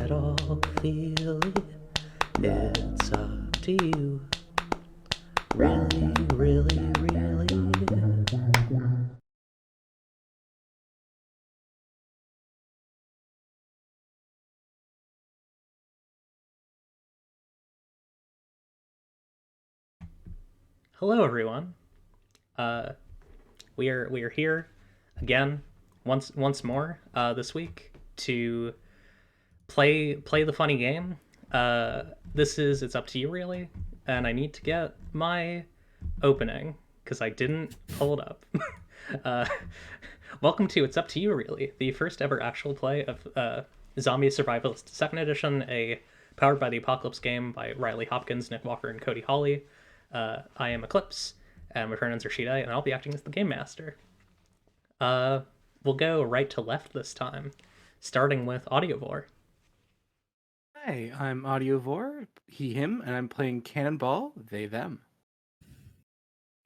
at all feel it. It's up to you. Really, really, really. Hello, everyone. We are here again once more this week to play the funny game. It's up to you really, and I need to get my opening because I didn't pull it up. uh, Welcome to It's Up to You really, the first ever actual play of Zombie Survivalist Second Edition, a powered by the Apocalypse game by Riley Hopkins, Nick Walker, and Cody Hawley. I am Eclipse, and my pronouns are she/I, and I'll be acting as the game master. We'll go right to left this time, starting with Audiovore. Hi, I'm Audiovore, he, him, and I'm playing Cannonball, they, them.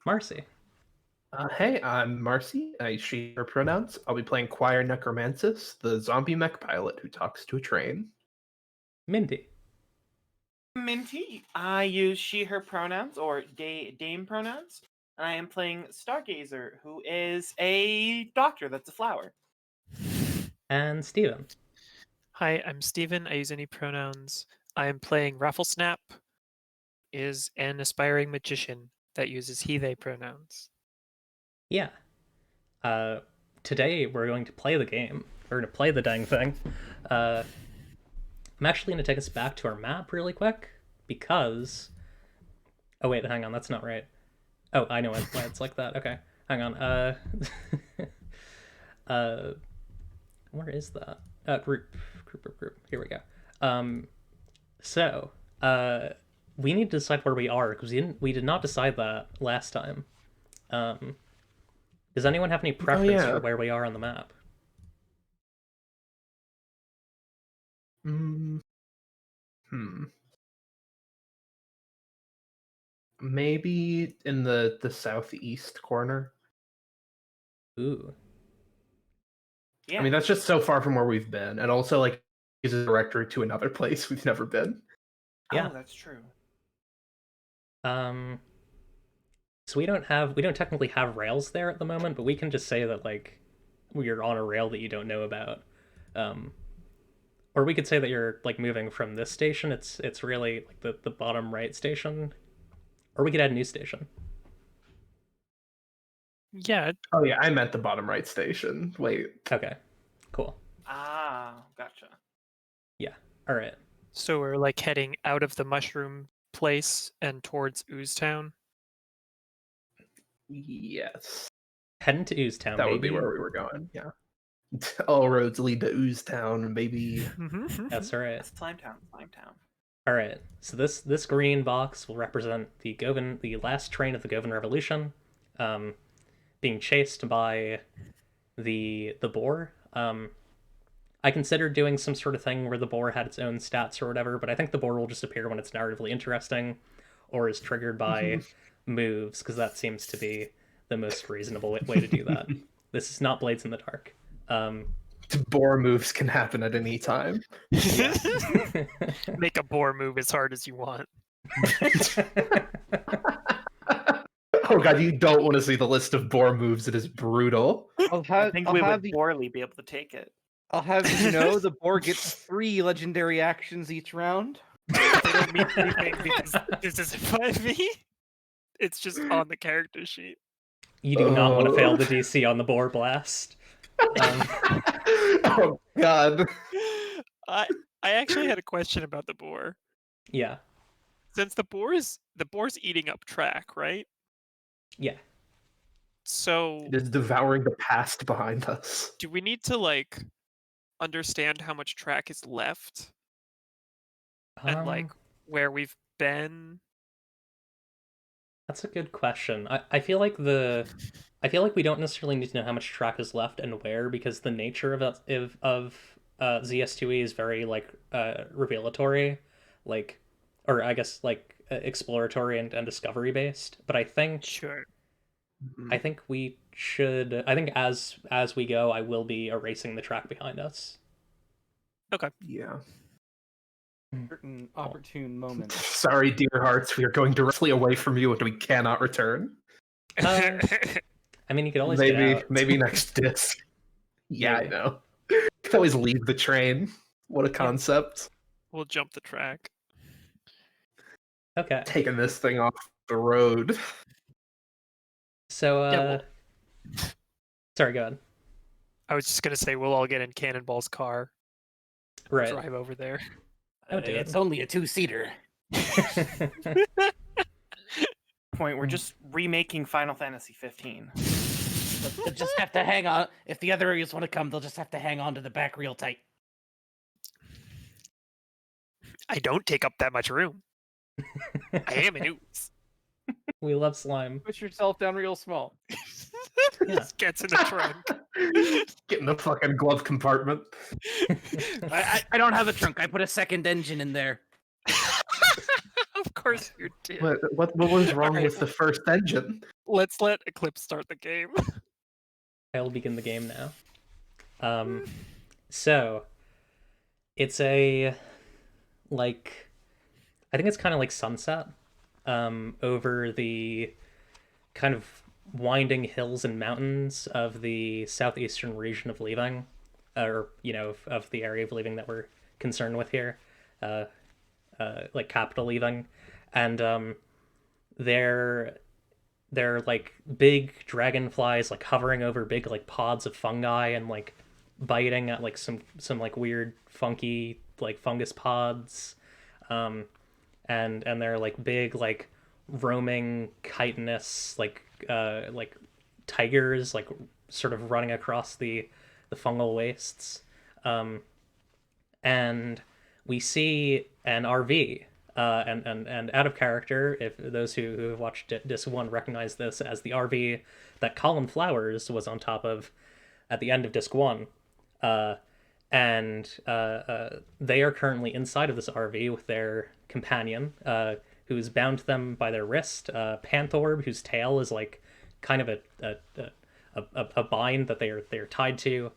Marcy. Hey, I'm Marcy. She, her pronouns. I'll be playing Choir Necromancis, the zombie mech pilot who talks to a train. Mindy. Minty. I use she, her pronouns, or dame pronouns. And I am playing Stargazer, who is a doctor that's a flower. And Steven. Hi, I'm Steven. I use any pronouns. I am playing Rafflesnap, is an aspiring magician that uses he, they pronouns. Yeah. Today we're going to play the game. We're going to play the dang thing. I'm actually going to take us back to our map really quick because... Oh wait, hang on, that's not right. Oh, I know why it's like that. Okay, hang on. Where is that? Group. Here we go. We need to decide where we are because we did not decide that last time. Does anyone have any preference for where we are on the map? Maybe in the southeast corner. Ooh. Yeah. I mean, that's just so far from where we've been, and also like is a directory to another place we've never been. Yeah. Oh, that's true. So we don't technically have rails there at the moment, but we can just say that like we're on a rail that you don't know about. Or we could say that you're like moving from this station. It's really like the bottom right station. Or we could add a new station. Yeah. Oh yeah, I meant the bottom right station. Wait. Okay. Cool. Ah, gotcha. Yeah. All right. So we're like heading out of the mushroom place and towards Oozetown. Yes. Heading to Oozetown. That would be where we were going. Yeah. All roads lead to Oozetown, baby. That's right. It's Slimetown. Slimetown. All right. So this green box will represent the last train of the Govan Revolution, being chased by the boar. I considered doing some sort of thing where the boar had its own stats or whatever, but I think the boar will just appear when it's narratively interesting, or is triggered by moves, because that seems to be the most reasonable way to do that. This is not Blades in the Dark. Boar moves can happen at any time. Make a boar move as hard as you want. Oh god, you don't want to see the list of boar moves. It is brutal. I think we would poorly be able to take it. I'll have you know the boar gets 3 legendary actions each round. They don't mean anything because this isn't 5e. It's just on the character sheet. You do not want to fail the DC on the boar blast. Oh god. I actually had a question about the boar. Yeah. Since the boar's eating up track, right? Yeah. So It is devouring the past behind us. do we need to like understand how much track is left and like where we've been? That's a good question. I feel like we don't necessarily need to know how much track is left and where, because the nature of ZS2E is very like revelatory, like, or I guess like exploratory and discovery based. But I think Sure. I think we should. I think as we go, I will be erasing the track behind us. Okay. Yeah. certain opportune moments. Sorry, dear hearts, we are going directly away from you and we cannot return. I mean, you could always get out. Maybe next disc. Yeah, Maybe. I know. You could always leave the train. What a concept. We'll jump the track. Okay. Taking this thing off the road. So, sorry, go ahead. I was just gonna say we'll all get in Cannonball's car, Right. drive over there. I would do it. It's only a 2-seater. Point. We're just remaking Final Fantasy 15. They'll just have to hang on. If the other areas want to come, they'll just have to hang on to the back real tight. I don't take up that much room. I am an ooze. We love slime. Push yourself down real small. Yeah. Just gets in the trunk. Get in the fucking glove compartment. I don't have a trunk. I put a second engine in there. Of course you did. What was wrong Alright. with the first engine? Let's let Eclipse start the game. I'll begin the game now. So it's a I think it's kind of like sunset over the kind of winding hills and mountains of the southeastern region of Leaving, or of the area of Leaving that we're concerned with here, like capital Leaving, and they're like big dragonflies like hovering over big like pods of fungi and like biting at like some like weird funky like fungus pods, and they're like big like roaming chitinous like tigers like sort of running across the fungal wastes, and we see an RV. And out of character, if those who have watched Disc 1 recognize this as the RV that Colin Flowers was on top of at the end of Disc 1. And they are currently inside of this RV with their companion, who's bound to them by their wrist, Panthorb, whose tail is like kind of a bind that they're tied to.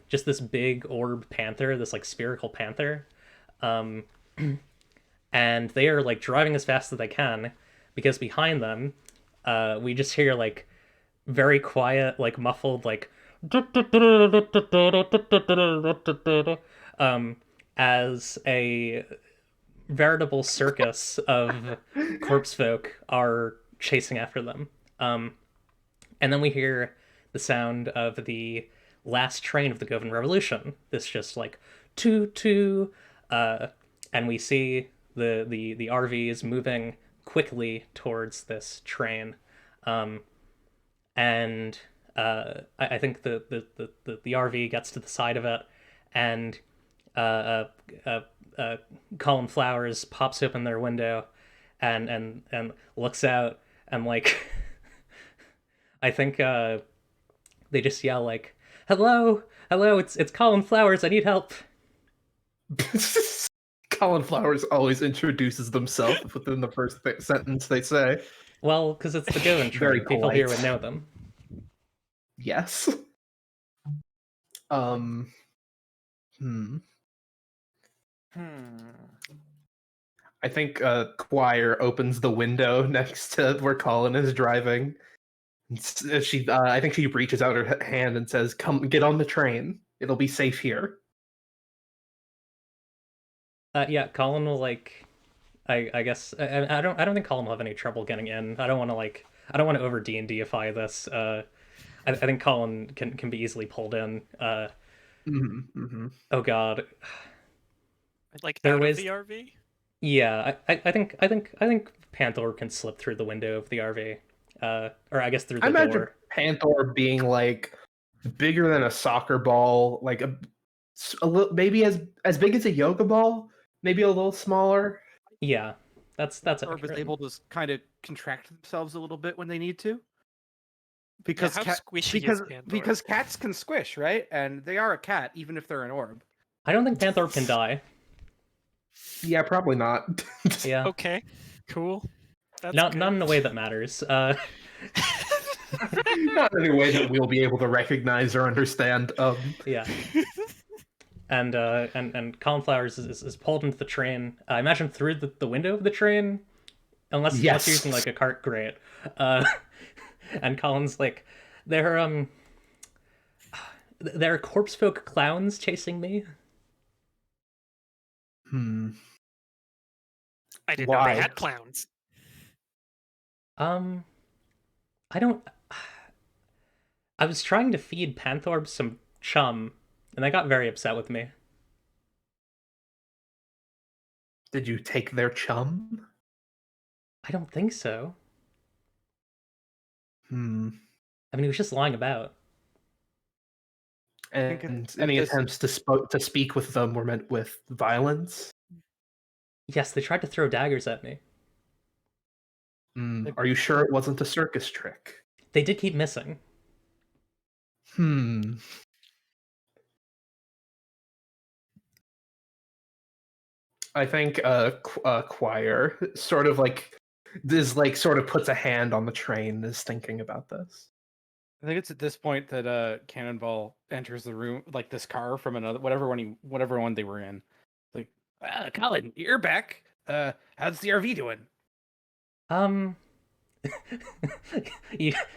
Just this big orb panther, this like spherical panther. And they are like driving as fast as they can because behind them we just hear like very quiet like muffled like as a veritable circus of corpsefolk are chasing after them, and then we hear the sound of the last train of the Govan Revolution, this just like toot, and we see the RV is moving quickly towards this train, and I think the RV gets to the side of it, and Colin Flowers pops open their window, and looks out, and like I think they just yell like, "Hello, it's Colin Flowers. I need help." Colin Flowers always introduces themselves within the first sentence they say. Well, because it's the Govan Very train. People here polite. would know them. Yes. I think Choir opens the window next to where Colin is driving. I think she reaches out her hand and says, "Come, get on the train. It'll be safe here." Yeah, Colin will like. I guess I don't think Colin will have any trouble getting in. I don't want to over D&Dify this. I think Colin can be easily pulled in. Oh God. Like There out was- of the RV? Yeah, I think Panther can slip through the window of the RV, or I guess through the I imagine door. Panther being like bigger than a soccer ball, like a little, maybe as big as a yoga ball, maybe a little smaller. Yeah, that's Orb is accurate. able to kind of contract themselves a little bit when they need to. Yeah, Because how squishy because is Panthor? because cats can squish, right? And they are a cat, even if they're an orb. I don't think Panther can die. Yeah, probably not. Yeah, Okay, cool. That's not good. in a way that matters. Not in a way that we'll be able to recognize or understand. Yeah. and Cauliflowers is pulled into the train. I imagine through the window of the train, unless you're Yes. using like a cart, great. Uh, and Colin's like, there are corpsefolk clowns chasing me. I didn't know Why? they had clowns. I don't. I was trying to feed Panthorb some chum, and they got very upset with me. Did you take their chum? I don't think so. Hmm. I mean, he was just lying about. think And if any this- attempts to speak with them were meant with violence? Yes, they tried to throw daggers at me. Are you sure it wasn't a circus trick? They did keep missing. I think choir sort of puts a hand on the train, is thinking about this. I think it's at this point that Cannonball enters the room, like this car from another whatever one they were in. Like, Colin, you're back. How's the RV doing?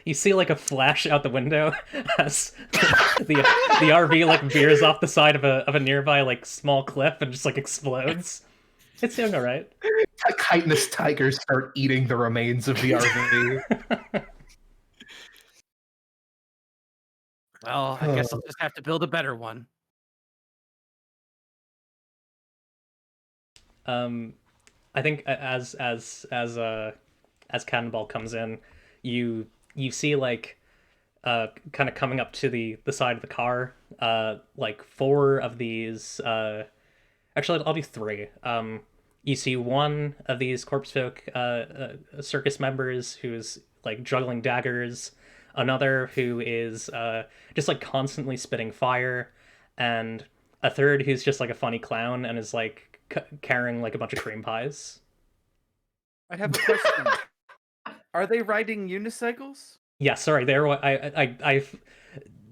You see like a flash out the window as the RV like veers off the side of a nearby like small cliff and just like explodes. It's doing all right. Chitinous tigers start eating the remains of the RV. Well, I guess I'll just have to build a better one. I think as Cannonball comes in, you see like kind of coming up to the side of the car, like four of these. Actually, I'll do three. You see one of these corpsefolk circus members who's like juggling daggers, another who is just like constantly spitting fire, and a third who's just like a funny clown and is like carrying like a bunch of cream pies. I have a question. Are they riding unicycles? Yeah, sorry. There, I've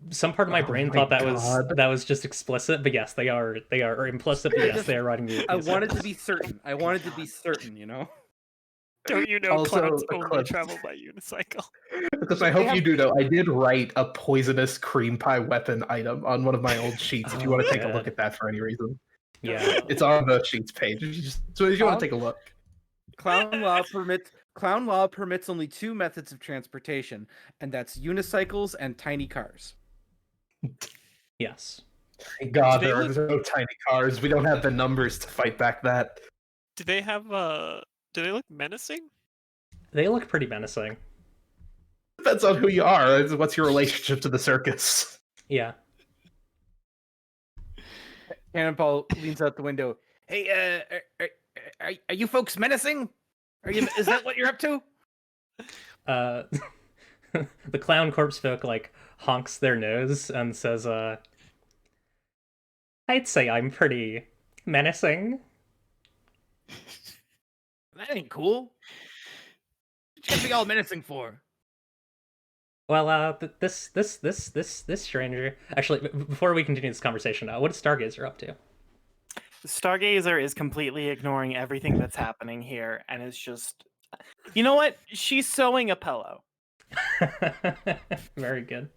some part of my Oh brain my thought that God. was just explicit, but yes, they are or implicit. But yes, they are riding the. I wanted to be certain. You know. Don't you know Also, clowns the only clips. travel by unicycle? Because I hope you do know, I did write a poisonous cream pie weapon item on one of my old sheets. If you want to take a look God. at that for any reason, Yeah. it's on the sheets page. So if you want to take a look. Clown law permits only two methods of transportation, and that's unicycles and tiny cars. Yes. Thank God, Do they there are look- no tiny cars. We don't have the numbers to fight back that. Do they have do they look menacing? They look pretty menacing. Depends on who you are. What's your relationship to the circus? Yeah. Cannonball leans out the window. Hey, are you folks menacing? Is that what you're up to? The clown corpsefolk like honks their nose and says, I'd say I'm pretty menacing. That ain't cool. What you gonna be all menacing for? Well, this stranger. Actually, before we continue this conversation, what is Stargazer up to? Stargazer is completely ignoring everything that's happening here and is just. You know what? She's sewing a pillow. Very good.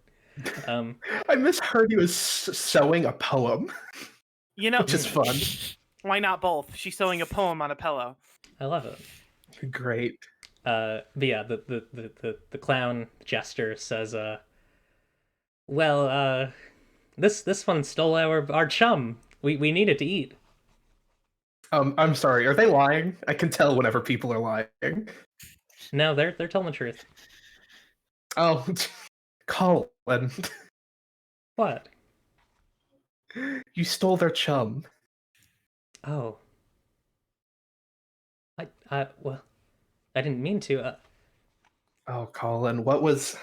I misheard he was sewing a poem, You know, which is fun. why not both? She's sewing a poem on a pillow. I love it. Great. But yeah, the clown jester says, well, this one stole our chum. We needed to eat. I'm sorry. Are they lying? I can tell whenever people are lying. No, they're telling the truth. Oh, Colin, What? you stole their chum. Oh. Well, I didn't mean to. Oh, Colin, what was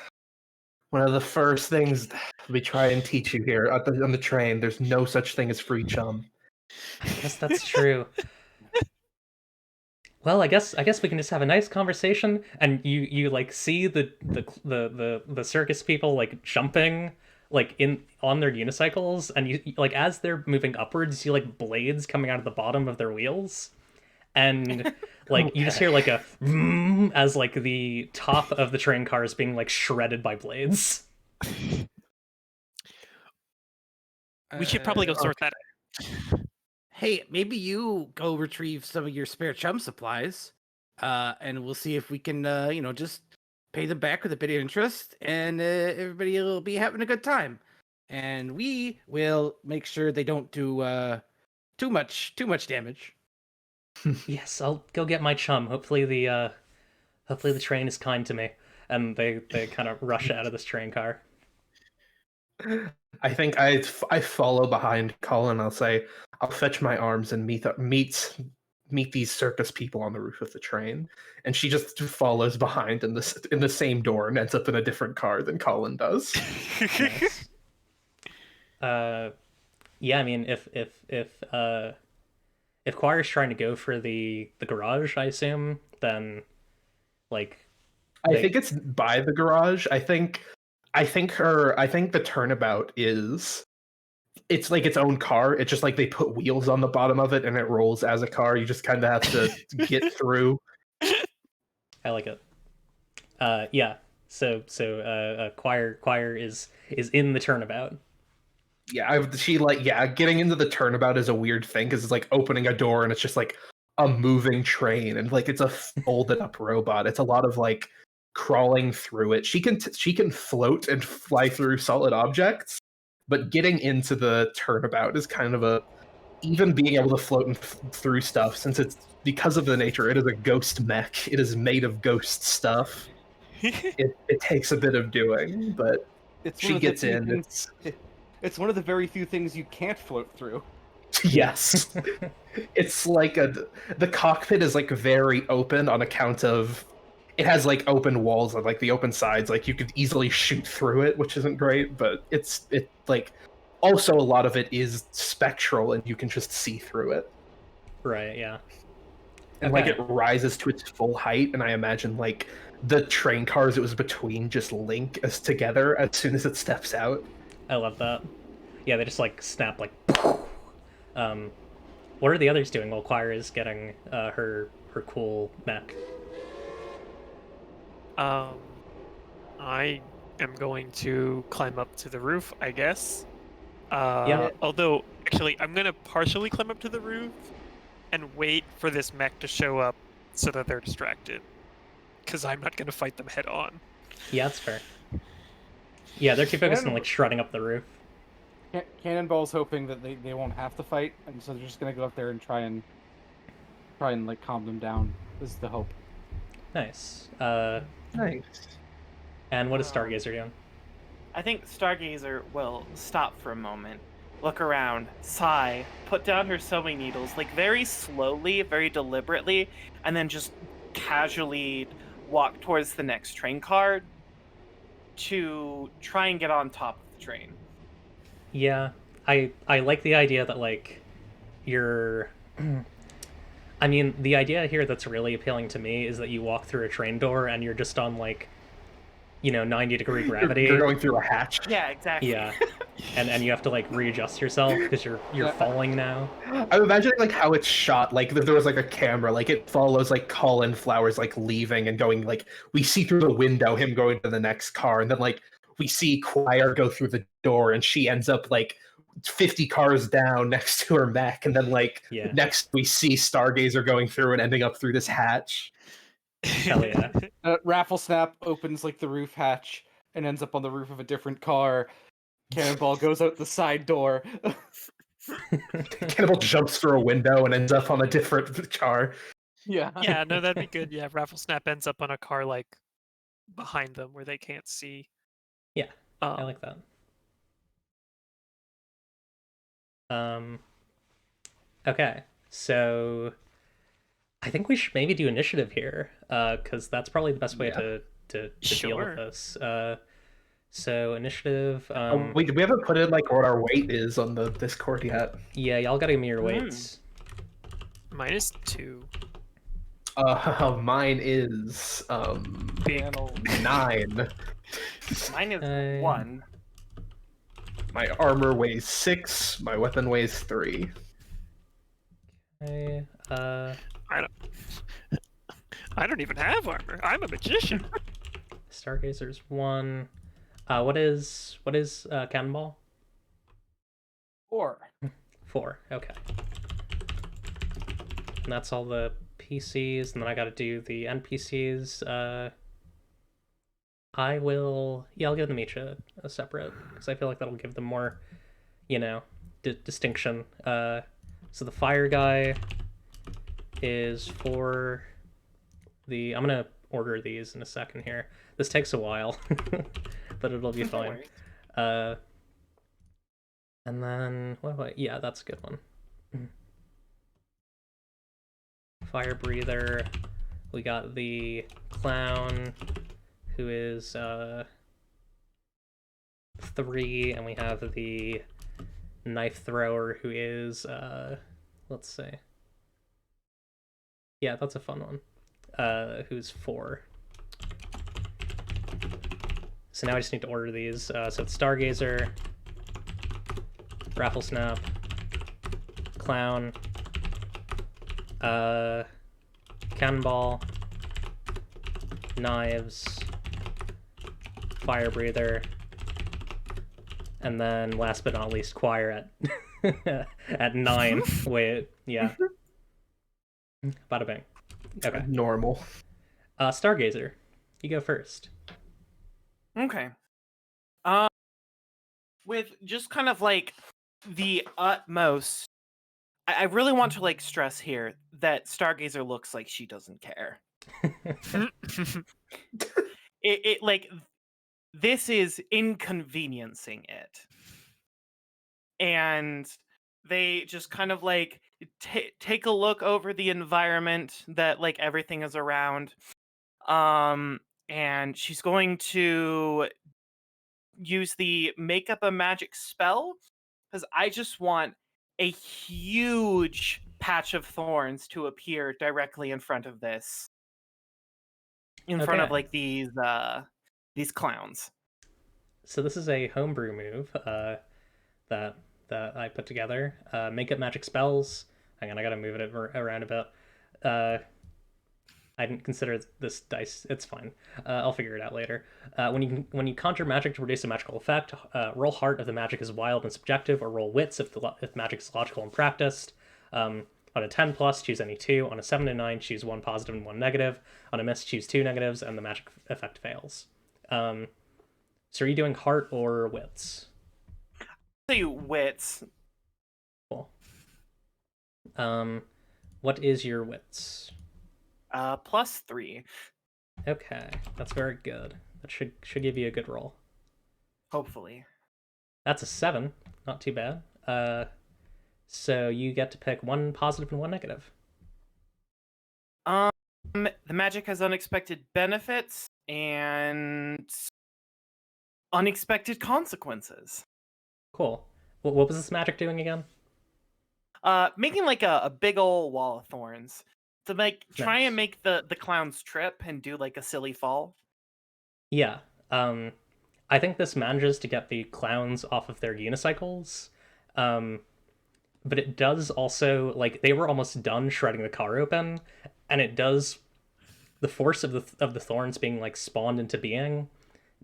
one of the first things we try and teach you here on the train? There's no such thing as free chum. I guess that's true. Well, I guess we can just have a nice conversation, and you like see the circus people like jumping like in on their unicycles, and you like as they're moving upwards, you see like blades coming out of the bottom of their wheels, and like you just hear like a vroom as like the top of the train car is being like shredded by blades. We should probably go sort that out. Hey, maybe you go retrieve some of your spare chum supplies, and we'll see if we can, just pay them back with a bit of interest, and everybody will be having a good time. And we will make sure they don't do too much damage. Yes, I'll go get my chum. Hopefully the train is kind to me. And they kind of rush out of this train car. I think I follow behind Colin. I'll say, I'll fetch my arms and meet these circus people on the roof of the train. And she just follows behind in the same door and ends up in a different car than Colin does. Nice. Yeah, I mean, if Choir's trying to go for the garage, I assume, then like I think it's by the garage. I think the turnabout it's like its own car. It's just like they put wheels on the bottom of it and it rolls as a car. You just kind of have to get through. I like it. Yeah. So Choir is in the turnabout. Yeah, getting into the turnabout is a weird thing because it's like opening a door and it's just like a moving train and like it's a folded up robot. It's a lot of like crawling through it. She can float and fly through solid objects, but getting into the turnabout is kind of even being able to float through stuff, since it's because of the nature, it is a ghost mech. It is made of ghost stuff. It takes a bit of doing, but she gets in. It's one of the very few things you can't float through. Yes. It's like the cockpit is like very open on account of it has like open walls on like the open sides, like you could easily shoot through it, which isn't great, but it like also a lot of it is spectral and you can just see through it. Right, yeah. And like it rises to its full height, and I imagine like the train cars it was between just link as together as soon as it steps out. I love that. Yeah, they just like snap like what are the others doing while Choir is getting her cool mech? I am going to climb up to the roof, I guess. Yeah. Although, actually, I'm going to partially climb up to the roof and wait for this mech to show up so that they're distracted. Because I'm not going to fight them head on. Yeah, that's fair. Yeah, they're too focused on like shredding up the roof. Cannonball's hoping that they won't have to fight, and so they're just going to go up there and try and like calm them down. This is the hope. Nice. Nice. And what is Stargazer doing? I think Stargazer will stop for a moment, look around, sigh, put down her sewing needles, like very slowly, very deliberately, and then just casually walk towards the next train car to try and get on top of the train. Yeah, I like the idea that like you're I mean, the idea here that's really appealing to me is that you walk through a train door and you're just on like 90-degry gravity. You're going through a hatch. Yeah, exactly. Yeah. And you have to like readjust yourself because you're falling now. I'm imagining like how it's shot, like if there was like a camera, like it follows like Colin Flowers like leaving and going, like we see through the window him going to the next car, and then like we see Choir go through the door and she ends up like 50 cars down next to her mech, and then like next we see Stargazer going through and ending up through this hatch. Hell yeah. Raffle Snap opens like the roof hatch and ends up on the roof of a different car. Cannonball goes out the side door. Cannonball jumps through a window and ends up on a different car. Yeah. Yeah, no, that'd be good. Yeah, Raffle Snap ends up on a car like behind them where they can't see. Yeah, I like that. Okay, so I think we should maybe do initiative here, because that's probably the best way to deal with this. So initiative. We haven't put in like what our weight is on the Discord yet. Yeah, y'all gotta give me your weights. Mine is 2. Mine is 9. Mine is 1. My armor weighs 6. My weapon weighs 3. Okay. I don't even have armor. I'm a magician. Stargazer's 1. What is Cannonball? 4. 4. Okay. And that's all the PCs, and then I got to do the NPCs. I'll give them each a separate, because I feel like that'll give them more, distinction. So the fire guy is for the... I'm going to order these in a second here. This takes a while, but it'll be fine. And then, yeah, that's a good one. Fire breather. We got the clown, who is 3, and we have the knife thrower, who is let's see. Yeah, that's a fun one. Who's 4. So now I just need to order these. So it's Stargazer, Rattlesnap, Clown, Cannonball, Knives, Fire Breather, and then last but not least, Choir at 9. Wait, yeah. Bada bing. Okay. Normal. Stargazer, you go first. Okay. With just kind of like the utmost, I really want to like stress here that Stargazer looks like she doesn't care. it like this is inconveniencing it, and they just kind of like take a look over the environment that like everything is around, and she's going to use the make up a magic spell, because I just want a huge patch of thorns to appear directly in front of this, in front of Okay. like these clowns. So this is a homebrew move that I put together. Make up magic spells. Hang on, I gotta move it around a bit. I didn't consider this dice. It's fine. I'll figure it out later. When you conjure magic to produce a magical effect, roll heart if the magic is wild and subjective, or roll wits if magic is logical and practiced. On a 10 plus, choose any 2. On a 7 to 9, choose 1 positive and 1 negative. On a miss, choose 2 negatives, and the magic effect fails. So are you doing heart or wits? Say wits. Cool. What is your wits? +3. Okay, that's very good. That should give you a good roll. Hopefully. That's a 7. Not too bad. So you get to pick 1 positive and 1 negative. The magic has unexpected benefits and unexpected consequences. Cool. What was this magic doing again? Making like a big old wall of thorns to try Nice. and make the clowns trip and do like a silly fall. Yeah. I think this manages to get the clowns off of their unicycles. But it does also, like, they were almost done shredding the car open, and it does, the force of the thorns being like spawned into being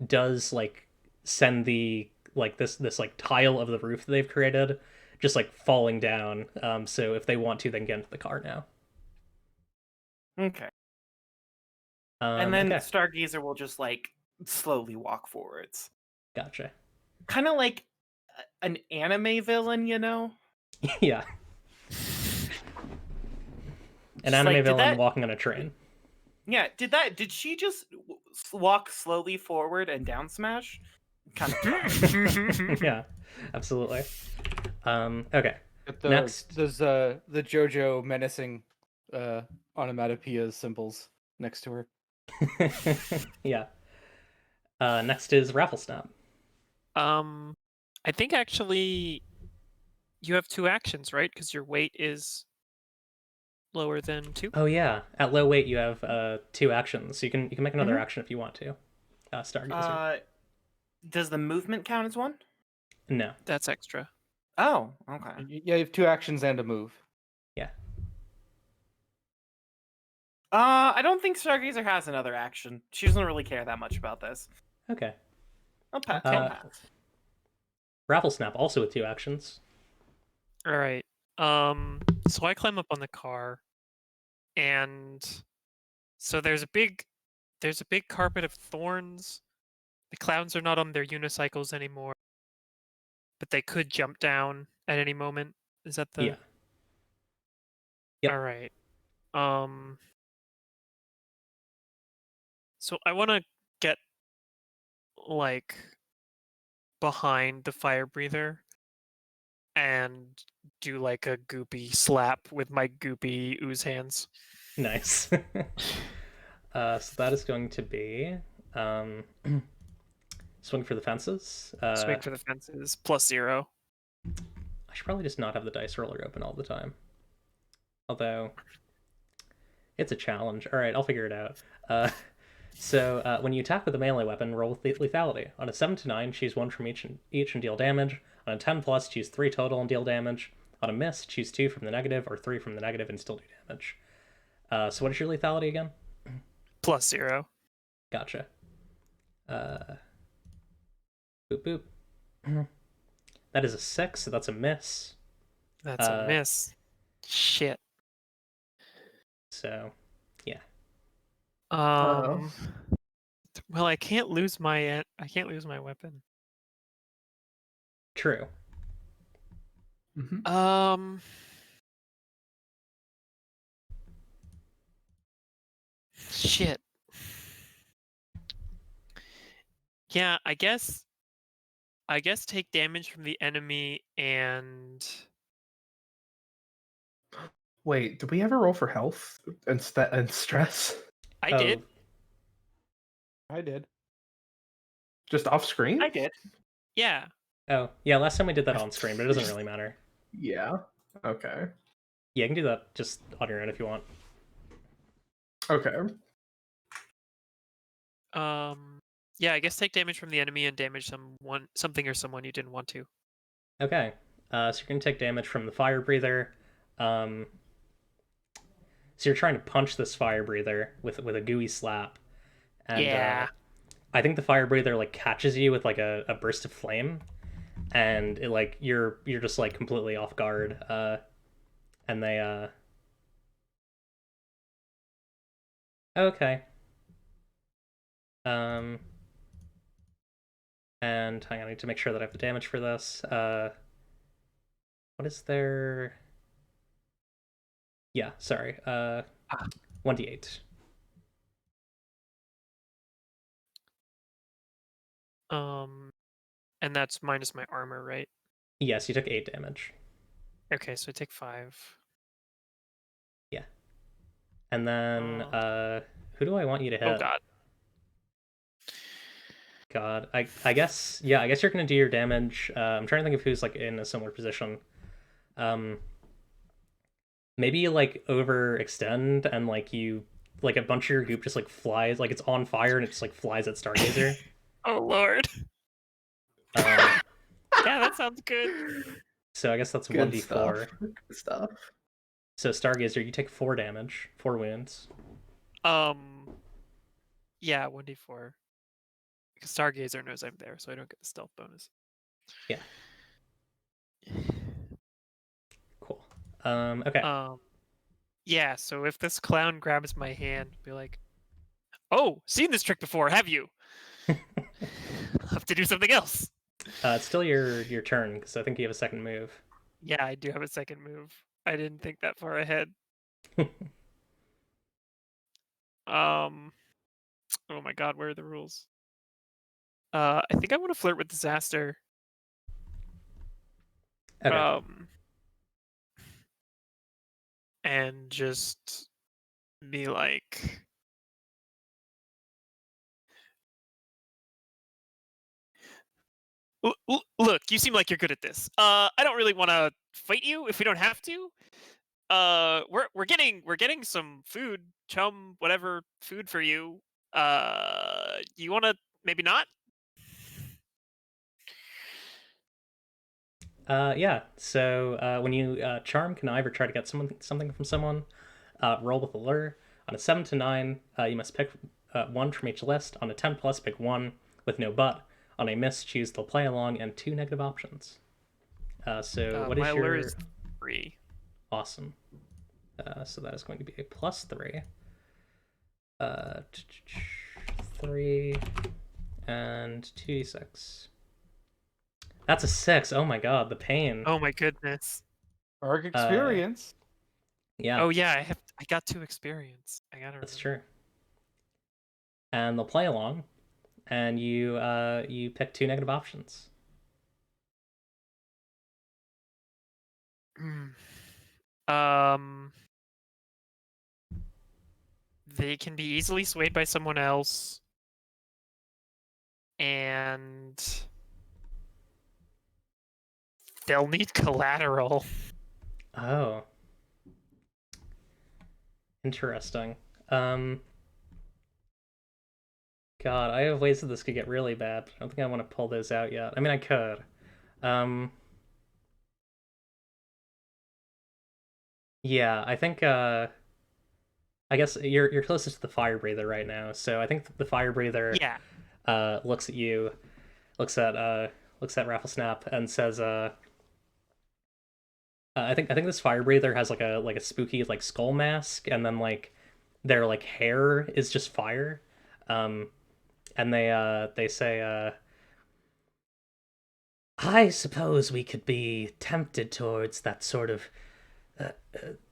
does like send the like this like tile of the roof that they've created just like falling down. So if they want to, they can get into the car now. Okay. And then okay. Stargazer will just like slowly walk forwards. Gotcha. Kind of like an anime villain, you know? Yeah. An Just anime like, villain walking on a train. Yeah, did she just walk slowly forward and down smash? Kind of. Yeah, absolutely. Okay. Next, Next. there's the JoJo menacing onomatopoeia symbols next to her. Yeah. Next is Rattlesnap. I think actually you have 2 actions, right? Because your weight is lower than 2. Oh yeah, at low weight you have 2 actions. So you can make another action if you want to. Stargazer. Does the movement count as 1? No. That's extra. Oh, okay. Yeah, you have 2 actions and a move. Yeah. I don't think Stargazer has another action. She doesn't really care that much about this. Okay. I'll pass. Rafflesnap also with 2 actions. All right. So I climb up on the car, and so there's a big carpet of thorns. The clowns are not on their unicycles anymore, but they could jump down at any moment. Is that the? Yeah. Yep. All right. So I want to get like behind the fire breather and do like a goopy slap with my goopy ooze hands. Nice. So that is going to be swing for the fences. Swing for the fences, +0. I should probably just not have the dice roller open all the time. Although, it's a challenge. All right, I'll figure it out. So when you attack with a melee weapon, roll with lethality. On a 7 to 9, choose 1 from each and deal damage. On a 10 plus, choose 3 total and deal damage. On a miss, choose 2 from the negative or 3 from the negative and still do damage. So what is your lethality again? +0. Gotcha. Boop boop. That is a 6, so that's a miss. That's a miss. Shit. So, yeah. Uh-oh. Well, I can't lose my weapon. True. Mm-hmm. Shit. Yeah, I guess take damage from the enemy and Wait, did we ever roll for health and stress? I did. I did. Just off screen? I did. Yeah. Oh, yeah, last time we did that on screen, but it doesn't really matter. Yeah. Okay. Yeah, you can do that just on your own if you want. Okay. Yeah, I guess take damage from the enemy and damage something or someone you didn't want to. Okay. So you're going to take damage from the fire breather. So you're trying to punch this fire breather with a gooey slap. And, Yeah. I think the fire breather like catches you with like a burst of flame, and it like you're just like completely off guard. And they okay. And hang on, I need to make sure that I have the damage for this. What is their? Yeah, sorry. 1d8. And that's minus my armor, right? Yes, you took 8 damage. Okay, so I take 5. Yeah. And then who do I want you to hit? Oh god. God, I guess you're gonna do your damage. I'm trying to think of who's like in a similar position. Maybe you like overextend and like you like a bunch of your goop just like flies, like it's on fire and it just like flies at Stargazer. Oh lord. Yeah, that sounds good. So I guess that's Good 1d4. stuff. Good stuff. So Stargazer, you take 4 damage, 4 wounds. Yeah, 1d4. Because Stargazer knows I'm there, so I don't get the stealth bonus. Yeah. Cool. Okay. Yeah, so if this clown grabs my hand, be like, "Oh, seen this trick before, have you?" Have to do something else. It's still your turn, because I think you have a second move. Yeah, I do have a second move. I didn't think that far ahead. Oh my god, where are the rules? I think I want to flirt with disaster. Okay. And just be like, look, you seem like you're good at this. I don't really want to fight you if we don't have to. We're getting some food, chum, whatever food for you. You want to maybe not? Yeah. So when you charm, connive, or try to get something from someone, roll with a lure. On a 7 to 9, you must pick one from each list. On a 10 plus, pick one with no but. On a miss, choose the play along and 2 negative options. So what is My your lure is 3. awesome? So that is going to be a +3. 3 and 2d6. That's a 6. Oh my god, the pain. Oh my goodness. Arc experience. Yeah. Oh yeah, I got 2 experience. I got That's true. And they'll play along, and you pick 2 negative options. They can be easily swayed by someone else, and they'll need collateral. Oh. Interesting. God, I have ways that this could get really bad. I don't think I want to pull those out yet. I mean, I could. Yeah, I think I guess you're closest to the fire breather right now, so I think the fire breather Yeah. looks at you, looks at Rattlesnap and says I think this fire breather has like a spooky like skull mask, and then like their like hair is just fire. And they say I suppose we could be tempted towards that sort of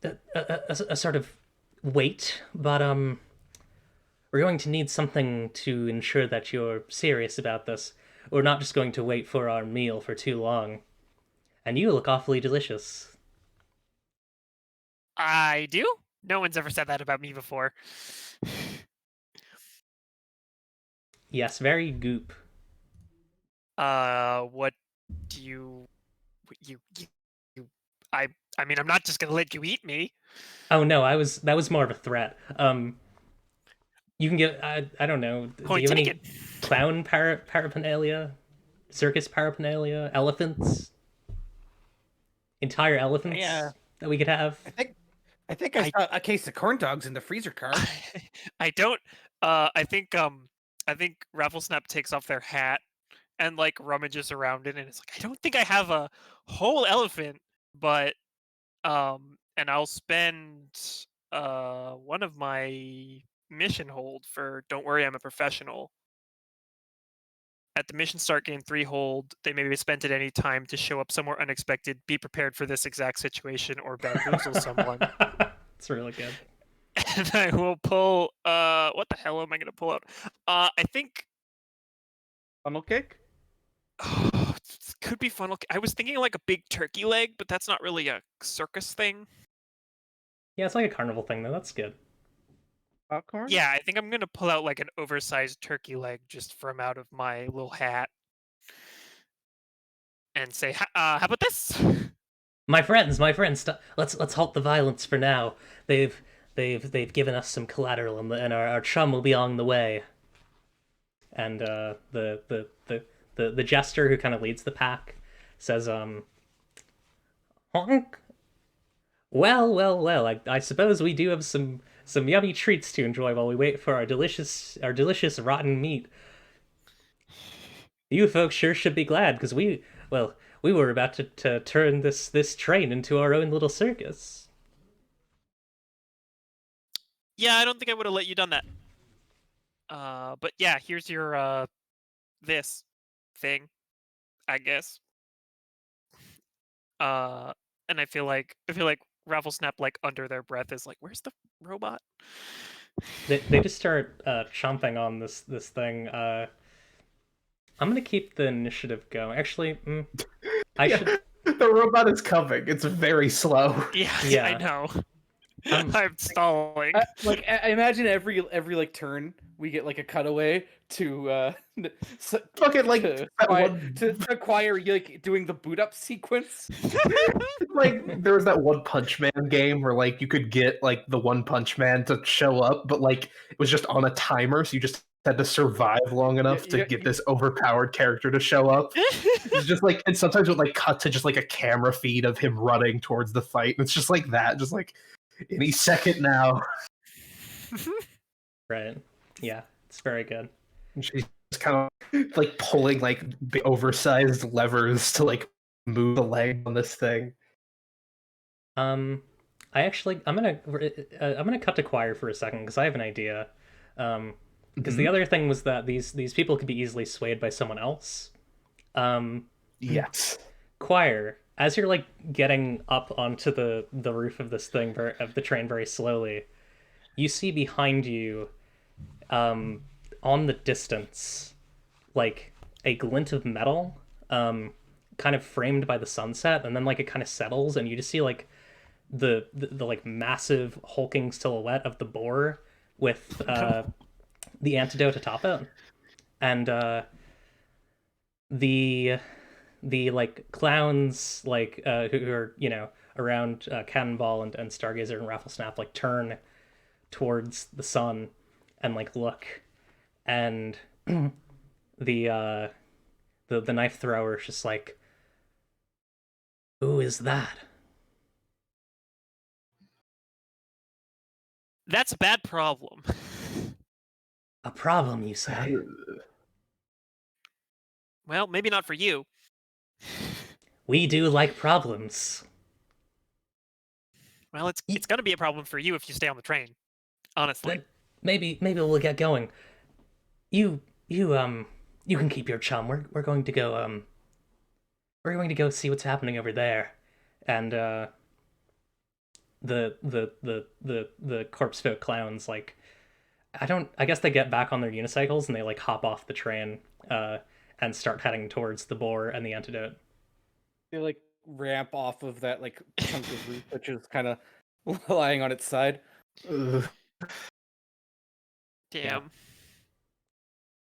a sort of weight, but we're going to need something to ensure that you're serious about this. We're not just going to wait for our meal for too long. And you look awfully delicious. I do? No one's ever said that about me before. Yes, very goop. What do you I mean, I'm not just gonna let you eat me. Oh no, that was more of a threat. You can get I don't know. Do you have any clown paraphernalia, circus paraphernalia, elephants, entire elephants that we could have? I think I saw a case of corn dogs in the freezer car. I don't. I think Rattlesnap takes off their hat and like rummages around it, and it's like, I don't think I have a whole elephant, but and I'll spend one of my mission hold for "Don't worry, I'm a professional." At the mission start, gain 3 hold. They may be spent at any time to show up somewhere unexpected. Be prepared for this exact situation or bamboozle someone. It's really good. And I will pull. What the hell am I gonna pull out? I think. Funnel cake. Oh, it could be funnel. I was thinking like a big turkey leg, but that's not really a circus thing. Yeah, it's like a carnival thing though. That's good. Popcorn. Yeah, I think I'm gonna pull out like an oversized turkey leg just from out of my little hat, and say, "How about this?" My friends, let's halt the violence for now. They've given us some collateral, and our chum will be on the way. And the jester who kind of leads the pack says, honk. Well. I suppose we do have some yummy treats to enjoy while we wait for our delicious rotten meat. You folks sure should be glad, because we were about to turn this train into our own little circus. Yeah, I don't think I would have let you done that. But yeah, here's your this thing, I guess. And I feel like Rattlesnap, like under their breath, is like, "Where's the robot?" They just start chomping on this thing. I'm gonna keep the initiative going. Actually, I should. The robot is coming. It's very slow. Yeah. I know. I'm stalling. I imagine every like turn we get like a cutaway to Fucking like to acquire like doing the boot up sequence. Like there was that One Punch Man game where like you could get like the One Punch Man to show up, but like it was just on a timer, so you just had to survive long enough to get this overpowered character to show up. It's just like, and sometimes it would like cut to just like a camera feed of him running towards the fight, and it's just like that, just like any second now. Right. Yeah, it's very good. And she's kind of like pulling like the oversized levers to like move the leg on this thing. I'm gonna cut to Choir for a second because I have an idea. Because the other thing was that these people could be easily swayed by someone else. Yes. Choir, as you're like getting up onto the roof of this thing of the train very slowly, you see behind you, on the distance, like a glint of metal, kind of framed by the sunset, and then like it kind of settles, and you just see like the like massive hulking silhouette of the boar with the antidote atop it, and the like clowns like who are around Cannonball and Stargazer and Rafflesnap like turn towards the sun and like look, and the knife thrower is just like, who is that? That's a bad problem. A problem, you say? Well, maybe not for you. We do like problems. Well, it's gonna be a problem for you if you stay on the train. Honestly. But maybe we'll get going. You can keep your chum. We're going to go see what's happening over there, and the corpsefolk clowns, like, I guess they get back on their unicycles and they like hop off the train and start heading towards the boar and the antidote. They like ramp off of that like chunk of roof, which is kind of lying on its side. Ugh. Damn. Yeah.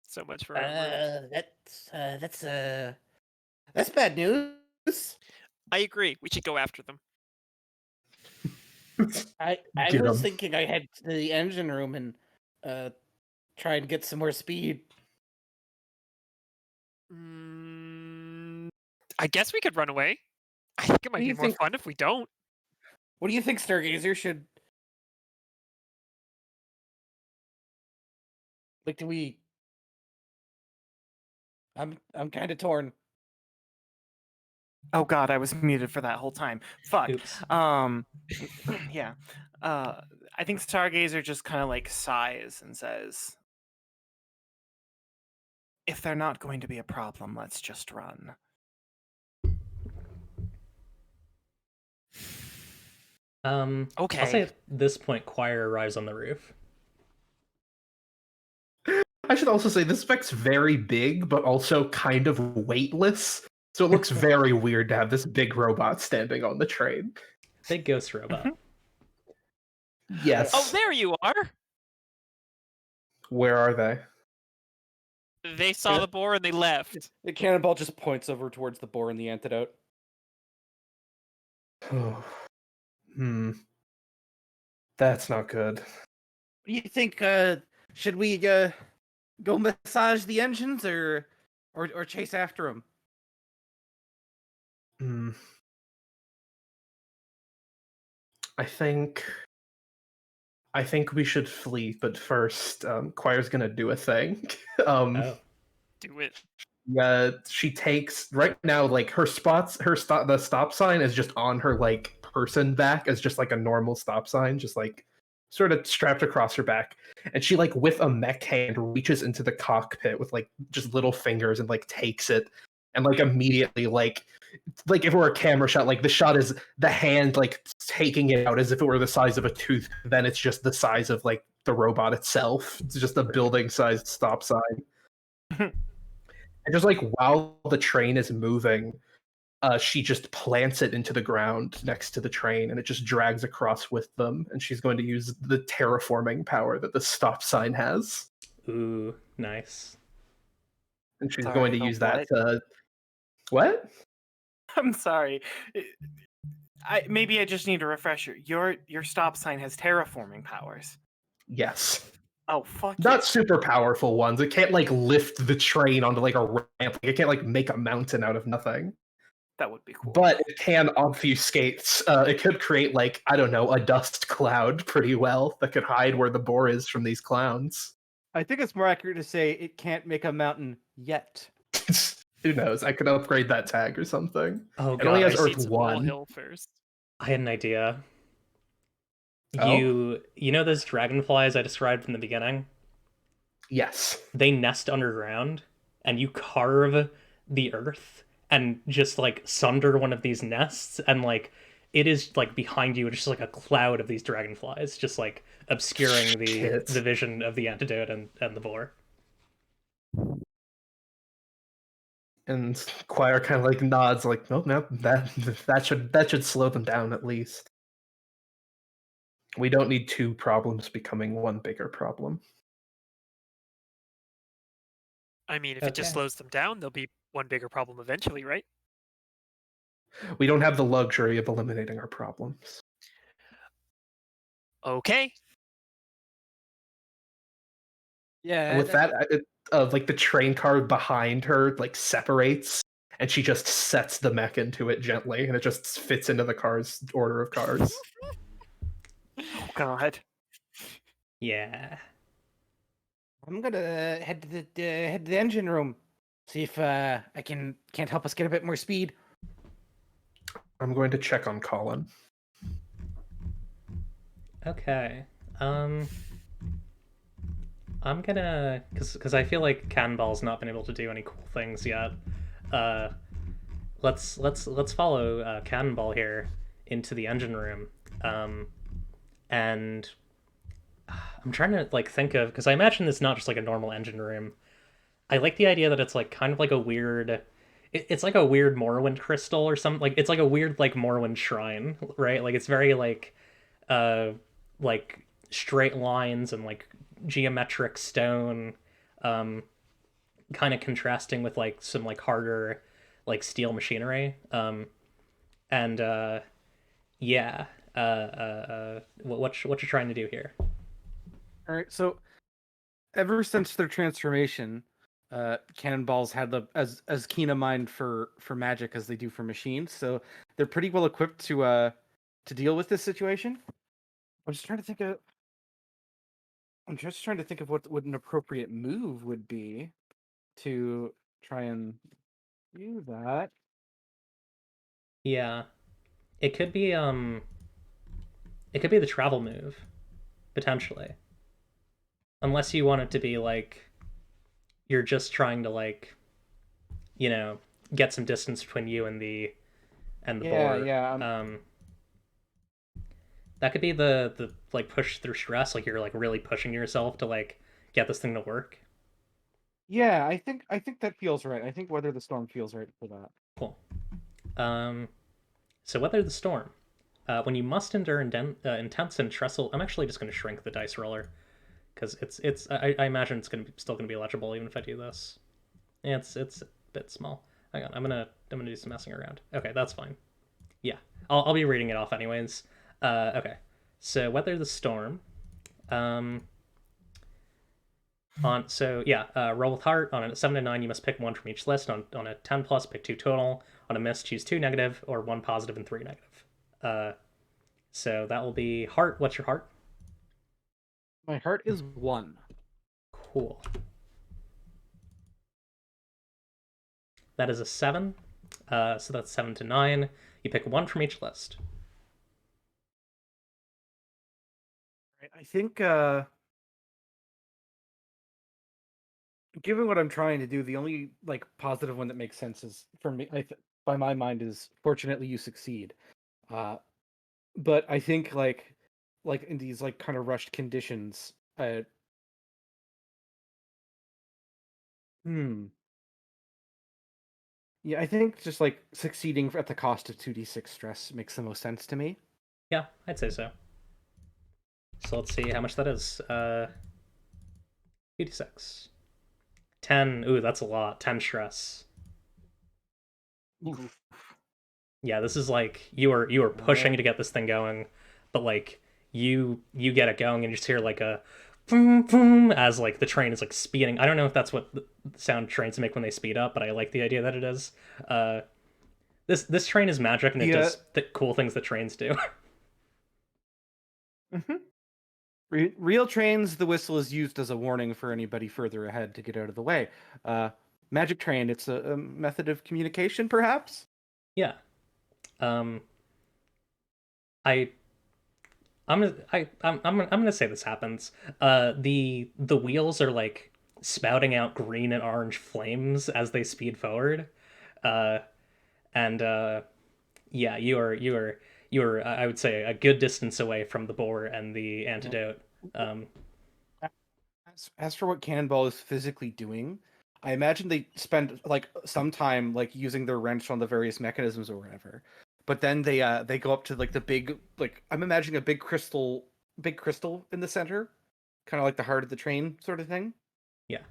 So much for armor. That's bad news. I agree. We should go after them. I Get was 'em. thinking I head to the engine room and try and get some more speed. I guess we could run away. I think it might do be you more think- fun if we don't. What do you think, Stargazer? Should like do we? I'm kind of torn. Oh god, I was muted for that whole time. Fuck. Oops. Yeah. I think Stargazer just kind of like sighs and says, if they're not going to be a problem, let's just run. Okay. I'll say at this point, Choir arrives on the roof. I should also say this spec's very big, but also kind of weightless. So it looks very weird to have this big robot standing on the train. Big ghost robot. Yes. Oh, there you are. Where are they? They saw Yeah. the boar and they left. The cannonball just points over towards the boar and the antidote. That's not good. What do you think? Should we go massage the engines or chase after them? I think we should flee, but first, Choir's gonna do a thing. Oh. Do it. She takes right now, like the stop sign is just on her like person back as just like a normal stop sign, just like sort of strapped across her back, and she like with a mech hand reaches into the cockpit with like just little fingers and like takes it, and like immediately like if it were a camera shot, like the shot is the hand like taking it out as if it were the size of a tooth, then it's just the size of like the robot itself. It's just a building sized stop sign. And just like while the train is moving, she just plants it into the ground next to the train, and it just drags across with them. And she's going to use the terraforming power that the stop sign has. Ooh, nice. And she's Sorry, going to the use that to... What? I'm sorry. Maybe I just need a refresher. Your stop sign has terraforming powers. Yes. Oh fuck Not yeah. super powerful ones. It can't like lift the train onto like a ramp. It can't like make a mountain out of nothing. That would be cool. But it can obfuscate. It could create like, I don't know, a dust cloud pretty well that could hide where the boar is from these clowns. I think it's more accurate to say it can't make a mountain yet. Who knows? I could upgrade that tag or something. Oh It only god, has It Earth needs a 1. molehill first. I had an idea. Oh? You know those dragonflies I described from the beginning? Yes. They nest underground, and you carve the earth and just like sunder one of these nests, and like it is like behind you, it's just like a cloud of these dragonflies, just like obscuring Shit. the vision of the antidote and the boar. And Choir kind of like nods, like, "Oh no, that should slow them down at least. We don't need two problems becoming one bigger problem." I mean, if it just Okay. slows them down, there'll be one bigger problem eventually, right? We don't have the luxury of eliminating our problems. Okay. Yeah. And with that, like the train car behind her like separates, and she just sets the mech into it gently, and it just fits into the car's order of cars. Oh god. Yeah. I'm gonna head to the engine room, see if I can't help us get a bit more speed. I'm going to check on Colin. Okay. I'm gonna, because I feel like Cannonball's not been able to do any cool things yet. Let's follow Cannonball here into the engine room. And I'm trying to like think of, because I imagine it's not just like a normal engine room. I like the idea that it's like kind of like a weird, it's like a weird Morrowind crystal or something. Like it's like a weird like Morrowind shrine, right? Like it's very uh like straight lines and like geometric stone, kind of contrasting with like some like harder like steel machinery. And yeah, what you're trying to do here? All right. So ever since their transformation, Cannonballs had as keen a mind for magic as they do for machines. So they're pretty well equipped to deal with this situation. I'm just trying to think of what an appropriate move would be to try and do that. Yeah, it could be the travel move potentially, unless you want it to be like you're just trying to like, you know, get some distance between you and the Yeah, board. yeah. That could be the like push through stress, like you're like really pushing yourself to like get this thing to work. Yeah, I think that feels right. I think Weather the Storm feels right for that. Cool. So weather the storm. When you must endure intense and stressful, I'm actually just going to shrink the dice roller because I imagine it's still gonna be legible even if I do this. Yeah, it's a bit small. Hang on, I'm gonna do some messing around. Okay, that's fine. Yeah, I'll be reading it off anyways. Okay, so weather the storm. Um, roll with heart. On a 7 to 9, you must pick one from each list. On a 10 plus, pick 2 total. On a miss, choose 2 negative or 1 positive and 3 negative. So that will be heart. What's your heart? My heart is 1. Cool. That is a 7. So that's 7 to 9. You pick 1 from each list. I think given what I'm trying to do, the only like positive one that makes sense is for me. By my mind, is fortunately you succeed. But I think like in these like kind of rushed conditions, hmm. Yeah, I think just like succeeding at the cost of 2d6 stress makes the most sense to me. Yeah, I'd say so. So let's see how much that is. 2d6. 10. Ooh, that's a lot. 10 stress. Oof. Yeah, this is like you are pushing to get this thing going, but like you get it going and you just hear like a boom, boom, as like the train is like speeding. I don't know if that's what the sound trains make when they speed up, but I like the idea that it is. This train is magic and it Yeah. does cool things that trains do. Real trains, the whistle is used as a warning for anybody further ahead to get out of the way. Magic train, it's a method of communication, perhaps. Yeah. Um. I. I'm gonna say this happens. The wheels are like spouting out green and orange flames as they speed forward. Uh, and yeah, you are I would say a good distance away from the boar and the antidote. Um, As for what Cannonball is physically doing, I imagine they spend like some time like using their wrench on the various mechanisms or whatever. But then they go up to like the big, like I'm imagining a big crystal in the center, kind of like the heart of the train sort of thing. yeah,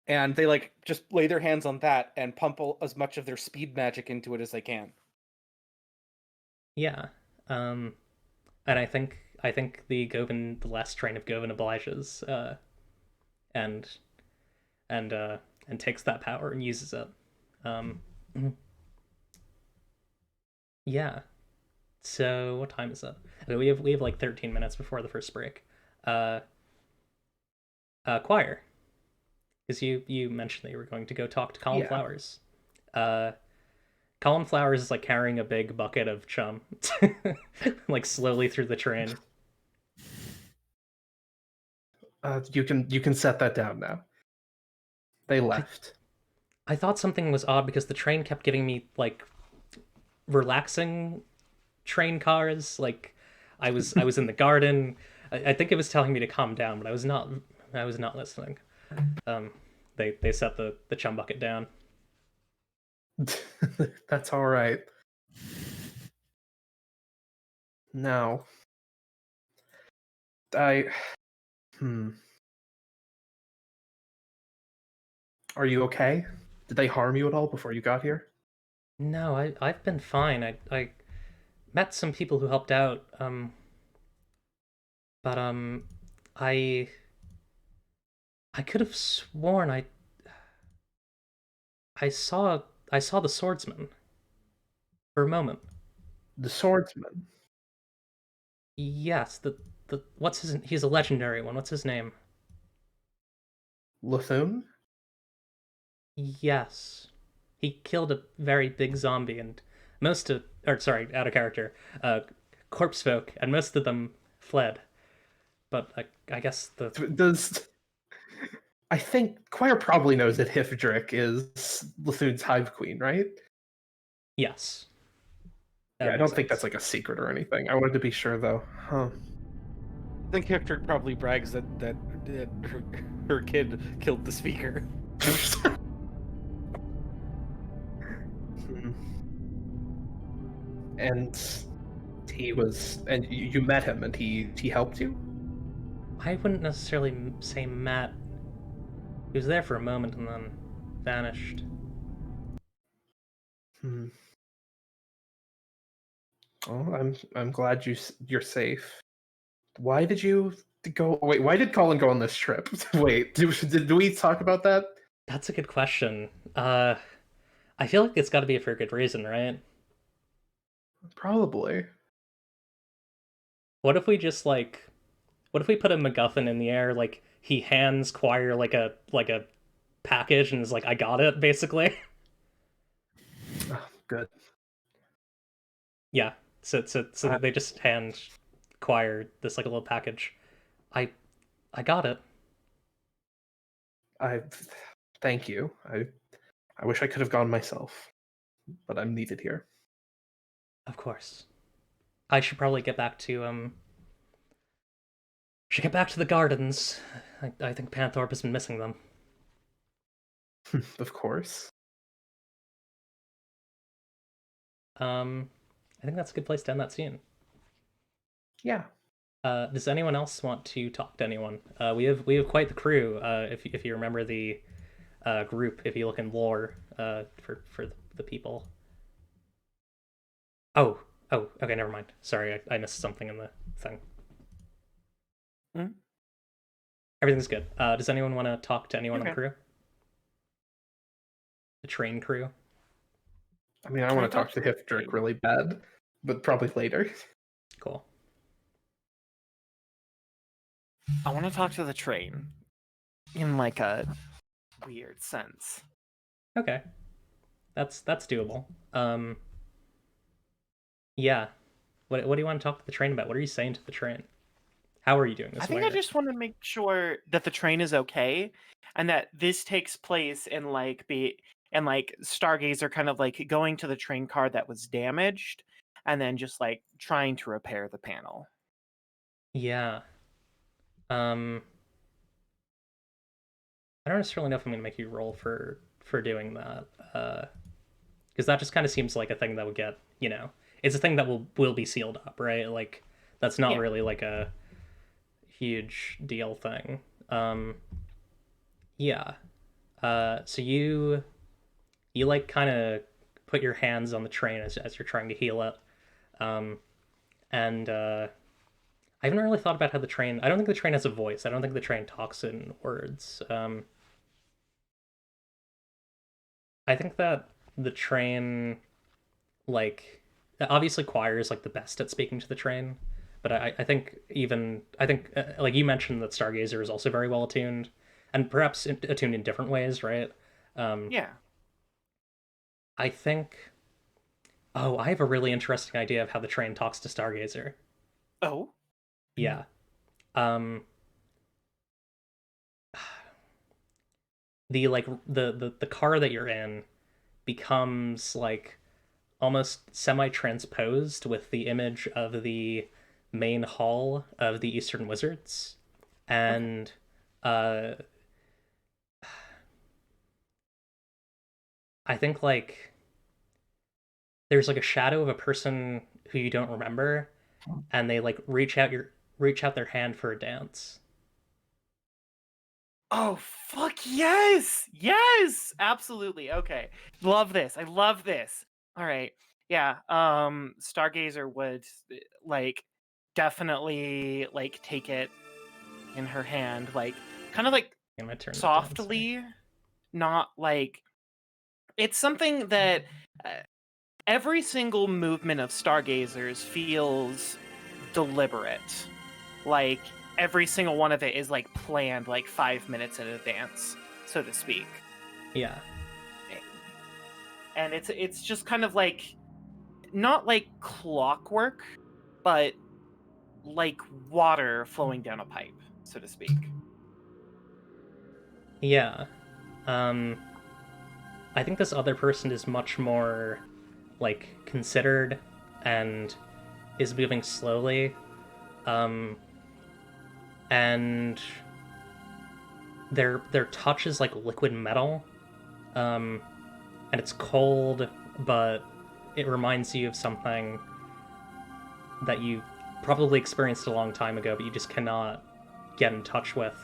And they like just lay their hands on that and pump as much of their speed magic into it as they can. yeah. Um, and I think the last train of Govin obliges, and and takes that power and uses it. Um, yeah. So what time is it? Okay, we have like 13 minutes before the first break. Uh, Choir, because you mentioned that you were going to go talk to Colin Yeah. Flowers. Uh, Colin Flowers is like carrying a big bucket of chum, like slowly through the train. You can set that down now. They left. I thought something was odd because the train kept giving me like relaxing train cars. Like I was in the garden. I think it was telling me to calm down, but I was not listening. Um, they set the chum bucket down. That's all right. Now, I. Are you okay? Did they harm you at all before you got here? No, I've been fine. I met some people who helped out. But I I could have sworn I saw I saw the swordsman for a moment. The swordsman, Yes, the what's his he's a legendary one. What's his name? Lethune? Yes. He killed a very big zombie and most of or sorry, out of character. Corpsefolk and most of them fled. But I guess the Does I think Choir probably knows that Hifdrick is Lethune's hive queen, right? yes. That Yeah, I makes don't think sense. that's like a secret or anything. I wanted to be sure though. Huh. I think Hiptrick probably brags that her kid killed the speaker. Hmm. And you met him and he helped you? I wouldn't necessarily say Matt. He was there for a moment and then vanished. Hmm. Oh, I'm glad you're safe. Why did you go? Wait, why did Colin go on this trip? Wait, did we talk about that? That's a good question. I feel like it's got to be for a good reason, right? Probably. What if we just like, what if we put a MacGuffin in the air, like he hands Choir like a package and is like, "I got it," basically. Oh, good. Yeah. So that they just hand Choir this like a little package. I I got it. I thank you. I wish I could have gone myself, but I'm needed here. Of course. I should probably get back to should get back to the gardens. I think Panthorpe has been missing them. Of course. I think that's a good place to end that scene. Yeah. Does anyone else want to talk to anyone? We have quite the crew. If you remember the group, if you look in lore, for the people. Oh, okay, never mind. Sorry, I missed something in the thing. Everything's good. Does anyone want to talk to anyone on the Okay. crew? The train crew? I mean, I Can want I to talk talk to to the Hifdrick train? really bad, but probably later. Cool. I want to talk to the train in like a weird sense. Okay. That's doable. Yeah. What do you want to talk to the train about? What are you saying to the train? How are you doing this? I think I just want to make sure that the train is okay, and that this takes place in like Stargazer kind of like going to the train car that was damaged, and then just like trying to repair the panel. Yeah. I don't necessarily know if I'm gonna make you roll for doing that. Because that just kind of seems like a thing that would get, it's a thing that will be sealed up, right? Like that's not Yeah. really like a huge deal thing. Yeah. So you like kind of put your hands on the train as you're trying to heal it. And I haven't really thought about how the train. I don't think the train has a voice. I don't think the train talks in words. I think that the train, like, obviously Choir is like the best at speaking to the train, but I think like you mentioned that Stargazer is also very well attuned, and perhaps attuned in different ways, right? Yeah. I think. Oh, I have a really interesting idea of how the train talks to Stargazer. Oh. Yeah. Um. The like the car that you're in becomes like almost semi-transposed with the image of the main hall of the Eastern Wizards, and uh, I think like there's like a shadow of a person who you don't remember, and they like reach out their hand for a dance. Oh fuck yes! Yes! Absolutely. Okay. Love this. I love this. All right. Yeah. Stargazer would like definitely like take it in her hand, like kind of like In my turn to dance. softly, not like it's something that uh, every single movement of Stargazers feels deliberate. Like every single one of it is like planned like 5 minutes in advance, so to speak. Yeah. And it's just kind of like not like clockwork, but like water flowing down a pipe, so to speak. Yeah. Um, I think this other person is much more like considered and is moving slowly. And their touch is like liquid metal. And it's cold, but it reminds you of something that you probably experienced a long time ago, but you just cannot get in touch with.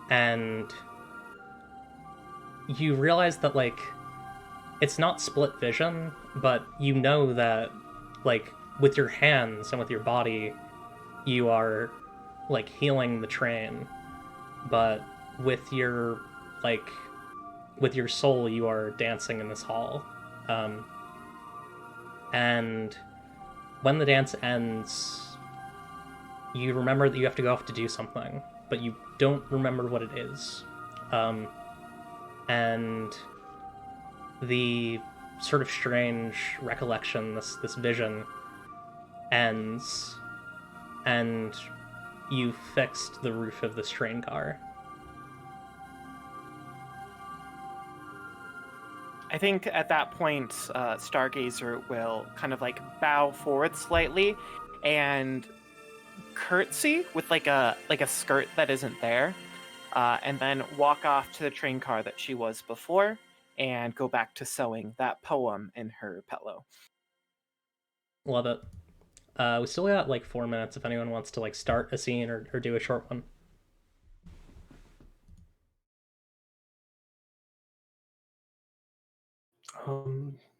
And you realize that like it's not split vision, but you know that like with your hands and with your body you are like healing the train, but with your like with your soul you are dancing in this hall. And when the dance ends, you remember that you have to go off to do something, but you don't remember what it is. And the sort of strange recollection, this vision, ends, and you fixed the roof of this train car. I think at that point, Stargazer will kind of like bow forward slightly and curtsy with like a skirt that isn't there, and then walk off to the train car that she was before, and go back to sewing that poem in her pillow. Love it. We still got like 4 minutes if anyone wants to like start a scene or do a short one.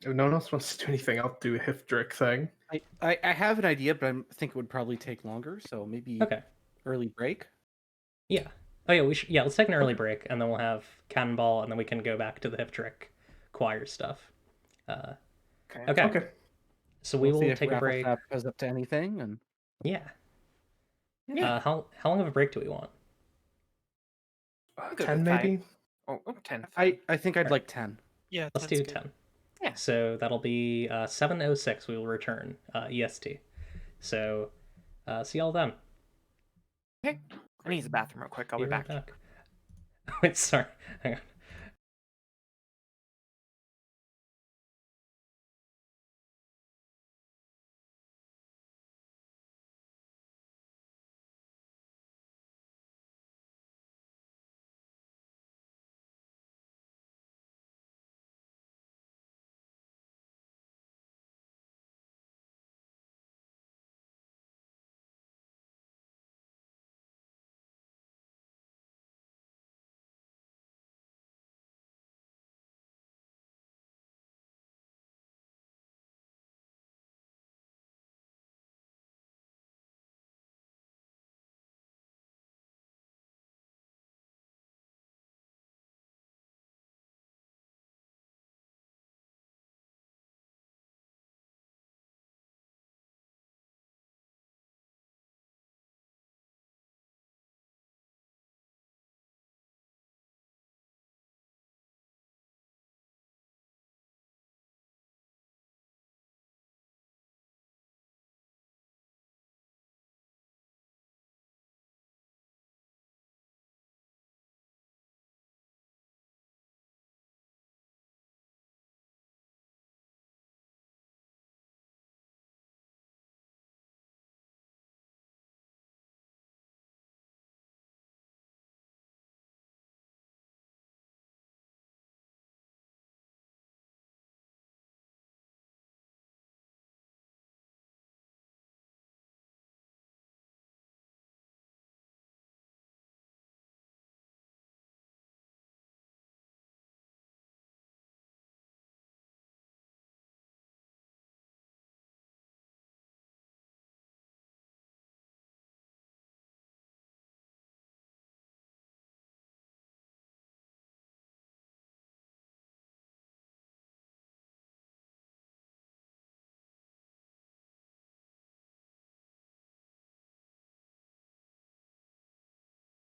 If no one else wants to do anything, I'll do a Hifdrick thing. I have an idea, but I think it would probably take longer. So maybe Okay. early break? Yeah. Oh yeah, we should. Yeah, let's take an early break, and then we'll have cannonball, and then we can go back to the hip trick choir stuff. Uh, Okay. okay. Okay. So we We'll see will if take a break. Raffletap is up to anything, and Yeah. Yeah. How long of a break do we want? Good 10 with 5. maybe? Oh, 10. I think I'd Alright. like 10. Yeah, Let's 10's do good. 10. Yeah. So that'll be 7:06. We will return EST. So see y'all then. Okay. I need to use the bathroom real quick. I'll be right back. Wait, sorry. Hang on.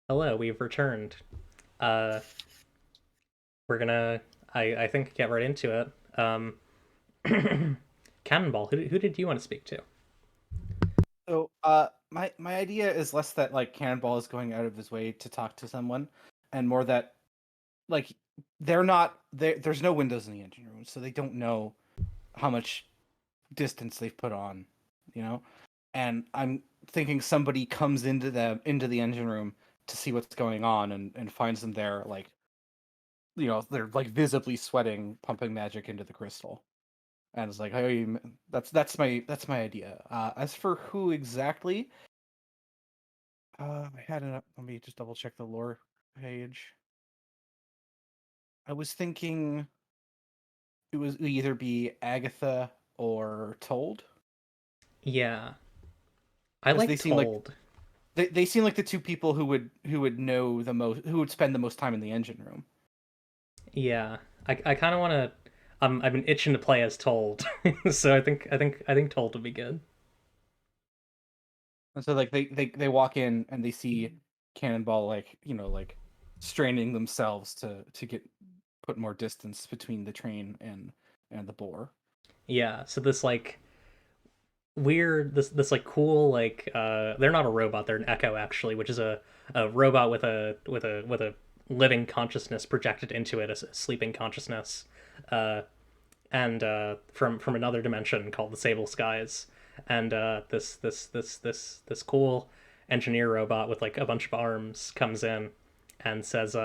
Hello, we've returned. Uh, we're gonna, I think, get right into it. Cannonball, who did you want to speak to? So, my idea is less that like Cannonball is going out of his way to talk to someone, and more that like they're not there. There's no windows in the engine room, so they don't know how much distance they've put on, you know. And I'm thinking somebody comes into the engine room to see what's going on and finds them there, like they're like visibly sweating, pumping magic into the crystal. And it's like, hey, that's my idea. As for who exactly, I had it. Let me just double check the lore page. I was thinking it would either be Agatha or Told. Yeah, I 'Cause like they seem like Told. they seem like the two people who would know the most, who would spend the most time in the engine room. Yeah, I kind of want to. I've been itching to play as Told, so I think Told would be good. And so like they walk in and they see Cannonball like straining themselves to get put more distance between the train and the boar. Yeah, so this like weird, this like cool like they're not a robot, they're an Echo actually, which is a robot with a living consciousness projected into it, a sleeping consciousness, and from another dimension called the Sable Skies, and this cool engineer robot with like a bunch of arms comes in and says,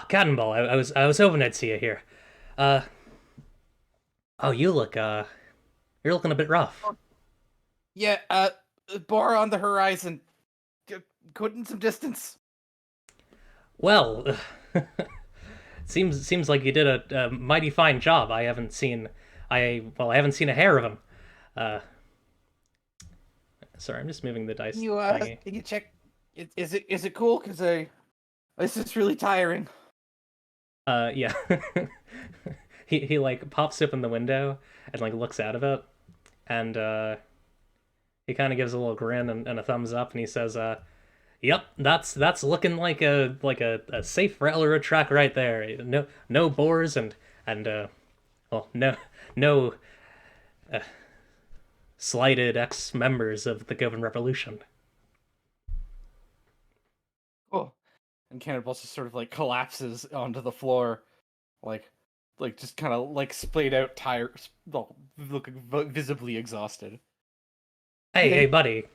Cannonball, I was hoping I'd see you here. Uh, oh, you're looking a bit rough. Yeah, boar on the horizon, cutting some distance. Well, seems like you did a mighty fine job. I haven't seen a hair of him. Uh, Sorry, I'm just moving the dice You thingy. can you check? Is it cool? Cause this is really tiring. Yeah. He like pops open the window and like looks out of it, and he kind of gives a little grin and a thumbs up, and he says, "Yep, that's looking like a safe railroad track right there. No bores and well, no slighted ex-members of the Govan Revolution." Cool. And Cannonball just sort of like collapses onto the floor, like just kind of like splayed out, tired, well, looking visibly exhausted. Hey, buddy.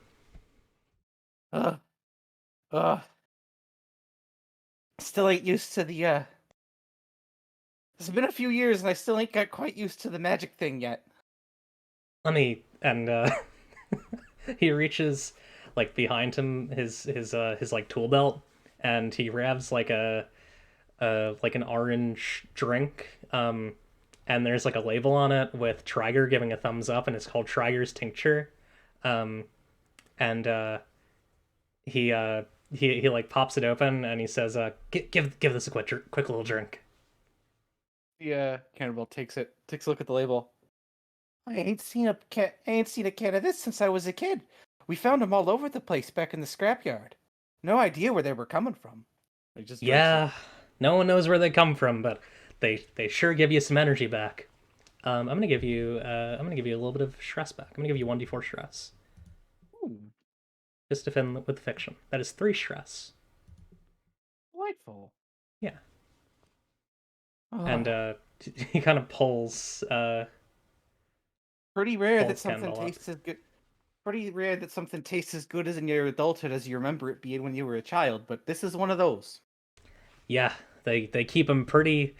Uh, uh, still ain't used to the. It's been a few years, and I still ain't got quite used to the magic thing yet. Let me and he reaches like behind him his like tool belt, and he grabs like like an orange drink, and there's like a label on it with Triger giving a thumbs up, and it's called Triger's Tincture. And he like pops it open, and he says, give this a quick little drink." Yeah, Cannonball takes a look at the label. I ain't seen a can of this since I was a kid. We found them all over the place back in the scrapyard. No idea where they were coming from. He just drinks Yeah, no one knows where they come from, but they sure give you some energy back. I'm gonna give you a little bit of stress back. I'm gonna give you 1d4 stress. Ooh, Just to defend with fiction. That is 3 stress. delightful. Yeah. Oh, And he kind of pulls pretty rare that pulls something Cannonball up. tastes as good. Pretty rare that something tastes as good as in your adulthood as you remember it being when you were a child. But this is one of those. Yeah, they keep them pretty.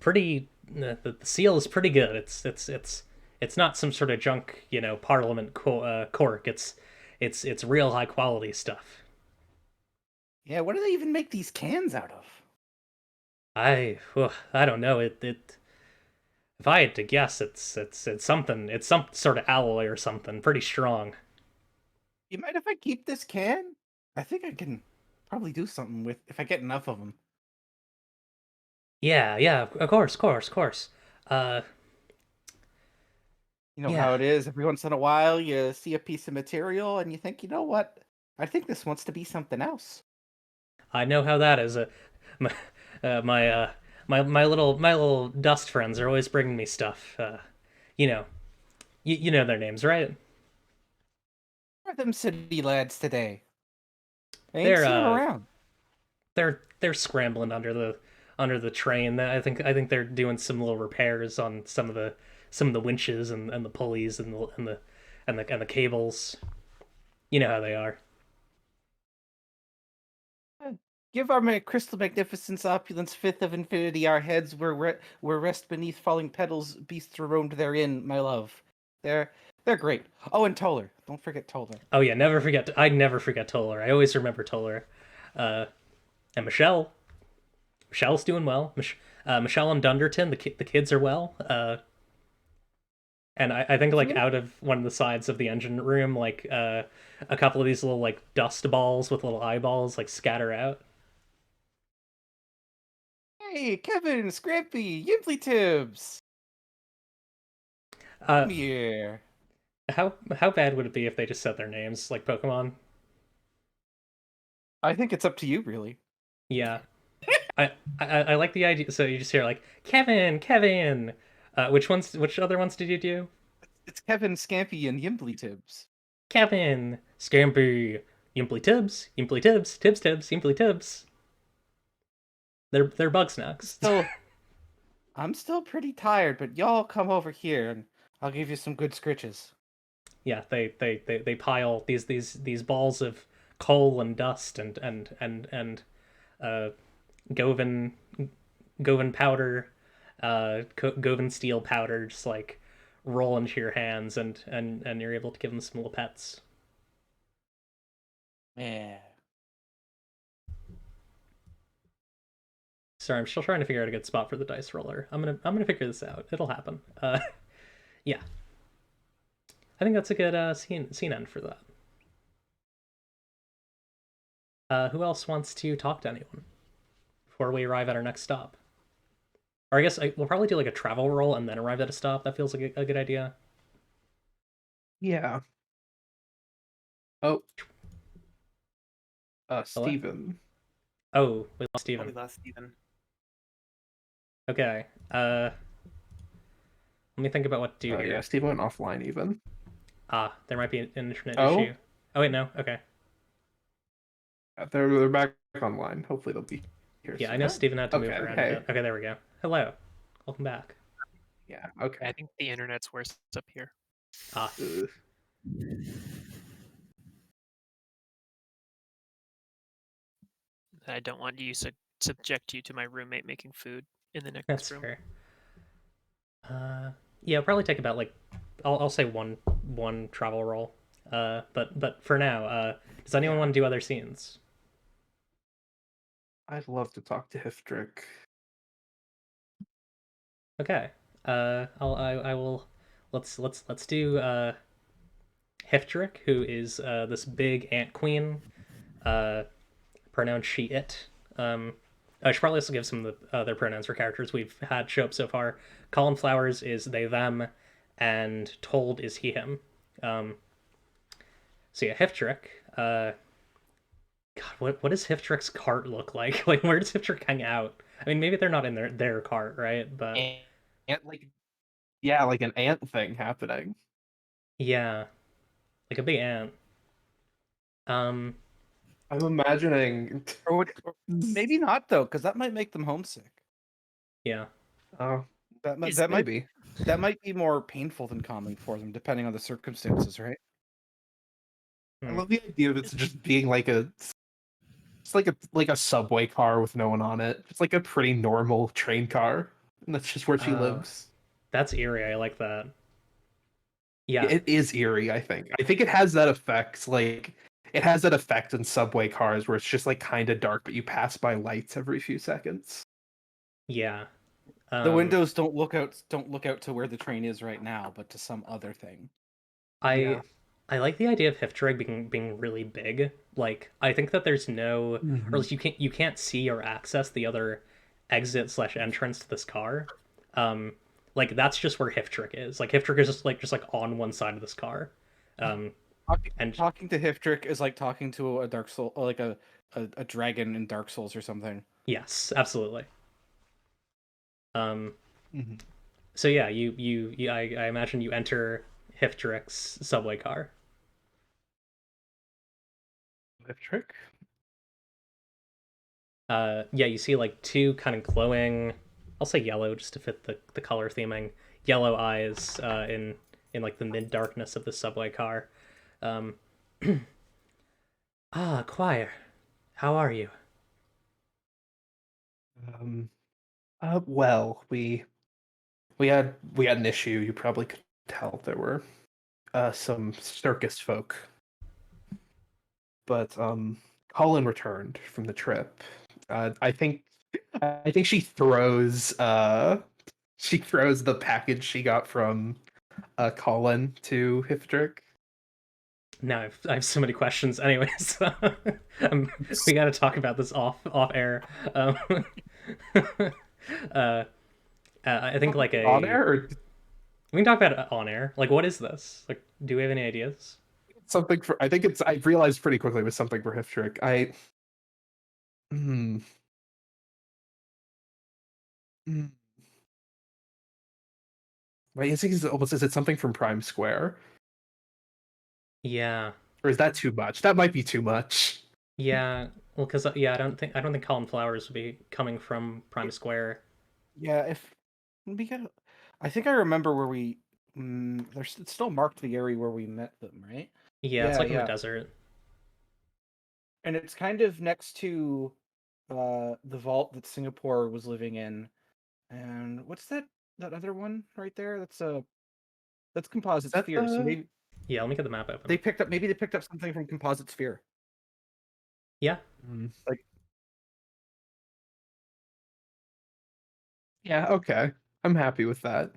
The seal is pretty good. It's not some sort of junk, Parliament cork. It's real high quality stuff. Yeah, what do they even make these cans out of? I don't know. If I had to guess, it's something. It's some sort of alloy or something pretty strong. You mind if I keep this can? I think I can probably do something with if I get enough of them. Yeah, of course. Uh, You know yeah, how it is. Every once in a while, you see a piece of material and you think, you know what? I think this wants to be something else. I know how that is. My my little dust friends are always bringing me stuff. You know, you know their names, right? Where are them city lads today? I ain't They're seen them uh around. they're scrambling under the train. I think they're doing some little repairs on some of the winches and the pulleys and the cables. You know how they are. Give our crystal magnificence, opulence, fifth of infinity, our heads where rest beneath falling petals, beasts are roamed therein, my love. They're great. Oh, and Toller. Don't forget Toller. Oh yeah, I never forget Toller. I always remember Toller. And Michelle's doing well. Michelle and Dunderton, the kids are well. And I think like out of one of the sides of the engine room, like a couple of these little like dust balls with little eyeballs like scatter out. Hey, Kevin, Scrappy, Yimply Tibbs. Uh, Come here. how bad would it be if they just said their names like Pokemon? I think it's up to you, really. Yeah, I like the idea. So you just hear like Kevin. Which other ones did you do? It's Kevin, Scampy, and Yimply Tibbs. Kevin, Scampi, Yimply Tibbs, Tibbs, Yimply Tibbs. They're bug snacks. I'm still pretty tired, but y'all come over here and I'll give you some good scritches. Yeah, they pile these balls of coal and dust and Govan powder, Govan steel powder, just like roll into your hands, and you're able to give them some little pets. Yeah. Sorry, I'm still trying to figure out a good spot for the dice roller. I'm gonna figure this out. It'll happen. Yeah, I think that's a good scene end for that. Who else wants to talk to anyone before we arrive at our next stop? Or I guess we'll probably do like a travel roll and then arrive at a stop. That feels like a good idea. Yeah. Oh, Hello? Steven. Oh, we lost Oh, Steven. we lost Steven. Okay. Let me think about what to do here. Yeah, Steven went offline even. There might be an internet Oh? issue. Oh wait, no. Okay. They're back online. Hopefully they'll be here Yeah, I soon. know Steven had to move Okay, around hey. a bit. Okay, there we go. Hello. Welcome back. Yeah, okay. I think the internet's worse up here. Ah, Ugh. I don't want you to subject you to my roommate making food in the next that's room. fair. Yeah, it'll probably take about like I'll say one travel roll. But for now, does anyone want to do other scenes? I'd love to talk to Hiftrick. Okay. I will. Let's do Hiftrick, who is this big ant queen. Pronoun she it. I should probably also give some of the other pronouns for characters we've had show up so far. Colin Flowers is they them, and Told is he him. So yeah, Hiftrick. God, what does Hiftrick's cart look like? Like, where does Hiftrick hang out? I mean, maybe they're not in their cart, right? But Ant, like an ant thing happening. yeah, like a big ant. I'm imagining. Or maybe not though, because that might make them homesick. Yeah. Oh, That might maybe. that might be more painful than calming for them, depending on the circumstances, right? I love the idea of it just being like it's like a subway car with no one on it. It's like a pretty normal train car, and that's just where she lives. That's eerie. I like that. Yeah. It is eerie. I think it has that effect. Like it has that effect in subway cars where it's just like kind of dark, but you pass by lights every few seconds. Yeah. The windows don't look out to where the train is right now, but to some other thing. I like the idea of Hiftreg being really big. Like, I think that there's no, or at least you can't see or access the other exit / entrance to this car. Like that's just where Hiftrick is. Like Hiftrick is just like on one side of this car. And Talking to Hiftrick is like talking to a Dark Soul, or like a dragon in Dark Souls or something. yes, absolutely. So yeah, I imagine you enter Hiftrick's subway car. Hiftrick? Yeah, you see like two kind of glowing, I'll say yellow just to fit the color theming, yellow eyes in like the mid darkness of the subway car. Choir, how are you? Well, we had an issue. You probably could tell there were some circus folk, but Colin returned from the trip. I think she throws the package she got from Colin to Hiftrick. Now I have so many questions. Anyways, we got to talk about this off air. I think like a on air, or we can talk about it on air. Like, what is this? Like, do we have any ideas? something for? I think I realized pretty quickly it was something for Hiftrick. Wait, is it something from Prime Square? Yeah, Or is that too much? That might be too much. yeah. Well, because yeah, I don't think Colin Flowers would be coming from Prime Square. Yeah, if we got, I think I remember where we. There's it's still marked the area where we met them, right? Yeah, it's like in the desert. And it's kind of next to the vault that Singapore was living in. And what's that other one right there? That's Composite that Sphere. So the- maybe Yeah, let me get the map open. they picked up something from Composite Sphere. Yeah. Like, yeah, okay. I'm happy with that.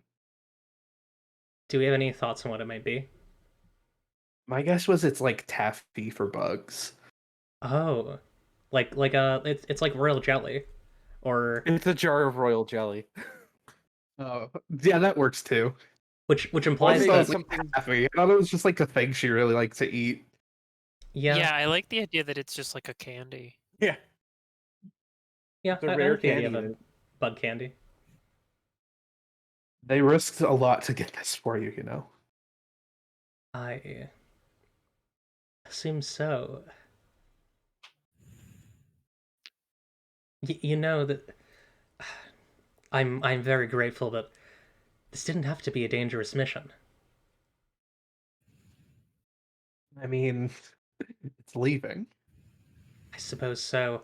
Do we have any thoughts on what it might be? My guess was it's like taffy for bugs. Oh, It's like royal jelly, or It's a jar of royal jelly. Oh, yeah, that works too. which I implies Maybe thought it that was like something. taffy. I thought it was just like a thing she really liked to eat. yeah, I like the idea that it's just like a candy. Yeah, yeah, it's a I rare like the idea candy. of a bug candy. They risked a lot to get this for you, you know. I assume so. You know that I'm very grateful that this didn't have to be a dangerous mission. I mean, it's leaving. I suppose so.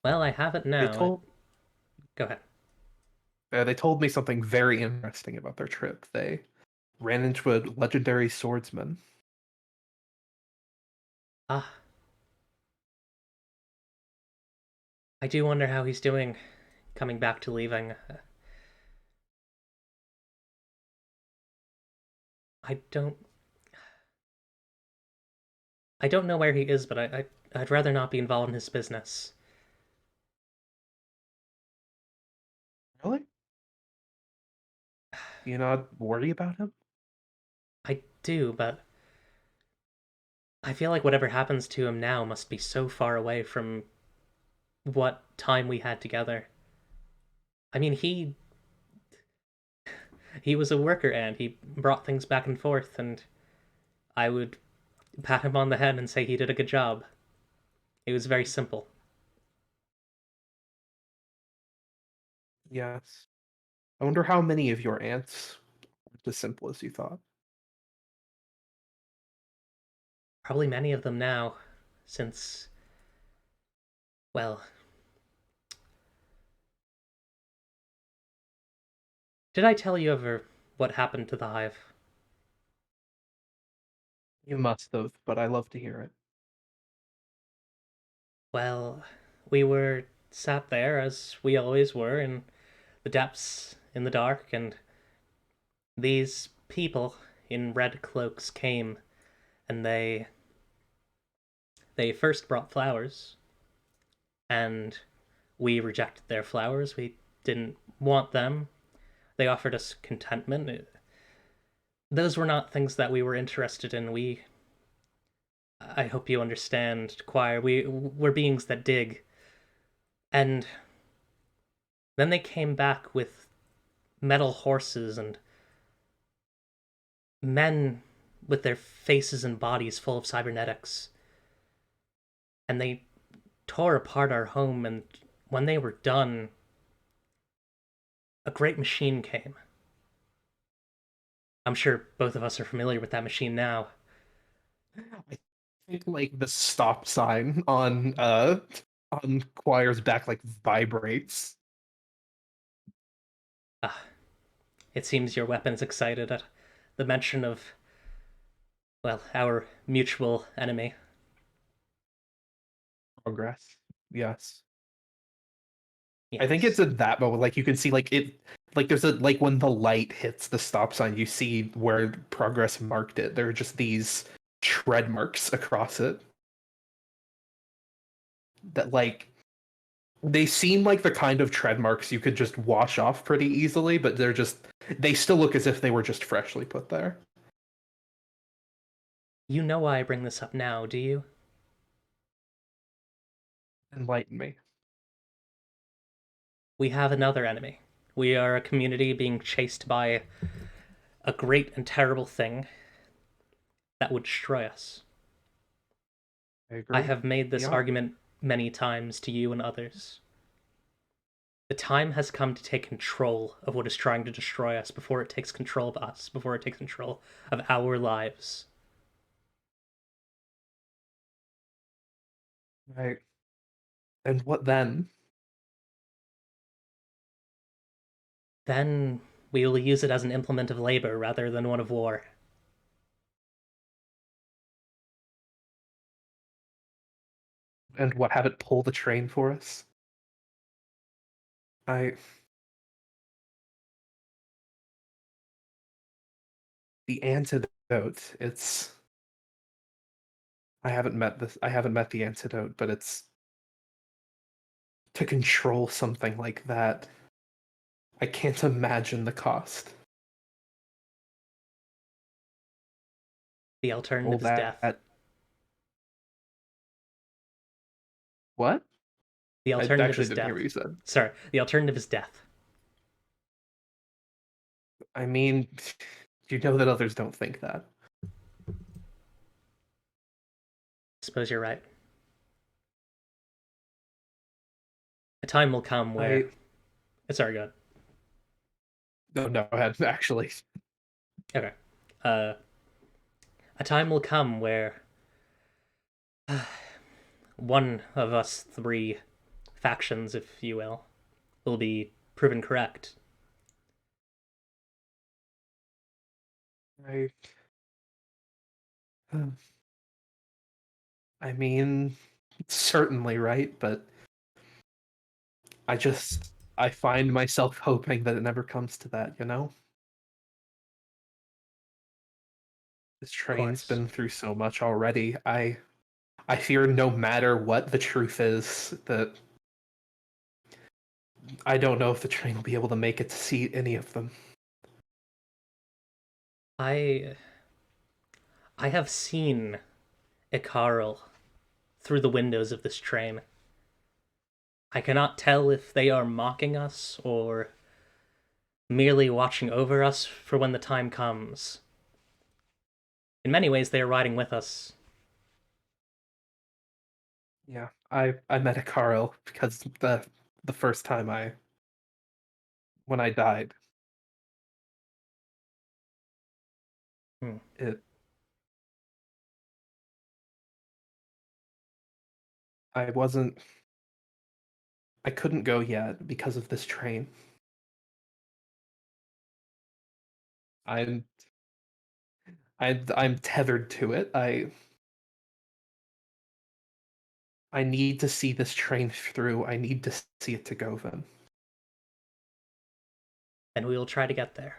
Well, I have it They now. told Go ahead. they told me something very interesting about their trip. They ran into a legendary swordsman. Ah, I do wonder how he's doing coming back to leaving. I don't I don't know where he is, but I'd rather not be involved in his business. Really? You not worry about him? I do, but I feel like whatever happens to him now must be so far away from what time we had together. I mean, he was a worker and he brought things back and forth, and I would pat him on the head and say he did a good job. It was very simple. Yes. I wonder how many of your ants weren't as simple as you thought. Probably many of them now, since, well, did I tell you ever what happened to the hive? You must have, but I love to hear it. Well, we were sat there as we always were in the depths in the dark, and these people in red cloaks came, and they first brought flowers, and we rejected their flowers. We didn't want them. They offered us contentment. Those were not things that we were interested in. I hope you understand, choir. We're beings that dig. And then they came back with metal horses and men with their faces and bodies full of cybernetics. And they tore apart our home, and when they were done, a great machine came. I'm sure both of us are familiar with that machine now. I think like the stop sign on Choir's back like vibrates. Ah, it seems your weapon's excited at the mention of, well, our mutual enemy. Progress. Yes. I think it's Yes. at that moment, like you can see like it like there's a like when the light hits the stop sign, you see where progress marked it. There are just these tread marks across it. That like they seem like the kind of tread marks you could just wash off pretty easily, but they still look as if they were just freshly put there. You know why I bring this up now, do you? Enlighten me. We have another enemy. We are a community being chased by a great and terrible thing that would destroy us. I I agree. have made this Yeah. argument many times to you and others. The time has come to take control of what is trying to destroy us before it takes control of us, before it takes control of our lives. Right. And what then? Then we will use it as an implement of labor rather than one of war. And what, have it pull the train for us? I the antidote. I haven't met the antidote, but it's to control something like that. I can't imagine the cost. The All alternative is death. What? The I alternative actually is didn't hear death. what you said. Sorry, the alternative is death. I mean, you know that others don't think that. Suppose you're right. A time will come where. Sorry, go ahead. No, go ahead, actually. Okay. A time will come where one of us three factions, if you will be proven correct. I, I mean, certainly right, but I find myself hoping that it never comes to that, you know? This Of train's course. been through so much already. I fear no matter what the truth is, that I don't know if the train will be able to make it to see any of them. I have seen Icarl through the windows of this train. I cannot tell if they are mocking us or merely watching over us for when the time comes. In many ways, they are riding with us. Yeah, I met a Carl because the first time when I died, Hmm. it I wasn't I couldn't go yet because of this train. I'm I'm tethered to it. I need to see this train through. I need to see it to Govan. And we will try to get there.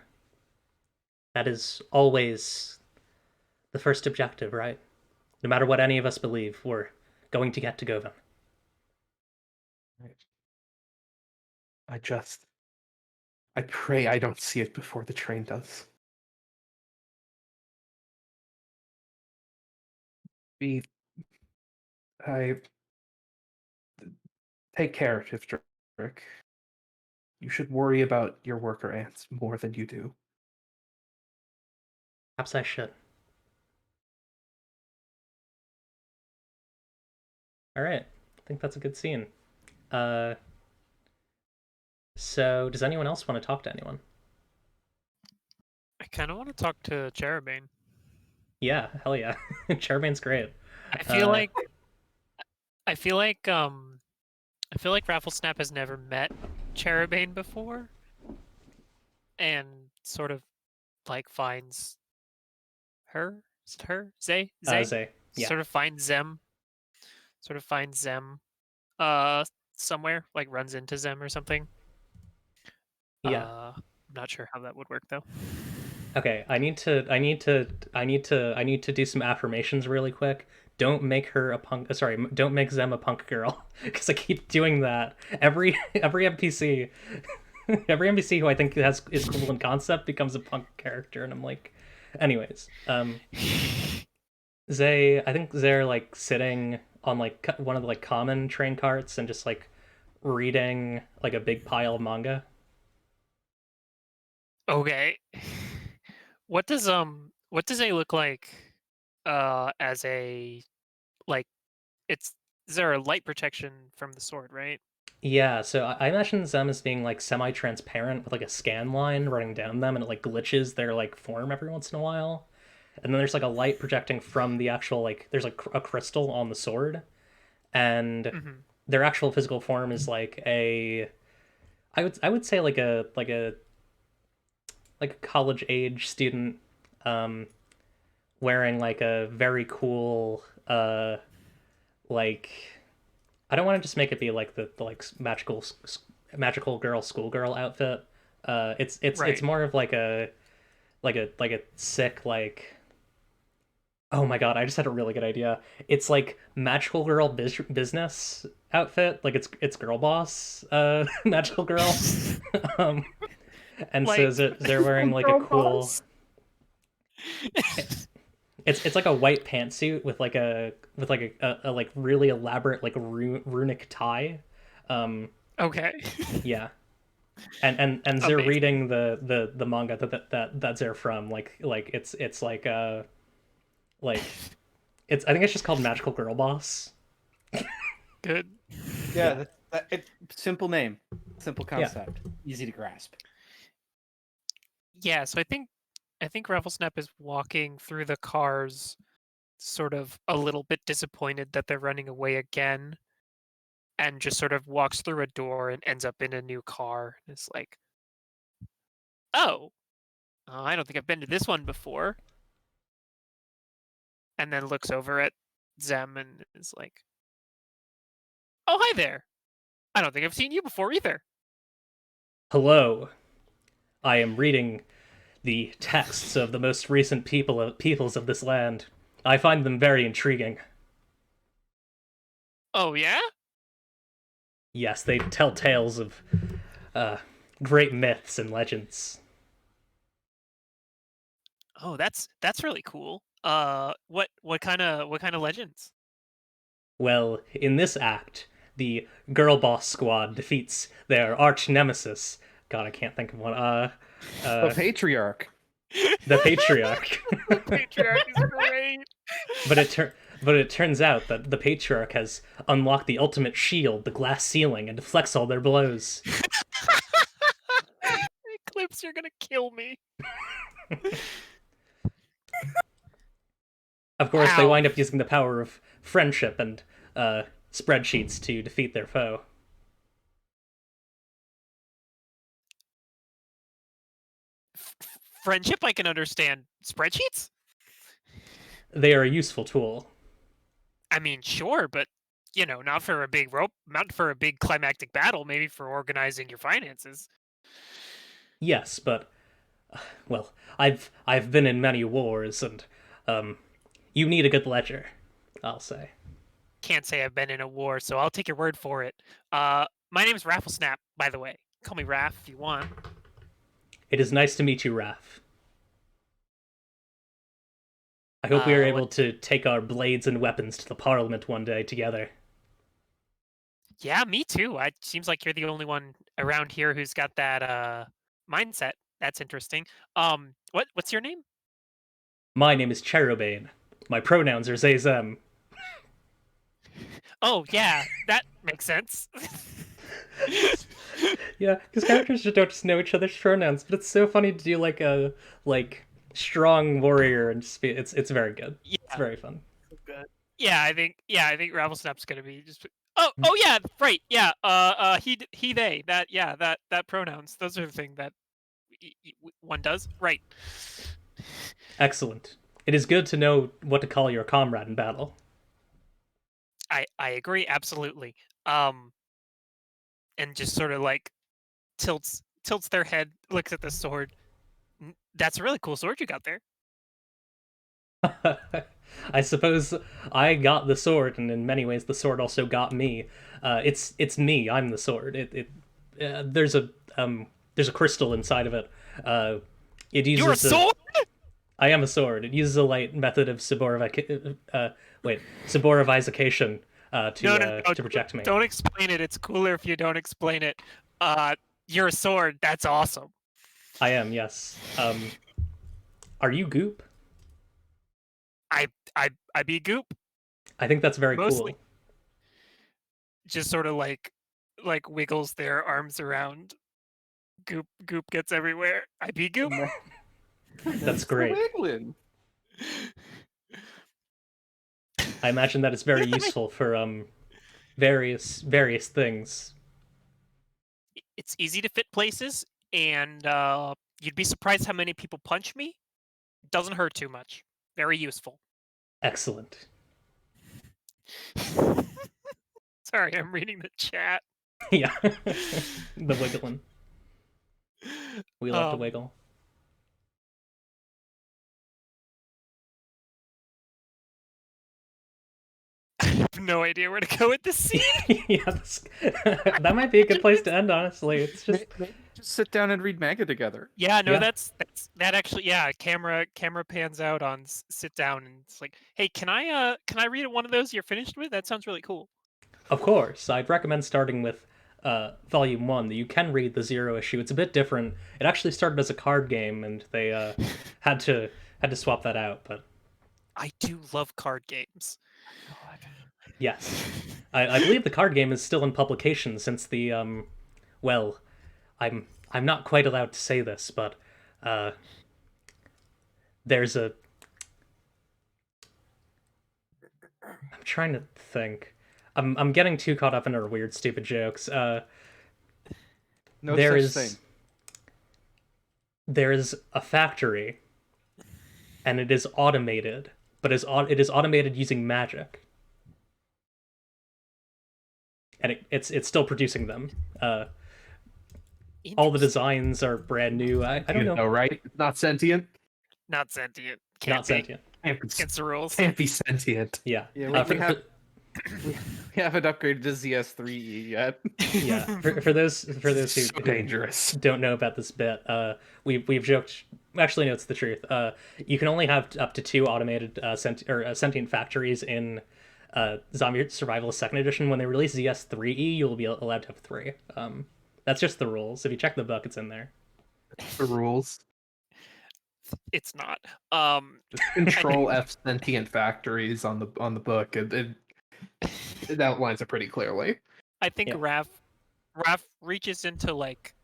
That is always the first objective, right? No matter what any of us believe, we're going to get to Govan. Right. I pray I don't see it before the train does. Be I take care, Tiftrick. You should worry about your worker ants more than you do. Perhaps I should. All right. I think that's a good scene. Uh, so, does anyone else want to talk to anyone? I kind of want to talk to Cherubane. Yeah, hell yeah. Charbane's great. I feel like I feel like I feel like Rafflesnap has never met Cherubane before, and sort of like finds her. Is it her? Zay? Zay. Yeah. Sort of finds Zem. Somewhere, like runs into Zem or something. Yeah. I'm not sure how that would work though. Okay, I need to do some affirmations really quick. Don't make her a punk. Sorry, don't make Zem a punk girl, because I keep doing that. Every NPC, every NPC who I think is cool in concept becomes a punk character, and I'm like, anyways, Zay. I think they're like sitting on like one of the like common train carts and just like reading like a big pile of manga. Okay. What does it look like as a like it's is there a light protection from the sword, right? Yeah, so I imagine them as being like semi-transparent with like a scan line running down them, and it like glitches their like form every once in a while. And then there's like a light projecting from the actual like there's like a crystal on the sword, and Mm-hmm. their actual physical form is like a I would say like a college age student um wearing like a very cool like I don't want to just make it be like the like magical girl schoolgirl outfit. It's Right. more of like a sick like Oh my god, I just had a really good idea. It's like magical girl business outfit, like it's girl boss, magical girl. um, and so Like they're wearing like a Girl cool. boss? It's like a white pantsuit with like a like really elaborate like runic tie. Um, okay. yeah, and they're Amazing. reading the manga that they're from. Like it's like it's I think it's just called Magical Girl Boss. Good. Yeah, simple name, simple Yeah. concept, easy to grasp. Yeah, so I think Rattlesnap is walking through the cars, sort of a little bit disappointed that they're running away again, and just sort of walks through a door and ends up in a new car. It's like, oh, I don't think I've been to this one before. And then looks over at Zem and is like, oh, hi there. I don't think I've seen you before either. Hello, I am reading the texts of the most recent peoples of this land. I find them very intriguing. Oh, yeah? Yes, they tell tales of uh, great myths and legends. Oh, that's really cool. What kind of legends? Well, in this act, the Girl Boss Squad defeats their arch nemesis. God, I can't think of one. The patriarch. The Patriarch. Patriarch is great. But it turns out that the Patriarch has unlocked the ultimate shield, the glass ceiling, and deflects all their blows. Eclipse, you're gonna kill me. Of course, they Ow. wind up using the power of friendship and spreadsheets to defeat their foe. Friendship, I can understand. Spreadsheets? They are a useful tool. I mean, sure, but not for a big not for a big climactic battle. Maybe for organizing your finances. Yes, but well, I've been in many wars, and you need a good ledger, I'll say. Can't say I've been in a war, so I'll take your word for it. My name's Rafflesnap, by the way. Call me Raff if you want. It is nice to meet you, Raph. I hope we are able to take our blades and weapons to the Parliament one day together. Yeah, me too. It seems like you're the only one around here who's got that mindset. That's interesting. What's your name? My name is Cherubane. My pronouns are they, them. Oh, yeah, that makes sense. Yeah, because characters just don't just know each other's pronouns, but it's so funny to do like a strong warrior and just be it's very good. Yeah. It's very fun. Good. Yeah, I think Rattlesnap's gonna be just. Oh yeah, right. Yeah. He they that pronouns. Those are the thing that one does. Right. Excellent. It is good to know what to call your comrade in battle. I agree absolutely. And just sort of like tilts their head, looks at the sword. That's a really cool sword you got there. I suppose I got the sword, and in many ways, the sword also got me. It's me. I'm the sword. There's a crystal inside of it. It uses You're a sword. I am a sword. It uses a light method of suborification to project me. Don't explain it. It's cooler if you don't explain it. You're a sword. That's awesome. I am, yes. Are you Goop? I be Goop. I think that's very Mostly. cool. Just sort of like wiggles their arms around. Goop gets everywhere. I be Goop. That's great. Wiggling. I imagine that it's very useful for various things. It's easy to fit places, and you'd be surprised how many people punch me. Doesn't hurt too much. Very useful. Excellent. Sorry, I'm reading the chat. Yeah. The wiggling. We love to wiggle. have no idea where to go with this scene. Yeah, that might be a good place to end. Honestly, it's just Maybe just sit down and read manga together. Yeah, no, Yeah. that actually, yeah. Camera pans out on sit down, and it's like, hey, can I read one of those you're finished with? That sounds really cool. Of course, I'd recommend starting with Volume 1. You can read the Zero issue. It's a bit different. It actually started as a card game, and they had to swap that out. But I do love card games. yes, I believe the card game is still in publication since the well, I'm not quite allowed to say this, but there's a. I'm trying to think. I'm getting too caught up in our weird, stupid jokes. No There such is thing. there is a factory, and it is automated, but it is automated using magic, and it's still producing them. All the designs are brand new. I don't know. Right? It's not sentient. Not sentient. Can't Not be. sentient. Against the rules. Can't be sentient. Yeah. Yeah, For- we haven't upgraded to ZS3E yet. yeah. For those who So dangerous. don't know about this bit, we've joked. Actually, no, it's the truth. You can only have up to 2 automated sentient factories in Zombie Survivalist Second Edition. When they release ZS3E, you'll be allowed to have 3. That's just the rules. If you check the book, it's in there. The rules. It's not. Just Control F sentient factories on the book. It outlines it pretty clearly. I think Yeah. Raph reaches into like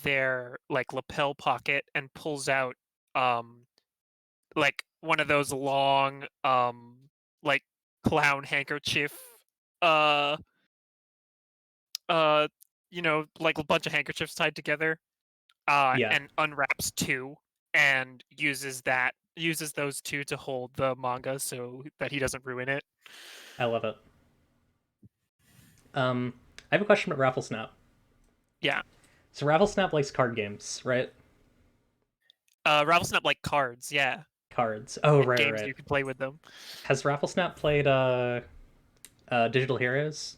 their like lapel pocket and pulls out like one of those long like clown handkerchief like a bunch of handkerchiefs tied together Yeah. and unwraps 2 and uses those 2 to hold the manga so that he doesn't ruin it. I love it. I have a question about Rafflesnap. Yeah. So Rafflesnap likes card games, right? Rattlesnap like cards, yeah. Cards. Oh, right, Games right. you can play with them. Has Rafflesnap played Digital Heroes?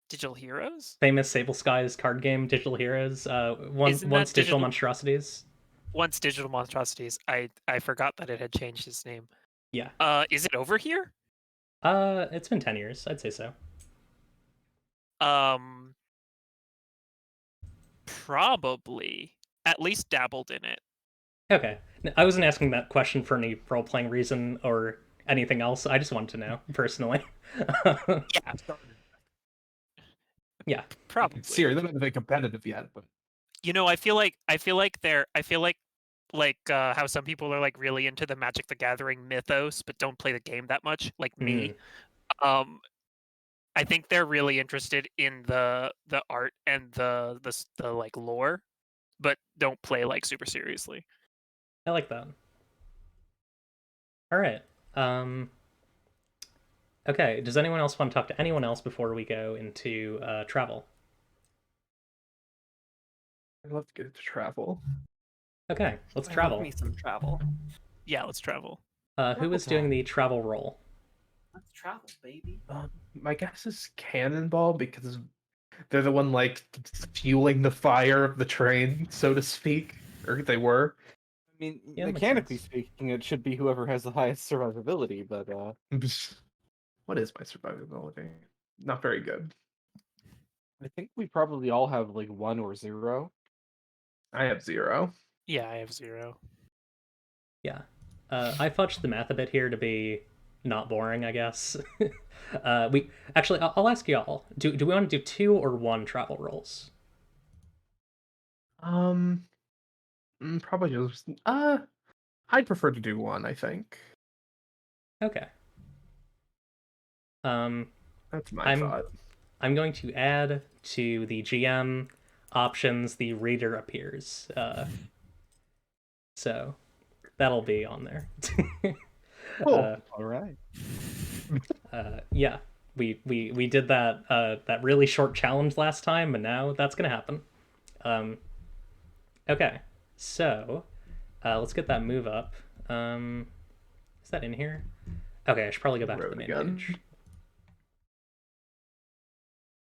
Digital Heroes? Famous Sable Skies card game, Digital Heroes. Once Isn't that Digital Digital- Monstrosities. Once Digital Monstrosities, I forgot that it had changed its name. Yeah. Is it over here? It's been 10 years. I'd say so. Probably. At least dabbled in it. Okay. I wasn't asking that question for any role-playing reason or anything else. I just wanted to know, personally. Yeah. Yeah. Probably. Seriously, they're not even competitive yet, but You know, I feel like how some people are like really into the Magic the Gathering mythos but don't play the game that much, like me. I think they're really interested in the art and the like lore, but don't play like super seriously. I like that. All right. Okay. Does anyone else want to talk to anyone else before we go into travel? I'd love to get into travel. Okay, let's I love travel. me some travel. Yeah, let's travel. Who is doing the travel roll? Let's travel, baby. My guess is Cannonball because they're the one like fueling the fire of the train, so to speak, or they were. I mean, Yeah, that makes mechanically sense. speaking, it should be whoever has the highest survivability, but What is my survivability? Not very good. I think we probably all have like 1 or 0. I have 0. Yeah, I have 0. Yeah. I fudged the math a bit here to be not boring, I guess. I'll ask y'all. Do we want to do 2 or 1 travel rolls? Probably just I'd prefer to do 1, I think. Okay. That's my I'm- thought. I'm going to add to the GM options the reader appears. So that'll be on there. Cool. All right. Yeah, we did that really short challenge last time, and now that's gonna happen. Okay, so let's get that move up. Is that in here? Okay, I should probably go back to the Road main again. page.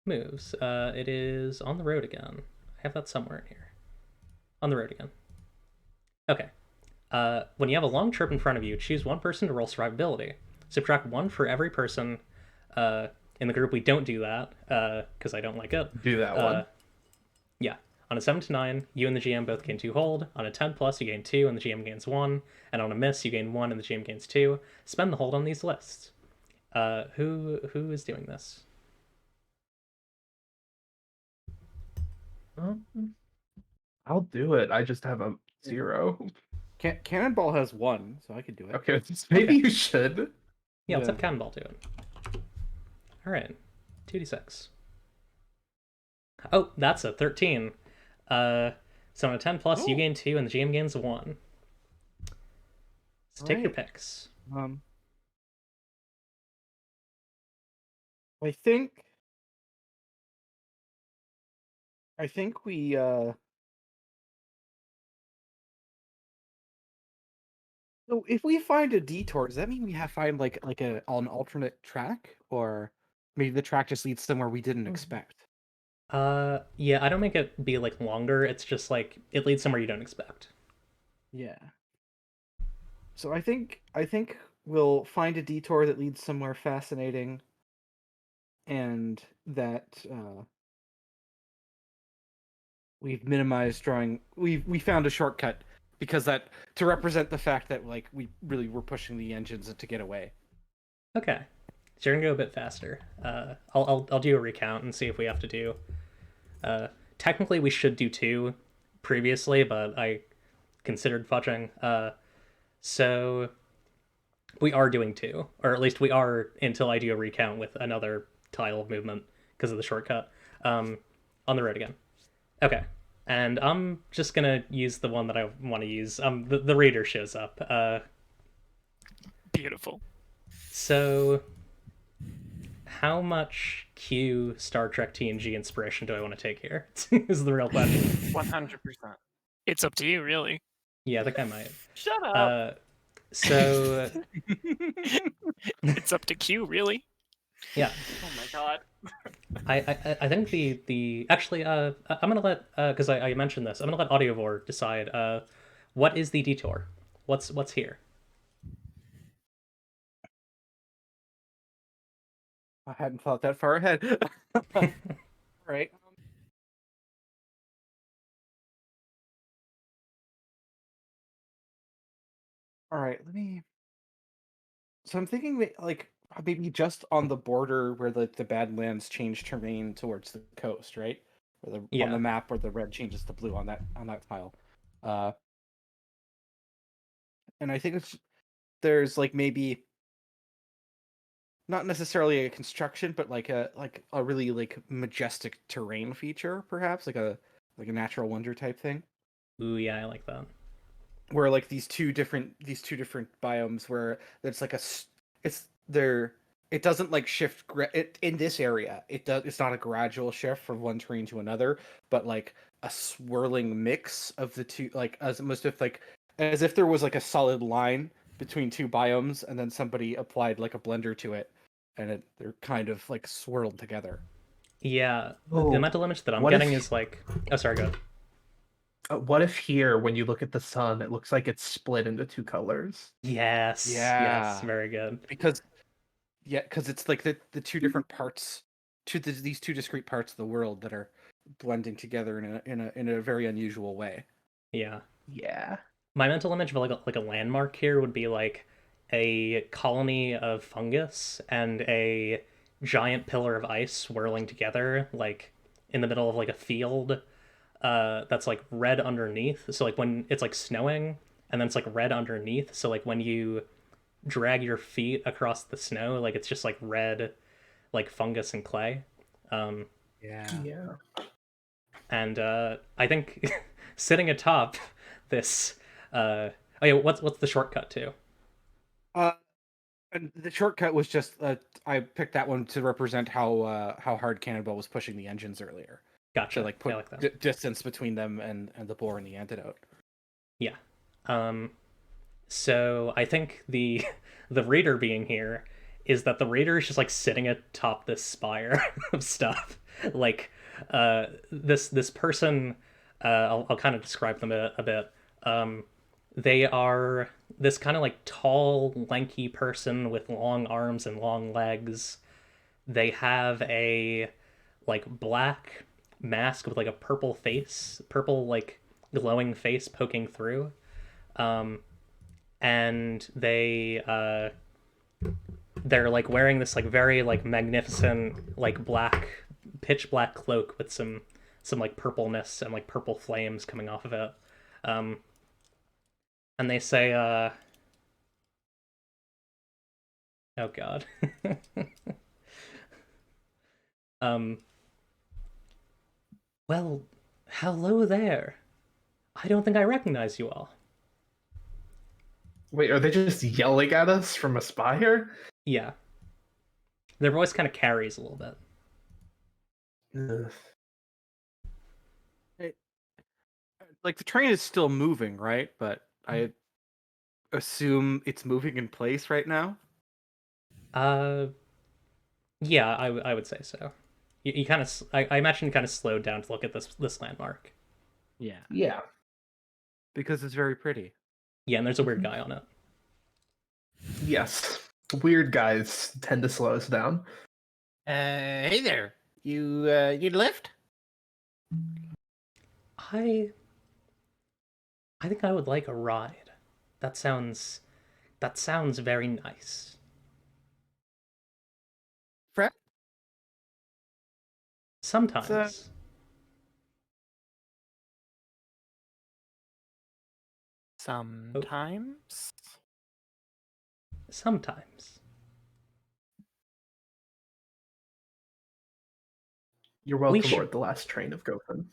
Moves. It is on the road again. I have that somewhere in here. On the road again. Okay. When you have a long trip in front of you, choose one person to roll survivability. Subtract 1 for every person. In the group, we don't do that, because I don't like it. Do that one. Yeah. On a 7 to 9, you and the GM both gain 2 hold. On a 10 plus, you gain 2 and the GM gains 1. And on a miss, you gain 1 and the GM gains 2. Spend the hold on these lists. Who is doing this? I'll do it. I just have a 0. Cannonball has 1, so I could do it. Okay, maybe you should. Yeah, let's have Cannonball do it. Alright. 2d6. Oh, that's a 13. So on a 10 plus, you gain 2 and the GM gains 1. So take your picks. I think we so if we find a detour, does that mean we have to find like an alternate track, or maybe the track just leads somewhere we didn't expect? Yeah, I don't make it be like longer. It's just like it leads somewhere you don't expect. Yeah. So I think we'll find a detour that leads somewhere fascinating, and that we've minimized drawing. We found a shortcut because that to represent the fact that like we really were pushing the engines to get away. Okay, so you're gonna go a bit faster. I'll do a recount and see if we have to do. Technically, we should do 2 previously, but I considered fudging. So we are doing 2, or at least we are until I do a recount with another tile of movement because of the shortcut. On the road again. Okay, and I'm just gonna use the one that I want to use. The reader shows up. Beautiful. So, how much Q Star Trek TNG inspiration do I want to take here? Is the real question. 100%. It's up to you, really. Yeah, I think I might. Shut up. So It's up to Q, really. yeah, Oh my god. I think the actually I'm gonna let because I mentioned this, I'm gonna let Audiovore decide what is the detour, what's here. I hadn't thought that far ahead. Right. All right. Let me. So I'm thinking like maybe just on the border where the Badlands change terrain towards the coast, right? Or on Yeah. the map where the red changes to blue on that tile. And I think there's like maybe not necessarily a construction, but like a really like majestic terrain feature, perhaps like a natural wonder type thing. Ooh, yeah, I like that. Where like these two different biomes where it's like it doesn't like shift in this area. It's not a gradual shift from one terrain to another, but like a swirling mix of the two, like as if there was like a solid line between 2 biomes, and then somebody applied like a blender to it, and they're kind of like swirled together. Yeah, Oh, the mental image that I'm what getting if- is like, oh, sorry, go ahead. What if here, when you look at the sun, it looks like it's split into 2 colors? Yes, Yeah. very good. Because it's like the two different parts, these 2 discrete parts of the world that are blending together in a very unusual way. Yeah. Yeah. My mental image of like a landmark here would be like a colony of fungus and a giant pillar of ice swirling together, like in the middle of like a field that's like red underneath. So like when it's like snowing and then it's like red underneath. So like when you drag your feet across the snow, like it's just like red, like fungus and clay. Yeah. And I think sitting atop this. Oh yeah, what's the shortcut to? And the shortcut was just I picked that one to represent how hard Cannonball was pushing the engines earlier. Gotcha. To like put I like that. distance between them and the boar and the antidote. Yeah. So I think the the reader being here is that the reader is just like sitting atop this spire of stuff. Like this person, I'll kind of describe them a bit. They are this kind of like tall, lanky person with long arms and long legs. They have a like black mask with like a purple like glowing face poking through. And they're like wearing this like very like magnificent like pitch black cloak with some like purpleness and like purple flames coming off of it. And they say oh god. Well, hello there. I don't think I recognize you all. Wait, are they just yelling at us from a spire? Yeah. Their voice kind of carries a little bit. Ugh. Like the train is still moving, right? But I assume it's moving in place right now. Yeah, I would say so. You kind of, I imagine you kind of slowed down to look at this landmark. Yeah, Yeah. because it's very pretty. Yeah, and there's a weird guy on it. Yes. Weird guys tend to slow us down. Hey there. You need a lift? I think I would like a ride. That sounds very nice. Fred? Sometimes. Sometimes. Sometimes. You're welcome should- aboard the last train of Gothan.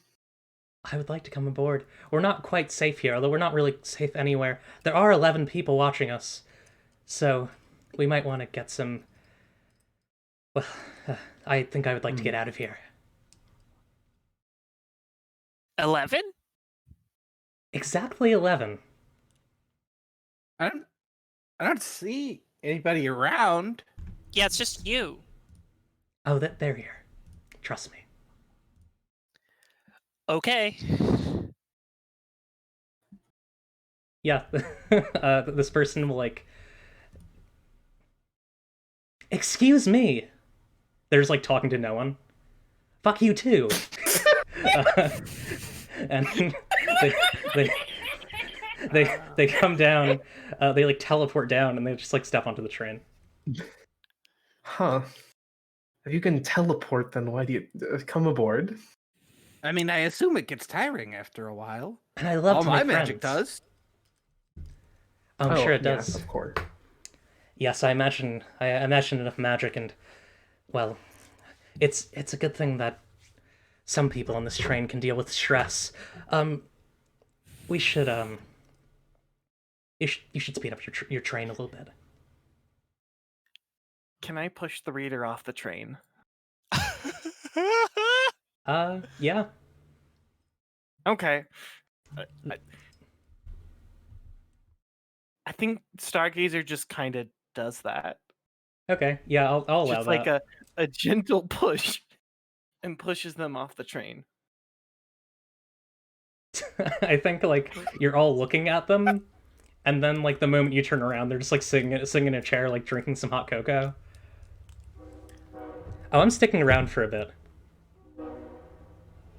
I would like to come aboard. We're not quite safe here, although we're not really safe anywhere. There are 11 people watching us, so we might want to get some... Well, I think I would like to get out of here. 11? Exactly 11. I don't see anybody around. Yeah, it's just you. Oh, they're here. Trust me. Okay. Yeah, this person will like... Excuse me! They're just like talking to no one. Fuck you too! And they come down, they like teleport down and they just like step onto the train. Huh. If you can teleport, then why do you come aboard? I mean, I assume it gets tiring after a while. And I love All to my make magic friends. does. I'm sure it yeah, does. of course. Yes, I imagine enough magic, and well, it's a good thing that some people on this train can deal with stress. We should you should speed up your train a little bit. Can I push the reader off the train? Yeah. Okay. I think Stargazer just kind of does that. Okay. Yeah, I'll allow Just that. like a gentle push and pushes them off the train. I think like you're all looking at them, and then like the moment you turn around, they're just like sitting in a chair, like drinking some hot cocoa. Oh, I'm sticking around for a bit.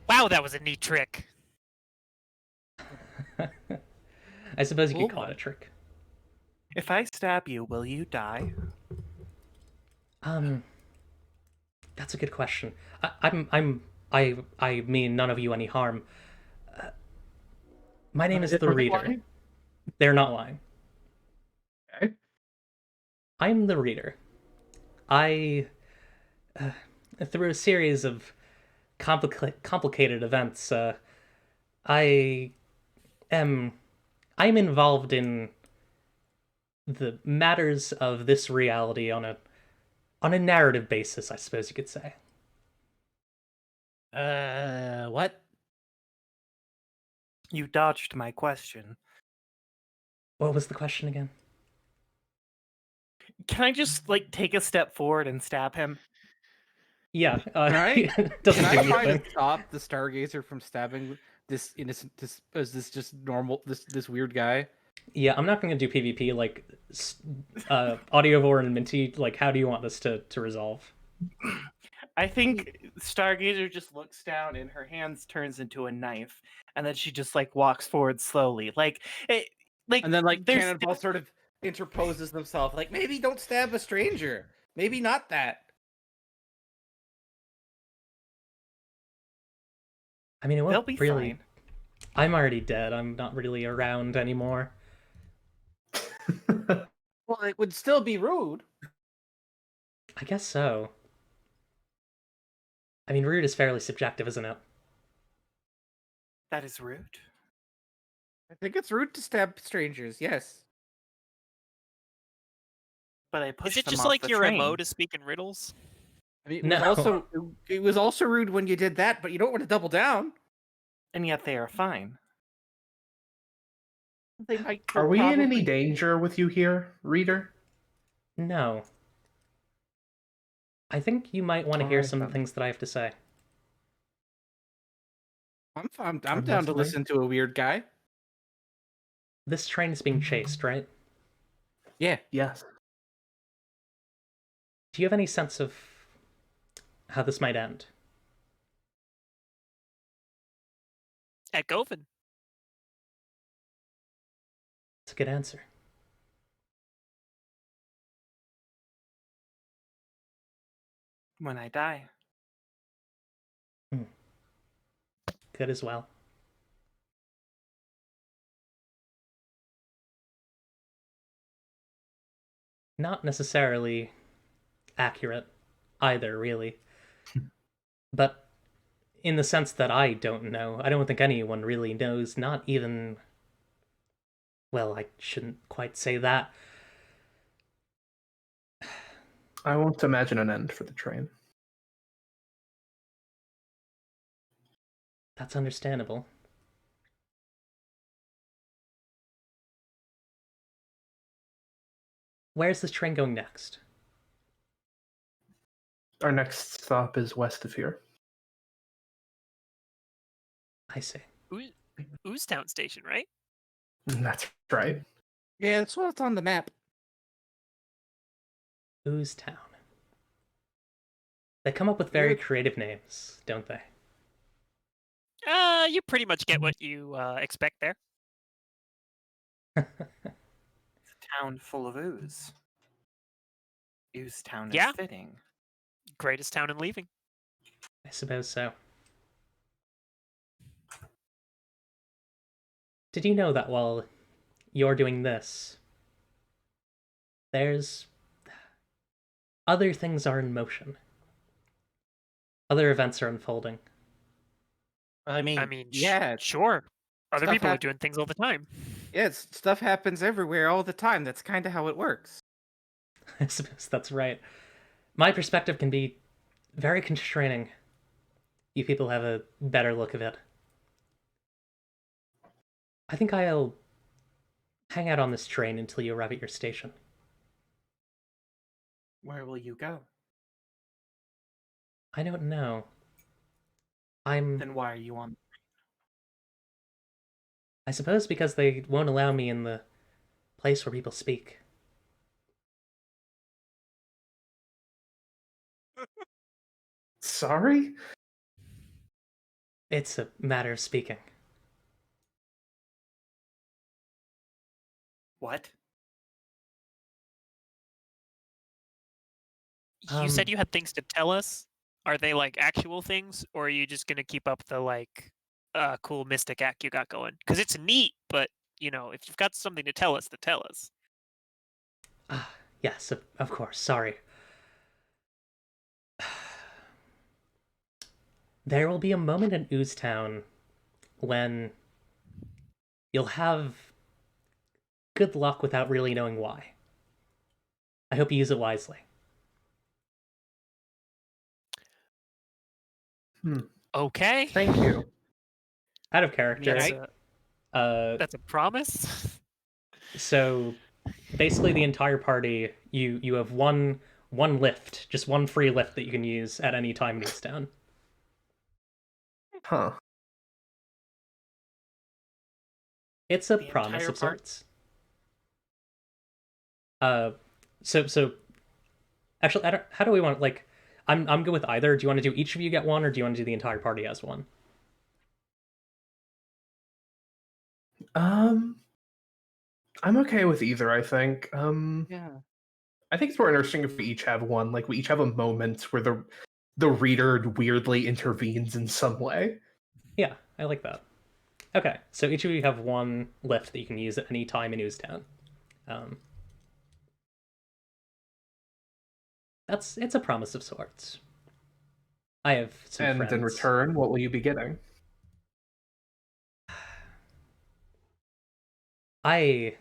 Wow, that was a neat trick. I suppose you could Cool. call it a trick. If I stab you, will you die? That's a good question. I mean none of you any harm. My name is the Are they Reader. lying? They're not lying. Okay. I'm the Reader. I, through a series of complicated events, I'm involved in the matters of this reality on a narrative basis, I suppose you could say. What? You dodged my question. What was the question again? Can I just like take a step forward and stab him? Yeah, Right? doesn't Can do I try anything. to stop the Stargazer from stabbing this innocent? This just normal? This weird guy? Yeah, I'm not going to do PvP. Like, Audiovore and Minty, like, how do you want this to resolve? I think Stargazer just looks down and her hands turns into a knife, and then she just like walks forward slowly, And then like there's Cannonball sort of interposes themselves, like maybe don't stab a stranger. Maybe not that. I mean, it they'll won't be really. fine. I'm already dead. I'm not really around anymore. Well, it would still be rude. I guess so. I mean, rude is fairly subjective, isn't it? That is rude. I think it's rude to stab strangers. Yes. But I Is pushed it them just off like the your train. MO to speak in riddles? I mean, No. it was also rude when you did that, but you don't want to double down. And yet they are fine. They might. Are we in any probably- danger with you here, reader? No. I think you might want to hear Alright, some then. things that I have to say. I'm I'm down to listening. listen to a weird guy. This train is being chased, right? Yeah. Yes. Do you have any sense of how this might end? At Govan. It's a good answer. When I die. Good as well. Not necessarily accurate either, really. But in the sense that I don't know, I don't think anyone really knows, not even. Well, I shouldn't quite say that. I won't imagine an end for the train. That's understandable. Where's this train going next? Our next stop is west of here. I see. Oozetown station, right? That's right. Yeah, that's what's on the map. Oozetown. They come up with very creative names, don't they? You pretty much get what you expect there. It's a town full of ooze. Oozetown Yeah. is fitting. Greatest town in leaving. I suppose so. Did you know that while you're doing this, there's other things are in motion? Other events are unfolding. I mean, yeah, sure. Other Stuff people are hap- doing things all the time. yeah, stuff happens everywhere all the time. That's kind of how it works. I suppose that's right. My perspective can be very constraining. You people have a better look of it. I think I'll hang out on this train until you arrive at your station. Where will you go? I don't know. Then why are you on? I suppose because they won't allow me in the place where people speak. Sorry? It's a matter of speaking. What? You said you had things to tell us. Are they like actual things, or are you just gonna keep up the like cool mystic act you got going? Because it's neat, but you know, if you've got something to tell us, tell us. Yes, of course, sorry. There will be a moment in Oozetown when you'll have good luck without really knowing why. I hope you use it wisely. Okay. Thank you. Out of character. That's a promise. So basically the entire party, you have one lift, just one free lift that you can use at any time in Oozetown. Huh. It's a The promise entire of part? sorts. So actually, how do we want, like, I'm good with either. Do you want to do each of you get one, or do you want to do the entire party as one? I'm okay with either, I think. Yeah. I think it's more interesting if we each have one. Like, we each have a moment where the reader weirdly intervenes in some way. Yeah, I like that. Okay, so each of you have one lift that you can use at any time in Oozetown. It's a promise of sorts. I have some And friends. in return, what will you be getting? My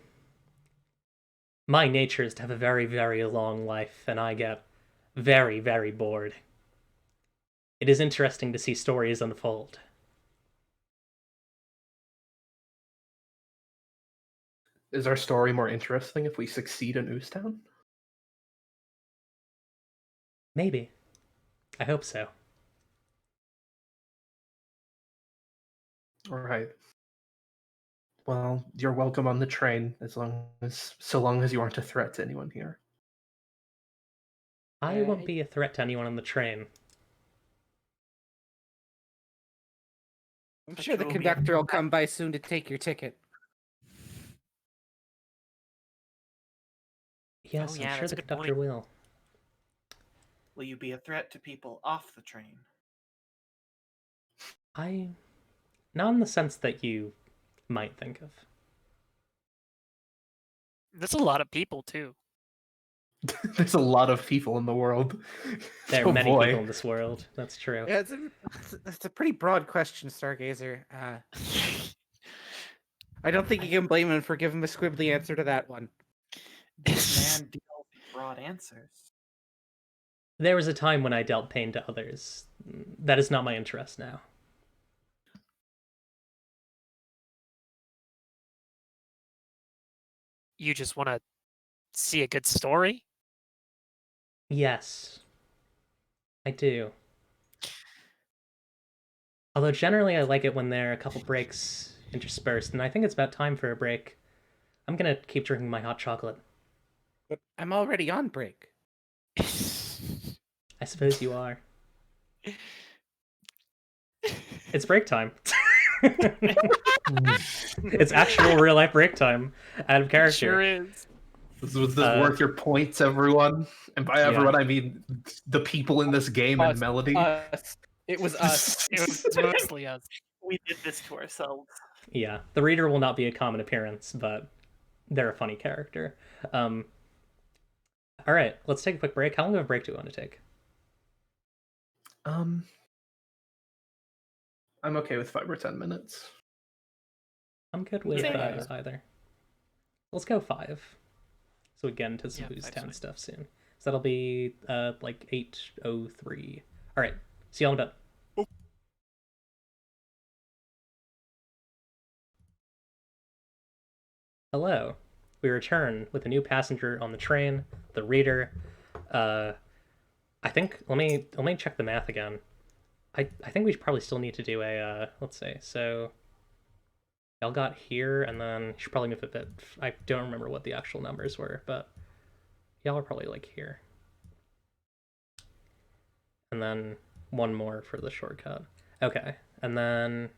nature is to have a very, very long life, and I get very, very bored. It is interesting to see stories unfold. Is our story more interesting if we succeed in Oozetown? Maybe. I hope so. All right. Well, you're welcome on the train so long as you aren't a threat to anyone here. I won't be a threat to anyone on the train. I'm But sure you the will be conductor will come by soon to take your ticket. Yes, yeah, I'm sure that's the a good conductor point. will. Will you be a threat to people off the train? Not in the sense that you might think of. That's a lot of people too. There's a lot of people in the world. There are Oh many boy. people in this world. That's true. Yeah, it's a pretty broad question, Stargazer. I don't think you can blame him for giving a squibbly answer to that one. This man deals broad answers. There was a time when I dealt pain to others. That is not my interest now. You just want to see a good story? Yes, I do. Although generally I like it when there are a couple breaks interspersed, and I think it's about time for a break. I'm gonna keep drinking my hot chocolate. But I'm already on break. I suppose you are. It's break time. It's actual real life break time out of character. Sure is. Was this worth your points, everyone? And by everyone, I mean the people in this game and Melody. Us. It was us. It was mostly us. We did this to ourselves. Yeah, the reader will not be a common appearance, but they're a funny character. All right, let's take a quick break. How long of a break do we want to take? I'm okay with 5 or 10 minutes. I'm good with Yeah. either. Let's go 5. So we get into some Yeah, Booze 5's Town fine. stuff soon. So that'll be like 8:03. All right, see y'all in a bit. Hello. We return with a new passenger on the train, the reader. I think let me check the math again. I think we should probably still need to do a let's see. So y'all got here, and then you should probably move a bit. I don't remember what the actual numbers were, but y'all are probably like here. And then one more for the shortcut. Okay. And then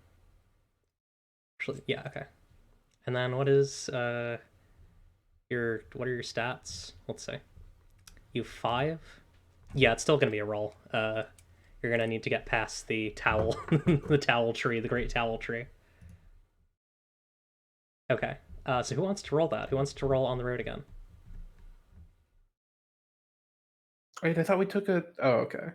actually, yeah, okay. And then what is what are your stats? Let's say. You have 5? Yeah, it's still gonna be a roll. You're gonna need to get past the towel the towel tree, the great towel tree. Okay. So who wants to roll that? Who wants to roll on the road again? Wait, I thought we took a... Oh, okay.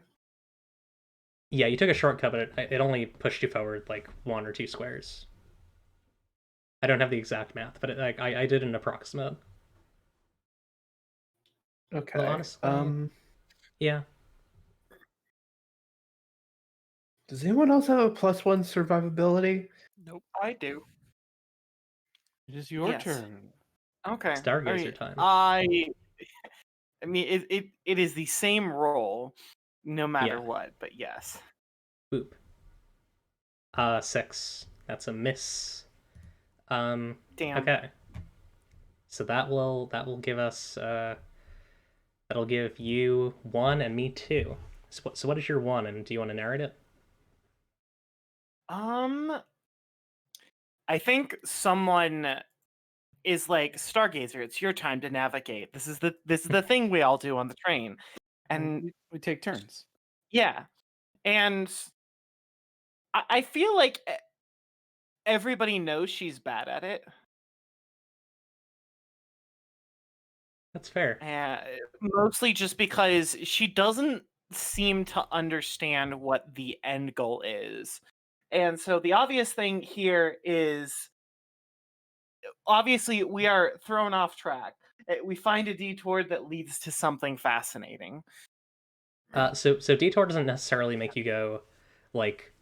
Yeah, you took a shortcut, but it only pushed you forward like 1 or 2 squares. I don't have the exact math, but I did an approximate. Okay. Well, honestly, yeah. Does anyone else have a +1 survivability? Nope. I do. It is your Yes. turn. Okay. Stargazer time. I mean, it is the same roll, no matter Yeah. what. But yes. Boop. 6. That's a miss. Damn. Okay. So that will give us that'll give you 1 and me 2. So what is your 1, and do you want to narrate it? I think someone is like, Stargazer, it's your time to navigate. This is the thing we all do on the train. And we take turns. yeah. And I feel like everybody knows she's bad at it. That's fair. Mostly just because she doesn't seem to understand what the end goal is. And so the obvious thing here is, obviously we are thrown off track. We find a detour that leads to something fascinating. So detour doesn't necessarily make you go like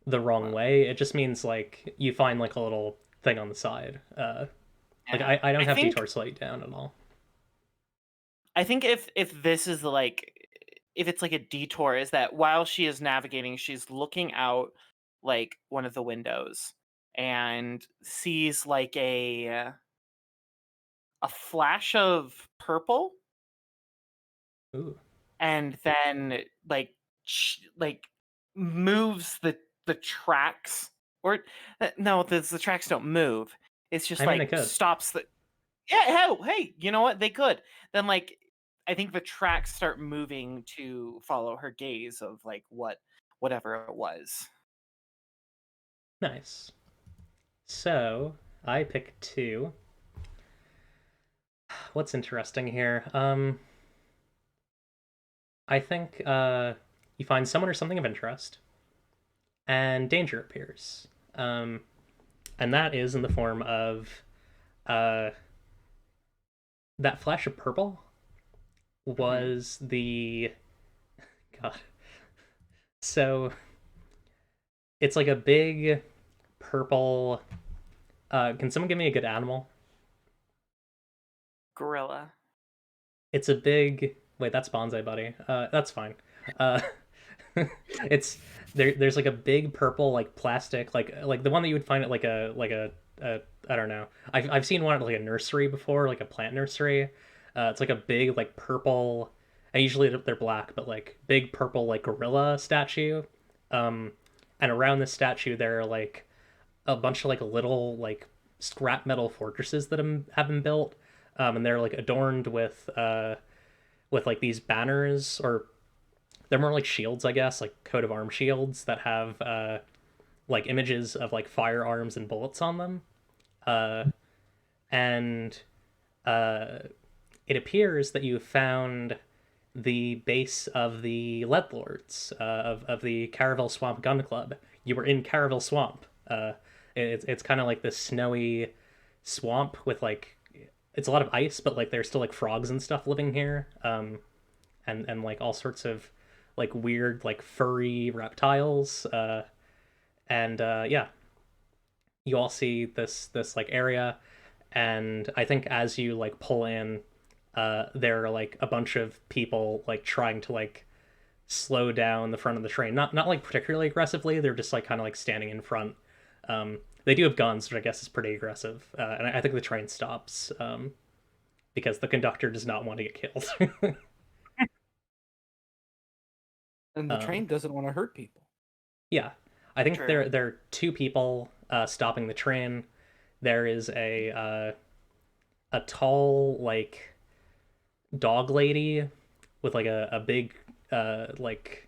the wrong way. It just means like you find like a little thing on the side. Like I don't have detour slow you down at all. I think if this is like, if it's like a detour, is that while she is navigating, she's looking out like one of the windows and sees like a flash of purple. Ooh. And then like moves the tracks, or no, the tracks don't move. It's just like stops the. Yeah, hey, you know what? They could. Then like, I think the tracks start moving to follow her gaze of like whatever it was. Nice. So I pick 2. What's interesting here? I think you find someone or something of interest, and danger appears. And that is in the form of that flash of purple was the God. So it's like a big purple. Can someone give me a good animal? Gorilla. It's a big. Wait, that's bonsai, buddy. That's fine. It's there's like a big purple like plastic like the one that you would find at like a I don't know. I've seen one at like a nursery before, like a plant nursery. It's like a big like purple, and usually they're black, but like big purple like gorilla statue. And around this statue there are like a bunch of like little like scrap metal fortresses that have been built, and they're like adorned with like these banners, or they're more like shields, I guess, like coat of arms shields that have like images of like firearms and bullets on them. And it appears that you found the base of the Lead Lords, of the Caravel Swamp Gun Club. You were in Caravel Swamp. It's kind of like this snowy swamp with like, it's a lot of ice, but like there's still like frogs and stuff living here, and like all sorts of like weird like furry reptiles, and yeah, you all see this like area, and I think as you like pull in, there are like a bunch of people like trying to like slow down the front of the train, not like particularly aggressively. They're just like kind of like standing in front. They do have guns, which I guess is pretty aggressive, and I think the train stops because the conductor does not want to get killed. And the train doesn't want to hurt people. Yeah, I think there are 2 people stopping the train. There is a tall like dog lady with like a big like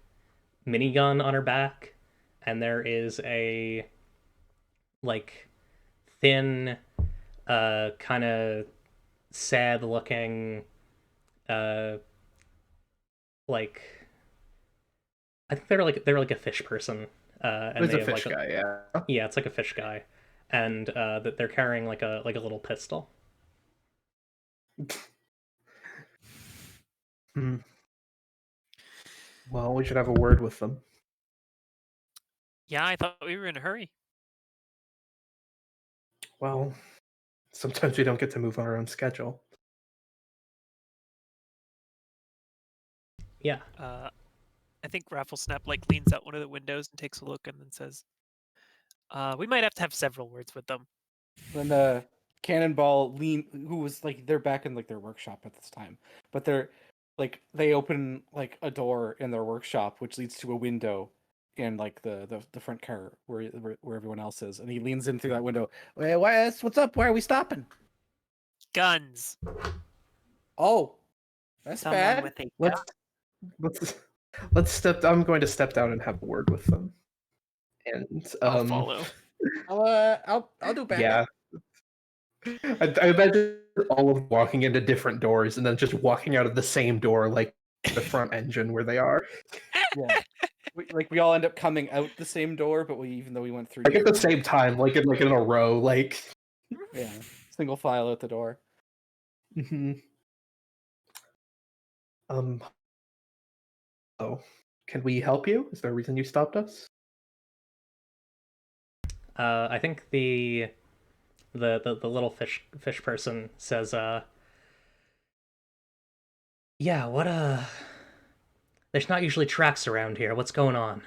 minigun on her back, and there is a like thin kind of sad looking like, I think they're like a fish person, and It's they a have fish like guy, yeah, it's like a fish guy, and that they're carrying like a little pistol. Well, we should have a word with them. Yeah, I thought we were in a hurry. Well, sometimes we don't get to move on our own schedule. Yeah. I think Rafflesnap leans out one of the windows and takes a look and then says, "We might have to have several words with them." Then Cannonball who was they're back in their workshop at this time, but they open a door in their workshop which leads to a window in the front car where everyone else is, and he leans in through that window. Hey, what's up? Why are we stopping? Guns. Oh, that's Someone bad. with a Let's step. I'm going to step down and have a word with them. And I'll follow. I'll do backup. Yeah. I imagine all of them walking into different doors and then just walking out of the same door, like the front engine where they are. Yeah. We all end up coming out the same door, but even though we went through Like at the same time, like in a row, like yeah, single file out the door. Mm-hmm. Oh, can we help you? Is there a reason you stopped us? I think the little fish person says, yeah, what there's not usually tracks around here. What's going on?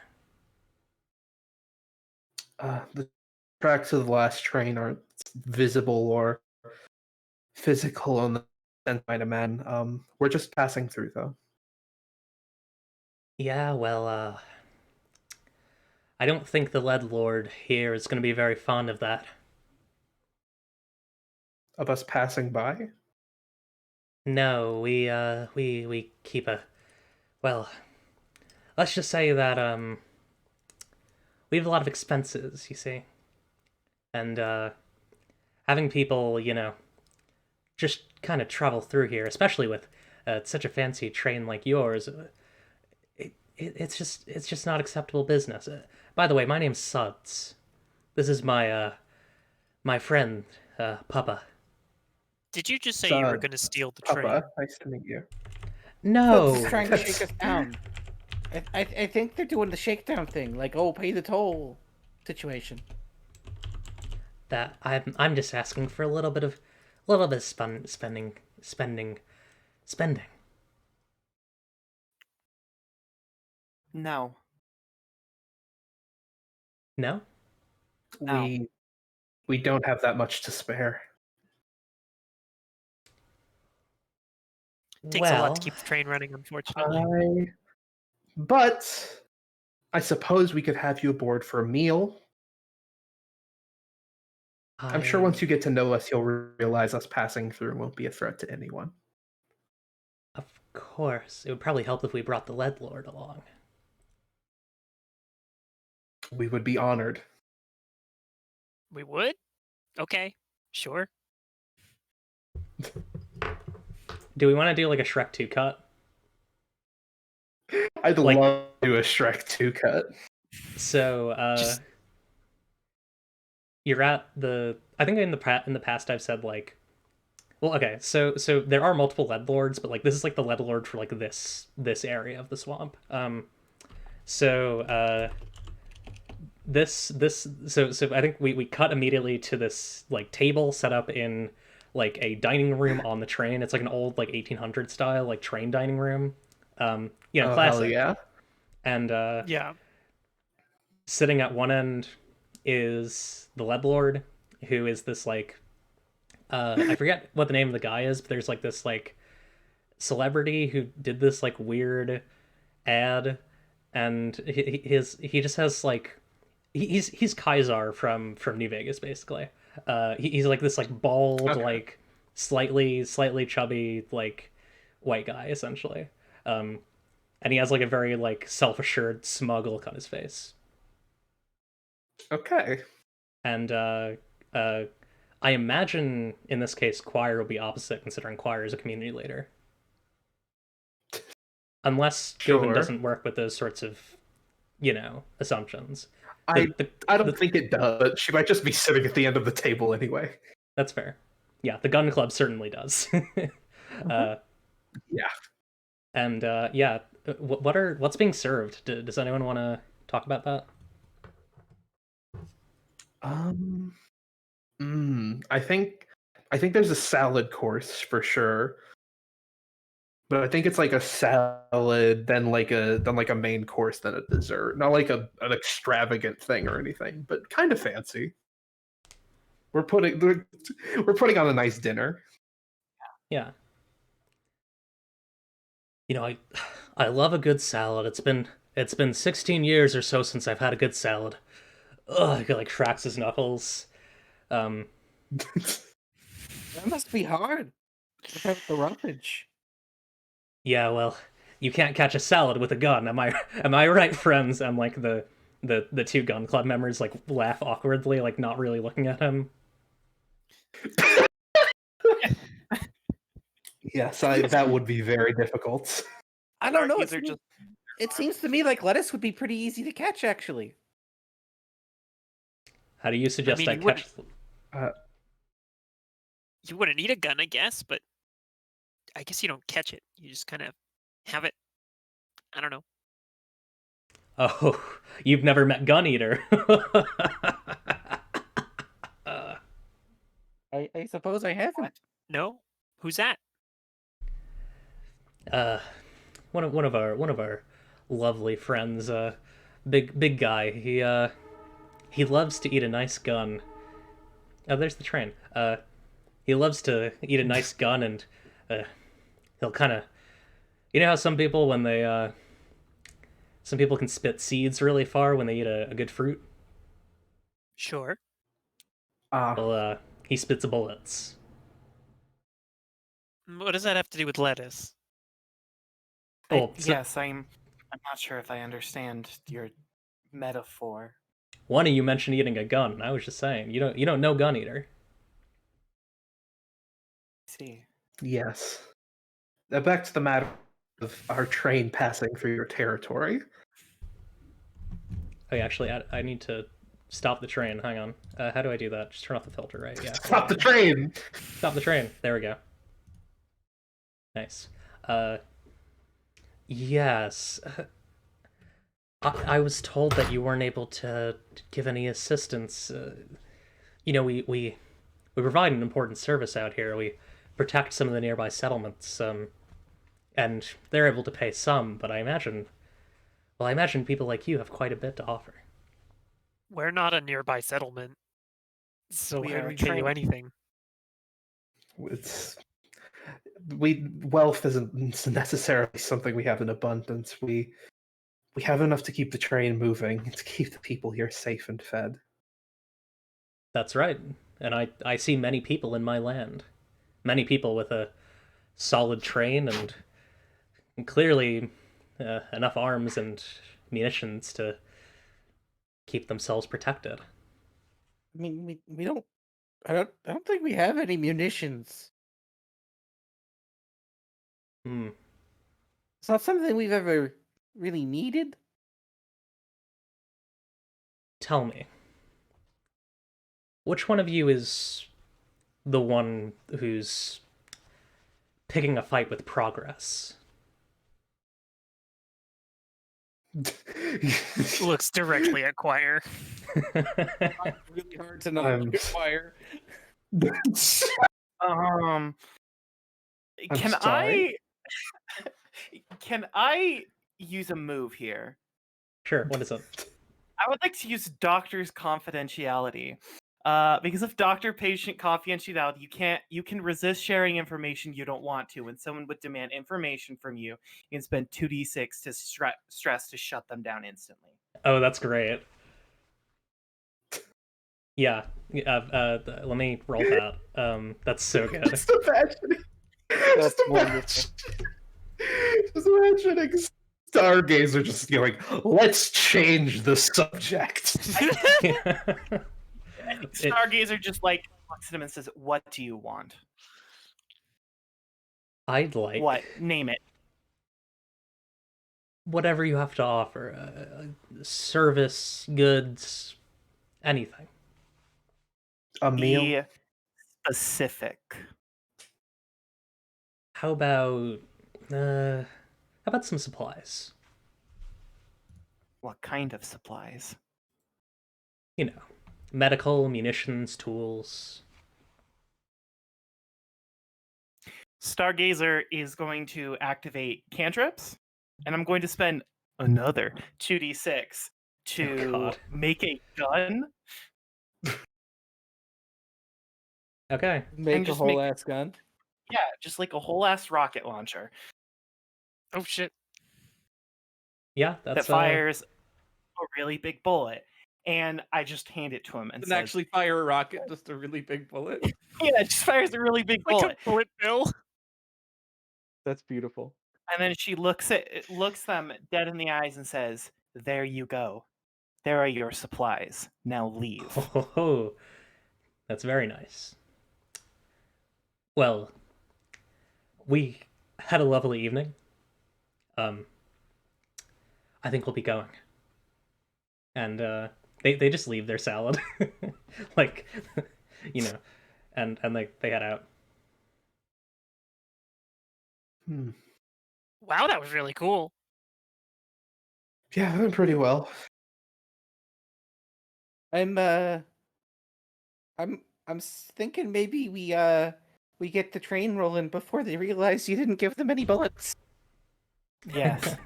The tracks of the last train aren't visible or physical on the sense by a man. We're just passing through though. Yeah, well, I don't think the Lead Lord here is going to be very fond of that. Of us passing by? No, we keep a... Well, let's just say that, we have a lot of expenses, you see. And, having people, just kind of travel through here, especially with such a fancy train like yours, it's just not acceptable business. By the way, my name's Suds. This is my friend, Papa. Did you just say you were going to steal the train? Papa, nice to meet you. No, They're trying to shake us down. I think they're doing the shakedown thing, pay the toll situation. that I'm just asking for a little bit of spending. No. No? No. We don't have that much to spare. Takes a lot to keep the train running, unfortunately. But I suppose we could have you aboard for a meal. I'm sure once you get to know us, you'll realize us passing through won't be a threat to anyone. Of course. It would probably help if we brought the Lead Lord along. We would be honored. We would? Okay, sure. Do we want to do like a Shrek 2 cut? I'd love to do a Shrek 2 cut. So, you're at the... I think in the past I've said well, okay, so there are multiple Lead Lords, but this is the Lead Lord for this area of the swamp. So I think we cut immediately to this table set up in a dining room on the train. It's an old 1800 style train dining room. Classic. Hell yeah. And yeah, sitting at one end is the Lead Lord, who is this I forget what the name of the guy is, but there's this celebrity who did this weird ad, and he just has he's Kaisar from New Vegas basically. He's this bald, okay, slightly chubby white guy essentially. And he has a very self-assured smug look on his face. Okay. And I imagine in this case Choir will be opposite, considering Choir is a community leader. Unless Govan doesn't work with those sorts of, assumptions. I don't think it does, but she might just be sitting at the end of the table anyway. That's fair. Yeah, the gun club certainly does. Yeah. And yeah, what's being served? Does anyone want to talk about that? I think I think there's a salad course for sure. But I think it's like a salad, then like a main course, then a dessert. Not like an extravagant thing or anything, but kind of fancy. We're putting on a nice dinner. Yeah. I love a good salad. It's been 16 years or so since I've had a good salad. Ugh, he like cracks his knuckles. That must be hard. Without the roughage. Yeah, well, you can't catch a salad with a gun. Am I right, friends? And like the two gun club members like laugh awkwardly, like not really looking at him. Yes, that would be very difficult. I don't know. These are It seems to me like lettuce would be pretty easy to catch, actually. How do you suggest mean, I you catch? You wouldn't need a gun, I guess, but I guess you don't catch it. You just kind of have it. I don't know. Oh, you've never met Gun Eater. I suppose I haven't. No? Who's that? One of our lovely friends, big guy. He loves to eat a nice gun. Oh, there's the train. He loves to eat a nice gun, and he'll kind of, you know how some people when they some people can spit seeds really far when they eat a good fruit. Sure. Well, he spits bullets. What does that have to do with lettuce? Oh, so yes, I'm not sure if I understand your metaphor. one of you mentioned eating a gun. I was just saying you don't know Gun Eater. See. Yes. Now back to the matter of our train passing through your territory. Oh, yeah, actually, I need to stop the train. Hang on. How do I do that? Just turn off the filter, right? Yeah. Stop the train! Stop the train. There we go. Nice. Yes. I was told that you weren't able to give any assistance. We provide an important service out here. We protect some of the nearby settlements, and they're able to pay some, but I imagine people like you have quite a bit to offer. We're not a nearby settlement, so We why are would we pay you trained. anything? Wealth isn't necessarily something we have in abundance. We have enough to keep the train moving and to keep the people here safe and fed. That's right. And I see many people in my land. Many people with a solid train and clearly enough arms and munitions to keep themselves protected. I mean, we don't. I don't think we have any munitions. Hmm. It's not something we've ever really needed. Tell me, which one of you is the one who's picking a fight with progress? Looks directly at Choir. Really hard to not acquire. I'm Can sorry? can I use a move here? Sure, what is it? I would like to use doctor's confidentiality. Because of doctor-patient confidentiality, you can resist sharing information you don't want to. When someone would demand information from you, you can spend 2d6 to stress to shut them down instantly. Oh, that's great. Yeah, let me roll that. That's so good. Just imagining. That's Just imagining Stargazer just going, let's change the subject. I think Stargazer just like looks at him and says, "What do you want? I'd like What? Name it." whatever you have to offer. Service, goods, anything. A meal? Be specific. How about some supplies? What kind of supplies? You know, medical, munitions, tools. Stargazer is going to activate cantrips, and I'm going to spend another 2d6 to God. make a gun. Okay. Make a just whole make- ass gun. Yeah, just like a whole ass rocket launcher Oh shit. Yeah, that that's fires a really big bullet. And I just hand it to him and Doesn't says, actually fire a rocket, just a really big bullet. "Yeah, it just fires a really big Like bullet." a bullet bill. That's beautiful. And then she looks them dead in the eyes and says, "There you go. There are your supplies. Now leave." Oh, that's very nice. Well, we had a lovely evening. I think we'll be going. And they just leave their salad, like, you know, and they head out. Wow, that was really cool. Yeah, that went pretty well. I'm thinking maybe we get the train rolling before they realize you didn't give them any bullets. Yes.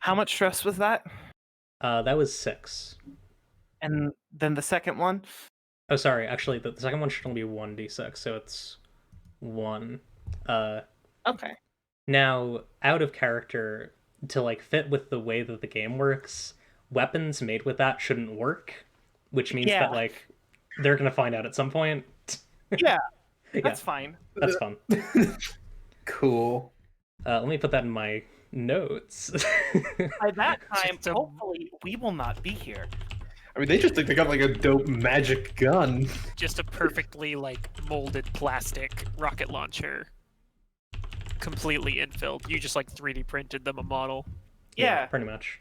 How much stress was that? That was 6. And then the second one? Oh, sorry. Actually, the second one should only be 1d6, so it's 1. Okay. Now, out of character, to like fit with the way that the game works, weapons made with that shouldn't work, which means Yeah. that like they're gonna find out at some point. Yeah, Yeah, that's fine. that's fun. Cool. Let me put that in my notes. By that time, Just a- hopefully, we will not be here. I mean, they just think they got like a dope magic gun. Just a perfectly like molded plastic rocket launcher. Completely infilled. You just like 3D printed them a model. Yeah. Pretty much.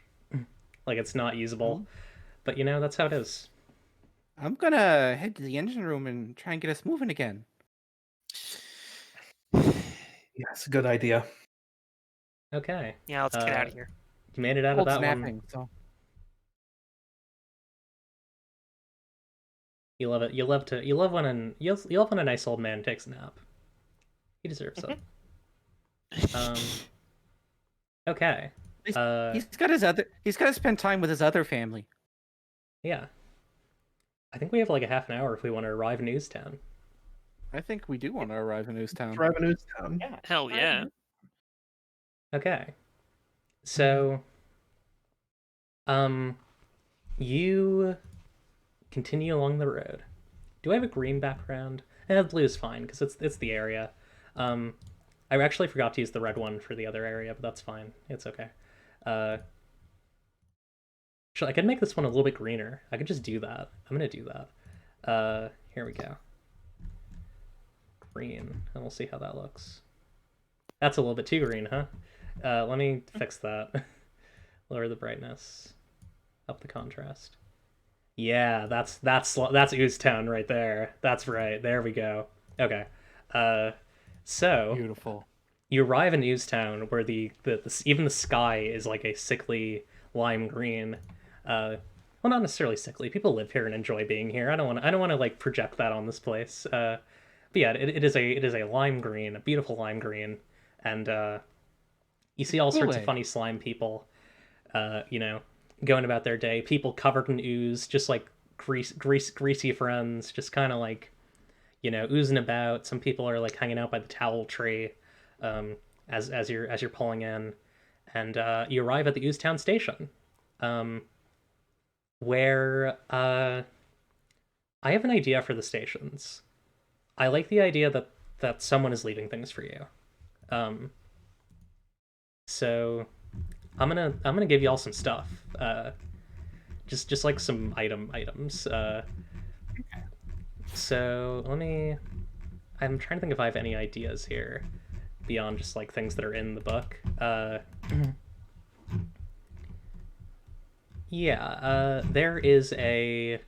Like it's not usable, but you know that's how it is. I'm gonna head to the engine room and try and get us moving again. Yeah, it's a good idea. Okay, Yeah, let's get out of here. you made it out of Cold that snapping, one. so You love it. You love when a nice old man takes a nap. He deserves it. Okay. he's got to spend time with his other family. Yeah. I think we have like a half an hour if we want to arrive in Oozetown. I think we do want to arrive in Oozetown. Revenues town. Yeah. Hell yeah. Okay. So, you continue along the road. Do I have a green background? Blue is fine because it's the area. I actually forgot to use the red one for the other area, but that's fine. It's okay. I could make this one a little bit greener. I could just do that. I'm gonna do that. Here we go. Green, and we'll see how that looks. That's a little bit too green, huh? Let me fix that. Lower the brightness, up the contrast. Yeah, that's Oozetown right there. That's right. There we go. Okay. So Beautiful. you arrive in Oozetown where the even the sky is like a sickly lime green. Well, not necessarily sickly. People live here and enjoy being here. I don't want to like project that on this place. But yeah, it is a lime green, a beautiful lime green, and you see all sorts of funny slime people, you know, going about their day. People covered in ooze, just like greasy friends, just kind of like, you know, oozing about. Some people are like hanging out by the towel tree, as you're pulling in, and you arrive at the Oozetown station, where I have an idea for the stations. I like the idea that someone is leaving things for you. So I'm gonna give y'all some stuff. Just like some items. So I'm trying to think if I have any ideas here beyond just like things that are in the book. Yeah, there is a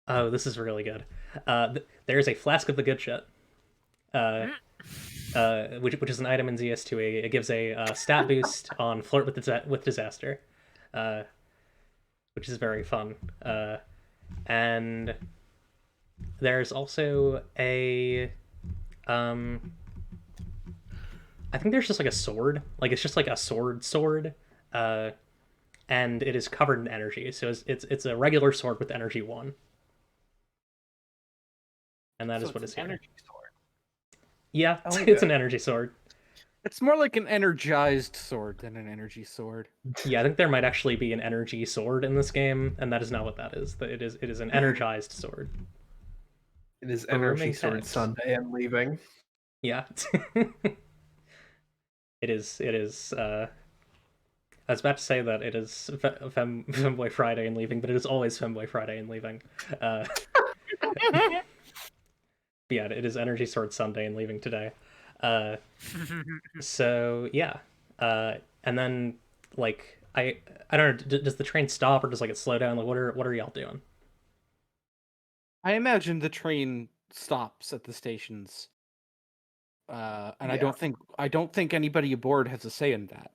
Oh, this is really good. There's a flask of the good shit, which is an item in ZS2E. It gives a stat boost on flirt with disaster, which is very fun. And there's also a I think there's just like a sword. Like it's just like a sword. And it is covered in energy. So it's a regular sword with energy 1. And that is So what it's is an here. energy sword. Yeah, I like it's that. an energy sword. It's more like an energized sword than an energy sword. Yeah, I think there might actually be an energy sword in this game, and that is not what that is. It is an energized sword. It is For Energy rooming Sword tenants. Sunday and leaving. Yeah. It is I was about to say that it is Femboy Friday and leaving, but it is always Femboy Friday and leaving. Yeah, it is Energy Sword Sunday and leaving today. So yeah, and then like I don't know. Does the train stop or does like it slow down? Like what are y'all doing? I imagine the train stops at the stations, and Yeah. I don't think anybody aboard has a say in that.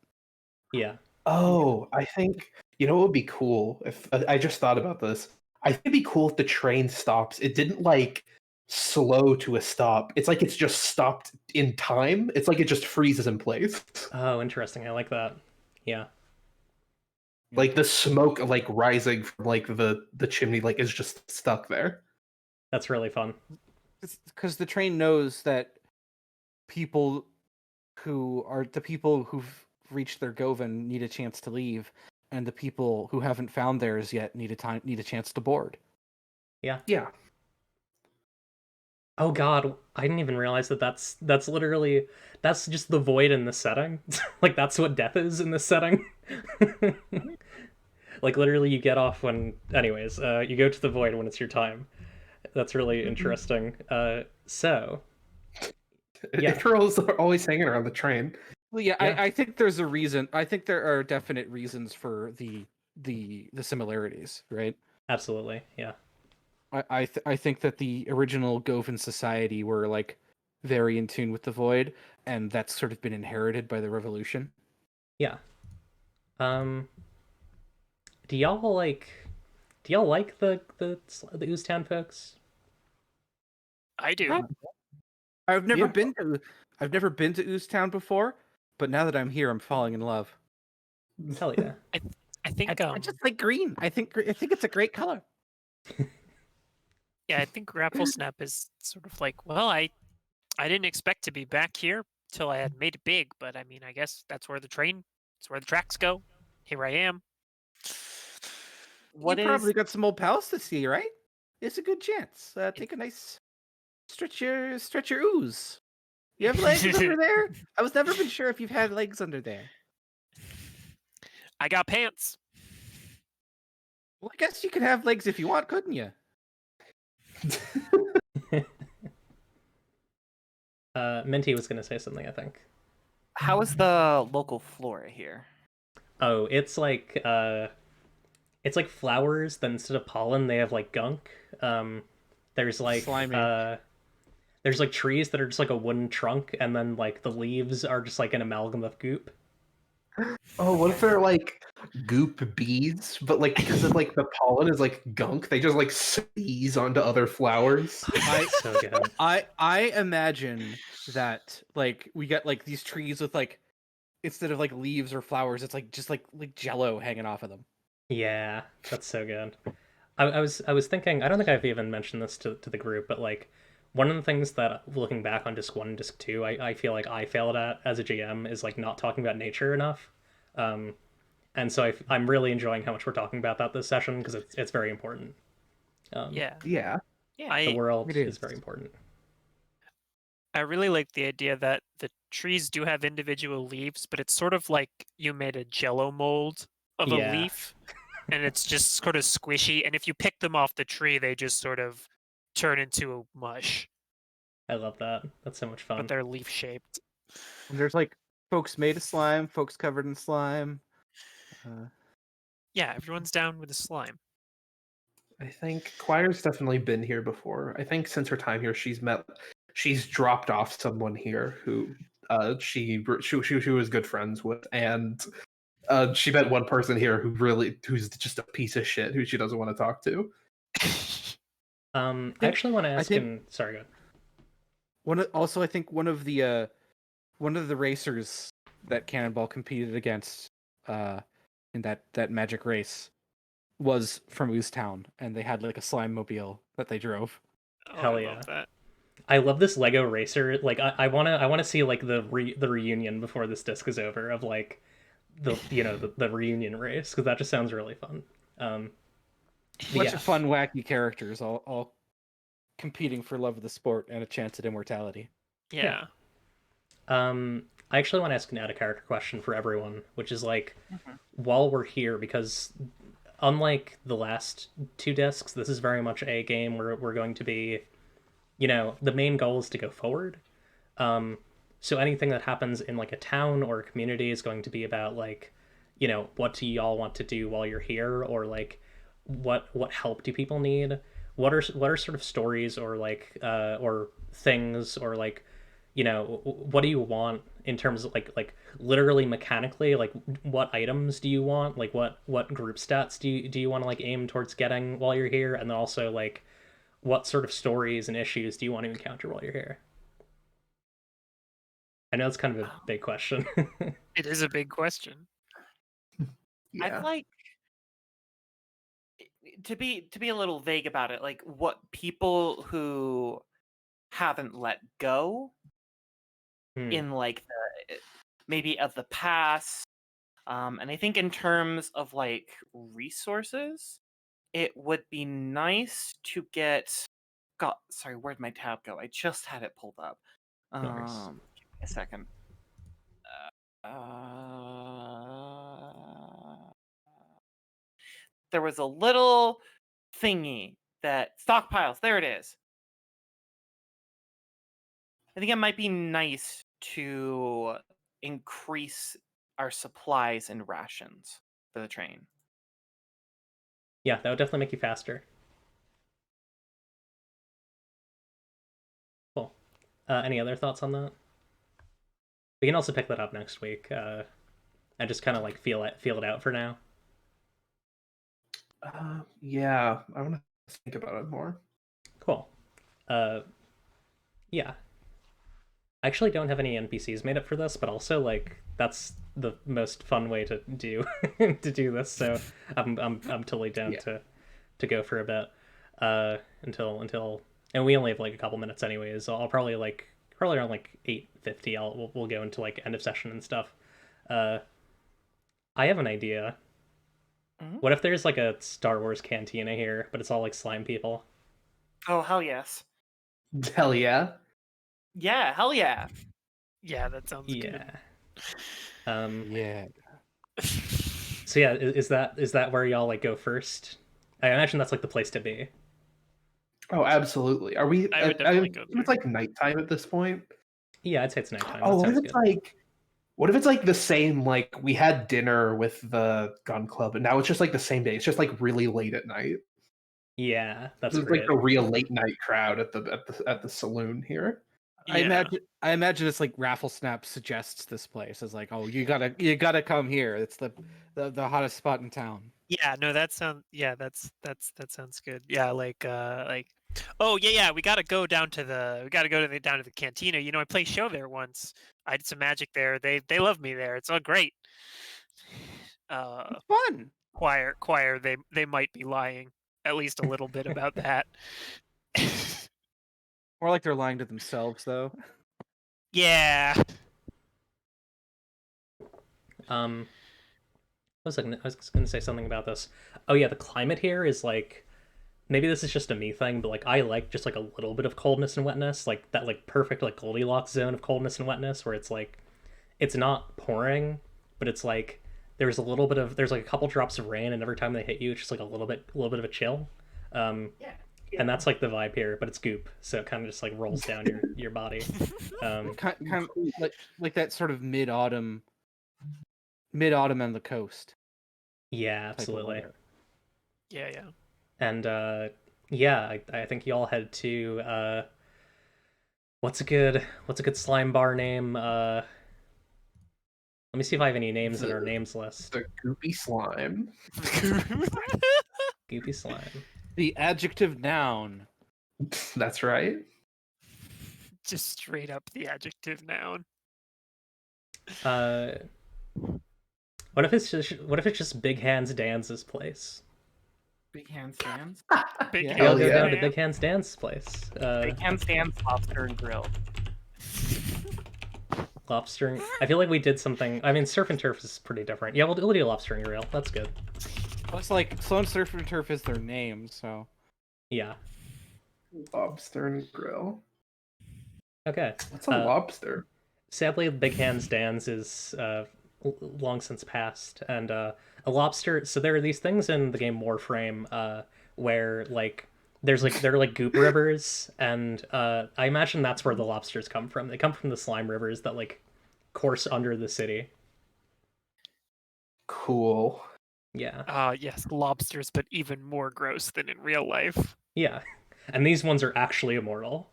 Yeah, Oh, I think you know what would be cool if I just thought about this. I think it'd be cool if the train stops. It didn't like slow to a stop. It's like it's just stopped in time. It's like it just freezes in place. oh, interesting. I like that. Yeah, Like the smoke like rising from like the chimney like is just stuck there. that's really fun. Because the train knows that people the people who've reached their Govan need a chance to leave, and the people who haven't found theirs yet need a chance to board. Yeah. Yeah. Oh God, I didn't even realize that that's literally that's just the void in the setting. Like that's what death is in this setting. Like literally, you get off when. Anyways, you go to the void when it's your time. That's really interesting. So yeah, Trolls are always hanging around the train. Well, yeah, Yeah. I think there's a reason. I think there are definite reasons for the similarities, right? absolutely. Yeah, I think that the original Govan society were like very in tune with the void, and that's sort of been inherited by the revolution. yeah. Um, do y'all like? Do y'all like the Oozetown folks? I do. I've never Yeah. been to Oozetown before, but now that I'm here, I'm falling in love. Hell yeah. I think I just like green. I think it's a great color. yeah, I think Grapple Snap is sort of like, well, I didn't expect to be back here till I had made it big, but I mean, I guess that's where the tracks go. Here I am. What you is probably got some old pals to see, right? It's a good chance. Take a nice stretch your ooze. You have legs under there? I was never been sure if you've had legs under there. I got pants. Well, I guess you could have legs if you want, couldn't you? Minty was gonna say something, I think. how is the local flora here? Oh, it's like flowers, then instead of pollen, they have like gunk. There's like Slimy. there's like trees that are just like a wooden trunk, and then like the leaves are just like an amalgam of goop. Oh, what if they're like goop bees, but like because of like the pollen is like gunk, they just like sneeze onto other flowers. So good. I imagine that like we got like these trees with like instead of like leaves or flowers, it's like just like jello hanging off of them. Yeah, that's so good. I was thinking, I don't think I've even mentioned this to the group, but like one of the things that looking back on disc 1 and disc 2, I feel like I failed at as a GM is like not talking about nature enough. And so I'm really enjoying how much we're talking about that this session because it's very important. Yeah. Yeah. The world It is is. very important. I really like the idea that the trees do have individual leaves, but it's sort of like you made a jello mold of a Yeah. leaf, and it's just sort of squishy. And if you pick them off the tree, they just sort of turn into a mush, I love that. That's so much fun. but they're leaf shaped. And there's like folks made of slime, folks covered in slime. Yeah, everyone's down with the slime. I think Choir's definitely been here before. I think since her time here, she's dropped off someone here who she was good friends with, and She met one person here who's just a piece of shit who she doesn't want to talk to. I actually want to ask sorry, go ahead. I think one of the racers that Cannonball competed against in that magic race was from Oozetown, and they had like a slime mobile that they drove. Oh, Hell I yeah. love that. I love this Lego racer. Like I wanna see like the reunion before this disc is over of like the reunion race, because that just sounds really fun. Bunch of fun, wacky characters all competing for love of the sport and a chance at immortality. Yeah. I actually want to ask an out of character question for everyone, which is like, while we're here, because unlike the last two discs, this is very much a game where we're going to be, the main goal is to go forward. So anything that happens in like a town or a community is going to be about like, what do y'all want to do while you're here, or like what help do people need? What are sort of stories or like or things, or like, what do you want in terms of like literally mechanically, like what items do you want, like what group stats do you want to like aim towards getting while you're here, and then also like what sort of stories and issues do you want to encounter while you're here? I know it's kind of a big question. It is a big question. Yeah. I'd like to be a little vague about it, like what people who haven't let go in like the maybe of the past, and I think in terms of like resources, it would be nice to get. God, sorry, where'd my tab go? I just had it pulled up. Nice. Give me a second. There was a little thingy that stockpiles. There it is. I think it might be nice to increase our supplies and rations for the train. Yeah, that would definitely make you faster. Cool. Any other thoughts on that? We can also pick that up next week. I just kind of like feel it out for now. Yeah, I want to think about it more. Cool. Yeah. I actually don't have any NPCs made up for this, but also like that's the most fun way to do to do this. So I'm totally down to go for a bit until and we only have like a couple minutes anyways. So I'll probably around like 8:50 we'll go into like end of session and stuff. I have an idea. What if there's like a Star Wars cantina here, but it's all like slime people? Oh, hell yes. Hell yeah. Yeah, hell yeah. Yeah, that sounds good. Yeah. So yeah, is that where y'all like go first? I imagine that's like the place to be. Oh, absolutely. Are we? I would definitely go there. It's like nighttime at this point. Yeah, I'd say it's nighttime. Oh, That what if sounds it's good. like? What if it's like the same? Like we had dinner with the gun club, and now it's just like the same day. It's just like really late at night. Yeah, that's It's great. like a real late night crowd at the saloon here. Yeah. I imagine it's like Raffle Snap suggests this place as like, oh, you gotta come here. It's the hottest spot in town. Yeah, no, that sounds that sounds good. Yeah, oh yeah, we gotta go down to the cantina. I played show there once. I did some magic there. They love me there. It's all great. It's fun. Choir, they might be lying at least a little bit about that. More like they're lying to themselves, though. Yeah. I was gonna say something about this. Oh yeah, the climate here is like, maybe this is just a me thing, but like I like just like a little bit of coldness and wetness, like that like perfect like Goldilocks zone of coldness and wetness, where it's like it's not pouring, but it's like there's like a couple drops of rain, and every time they hit you, it's just like a little bit of a chill. And that's like the vibe here, but it's goop, so it kind of just like rolls down your body. Kind of like that sort of mid autumn on the coast. Yeah, absolutely. Yeah. And yeah, I think y'all head to what's a good slime bar name? Let me see if I have any names in The- our names list. The goopy slime. Goopy slime. The adjective noun. That's right. Just straight up the adjective noun. What if it's just Big Hands Dan's place? Big Hand Stands. Big Yeah. We all Hell go yeah. down to Big Hands Dan's place. Big Hand Stands Lobster and Grill. Lobster. I feel like we did something. I mean, Surf and Turf is pretty different. Yeah, we'll do Lobster and Grill. That's good. It's like Sloan Surf and Turf is their name, so. Yeah. Lobster and grill. Okay. What's a lobster? Sadly, Big Hands Dan's is long since passed, and a lobster. So there are these things in the game Warframe where like they're like goop rivers, and I imagine that's where the lobsters come from. They come from the slime rivers that like course under the city. Cool. Yeah, Yes, lobsters, but even more gross than in real life. yeah, and these ones are actually immortal.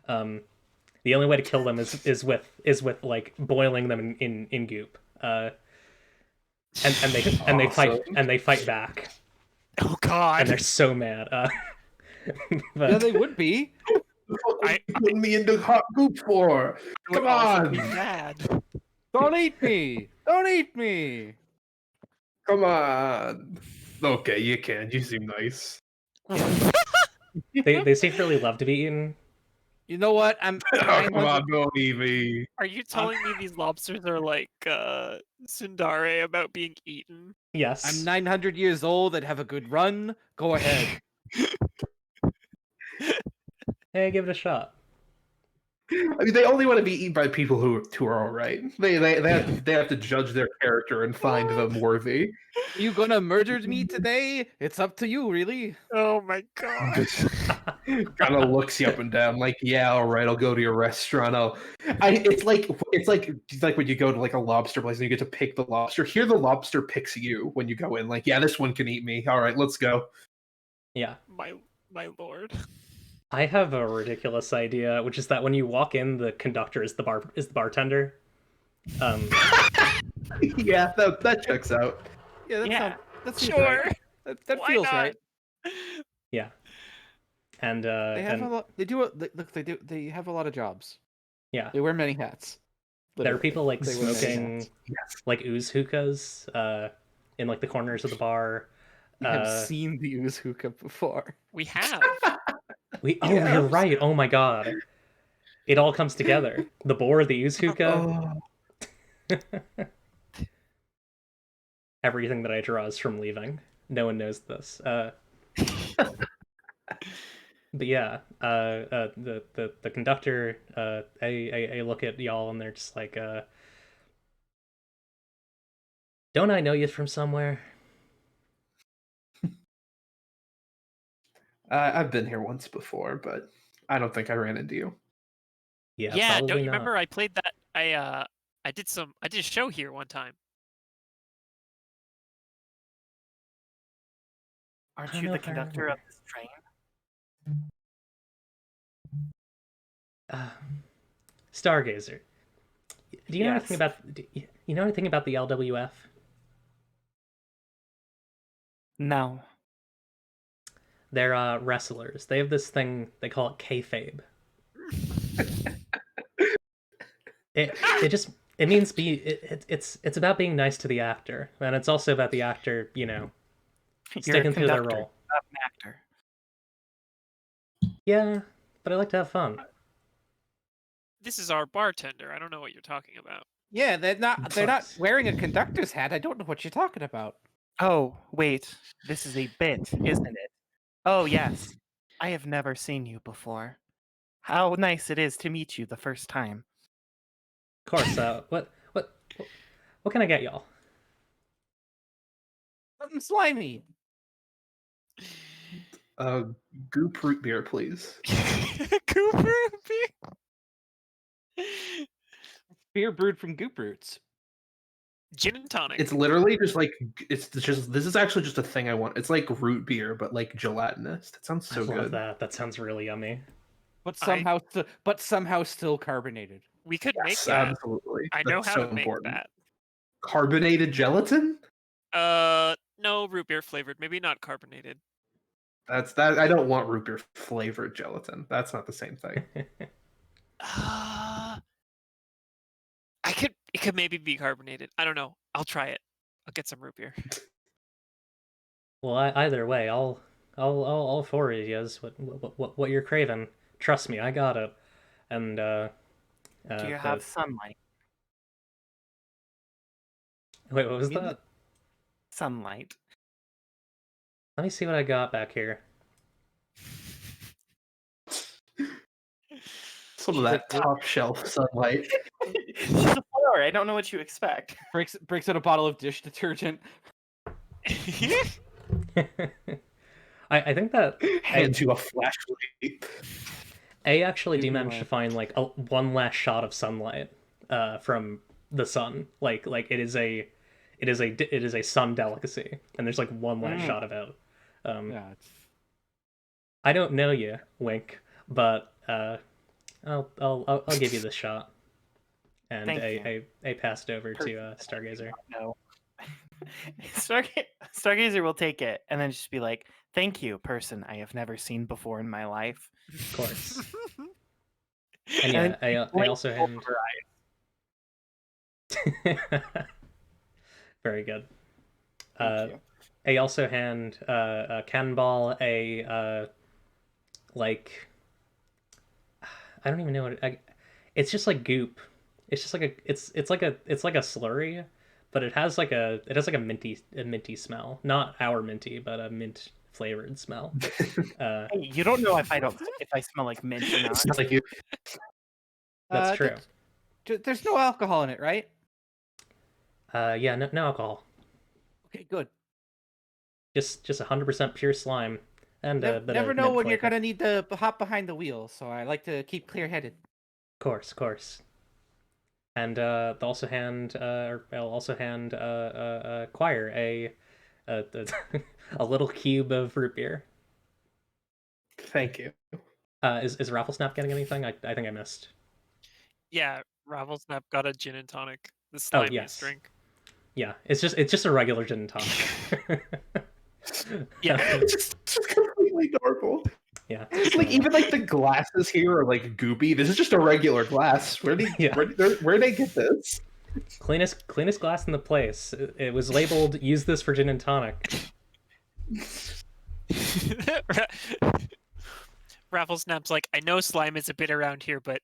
The only way to kill them is with like boiling them in goop. And they fight back, Oh God! and they're so mad. But Yeah, they would be. Put me into hot goop for. I would Come also on. be mad. Don't eat me! Don't eat me! Come on. Okay, you can. You seem nice. they secretly love to be eaten. You know what? I'm Oh, come 900 on, don't eat me. Are you telling me these lobsters are like Sundare about being eaten? Yes. I'm 900 years old and have a good run. Go ahead. Hey, give it a shot. I mean, they only want to be eaten by people who are all right. They have to judge their character and find them worthy. You gonna murder me today? It's up to you, really. Oh my God! Kind of looks you up and down, like, yeah, all right, I'll go to your restaurant. It's like when you go to like a lobster place and you get to pick the lobster. Here, the lobster picks you when you go in. Like, yeah, this one can eat me. All right, let's go. Yeah. My lord. I have a ridiculous idea, which is that when you walk in, the conductor is the bartender. Yeah, that checks out. Yeah, that's Sure. right. That Why feels not? right. Yeah. And They have and a lot. They do. Look, they do. They have a lot of jobs. yeah, They wear many hats. there are Literally. people like They wear many smoking hats. like ooze hookahs in like the corners of the bar. We have seen the ooze hookah before. We have. Yeah. You're right. Oh my god. It all comes together. The boar, the ooze hookah, Oh, everything that I draw is from Leaving. No one knows this. But yeah, the conductor, I look at y'all and they're just like, don't I know you from somewhere? I've been here once before, but I don't think I ran into you. Yeah, Yeah, probably don't you not. remember I played that? I did a show here one time. Aren't don't you know the if I conductor remember. of this train? Stargazer. Do you know anything Yes. about? You know anything about the LWF? No. They're wrestlers. They have this thing they call it kayfabe. It means it's about being nice to the actor, and it's also about the actor, you know, You're a sticking through their conductor, role. not an actor. Yeah, but I like to have fun. This is our bartender. I don't know what you're talking about. Yeah, they're not. They're not Sucks. wearing a conductor's hat. I don't know what you're talking about. Oh, wait. This is a bit, isn't it? Oh, yes. I have never seen you before. How nice it is to meet you the first time. Of course. What can I get y'all? Something slimy. Goop root beer, please. Cooper. Beer brewed from goop roots. Gin and tonic. It's literally just like this is actually just a thing I want. It's like root beer, but like gelatinous. That sounds so I love good. that. That sounds really yummy. But I- somehow still carbonated. We could make Yes, that. absolutely. I know That's how so to make important. that. Carbonated gelatin? No, root beer flavored. Maybe not carbonated. That's that. I don't want root beer flavored gelatin. That's not the same thing. It could maybe be carbonated. I don't know. I'll try it. I'll get some root beer. Well, either way, I'll forward you what you're craving. Trust me, I got it. And Do you have sunlight? wait, what was that? Sunlight. Let me see what I got back here. Some of that top shelf sunlight. She's a flower. I don't know what you expect. Breaks out a bottle of dish detergent. I think that Hands you a flashlight. I actually do Give me manage to one. find like one last shot of sunlight from the sun. Like it is a sun delicacy, and there's like one last shot of it. Yeah, it's... I don't know you, Wink, but I'll give you this shot. And Thank you. I passed over to Stargazer. No. Stargazer will take it and then just be like, "Thank you, person I have never seen before in my life." Of course. And yeah, I also hand. Very good. Thank you. I also hand a cannonball a like I don't even know it's just like goop. It's just like it's like a slurry, but it has like a minty smell. Not our minty, but a mint flavored smell. Hey, you don't know if I smell like mint or not. Sounds like you. That's true. There's no alcohol in it, right? Yeah, no alcohol. Okay, good. Just 100% pure slime. And Never know when you're gonna need to hop behind the wheel, so I like to keep clear-headed. Of course. And I'll also hand Choir a little cube of root beer. Thank you. Is Rafflesnap getting anything? I think I missed. Yeah, Rafflesnap got a gin and tonic. The slimiest yes. drink. Yeah, it's just a regular gin and tonic. Yeah. It's just completely normal. Yeah. Like even like the glasses here are like goopy. This is just a regular glass. Where did they get this? Cleanest glass in the place. It was labeled "Use this for gin and tonic." Rafflesnap's like, I know slime is a bit around here, but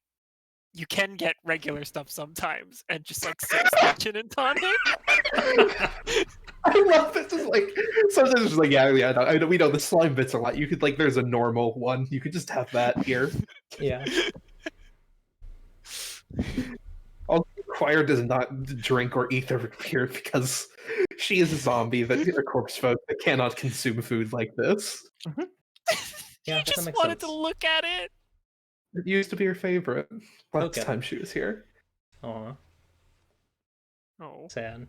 you can get regular stuff sometimes, and just like sips the gin and tonic. I love this. It's like sometimes it's like we know the slime bits a lot. You could like there's a normal one. You could just have that here. Yeah. Choir does not drink or eat the beer because she is a zombie a corpse folk that cannot consume food like this. Yeah, You just wanted to look at it. It used to be her favorite last Okay. time she was here. Aw, Oh. sad.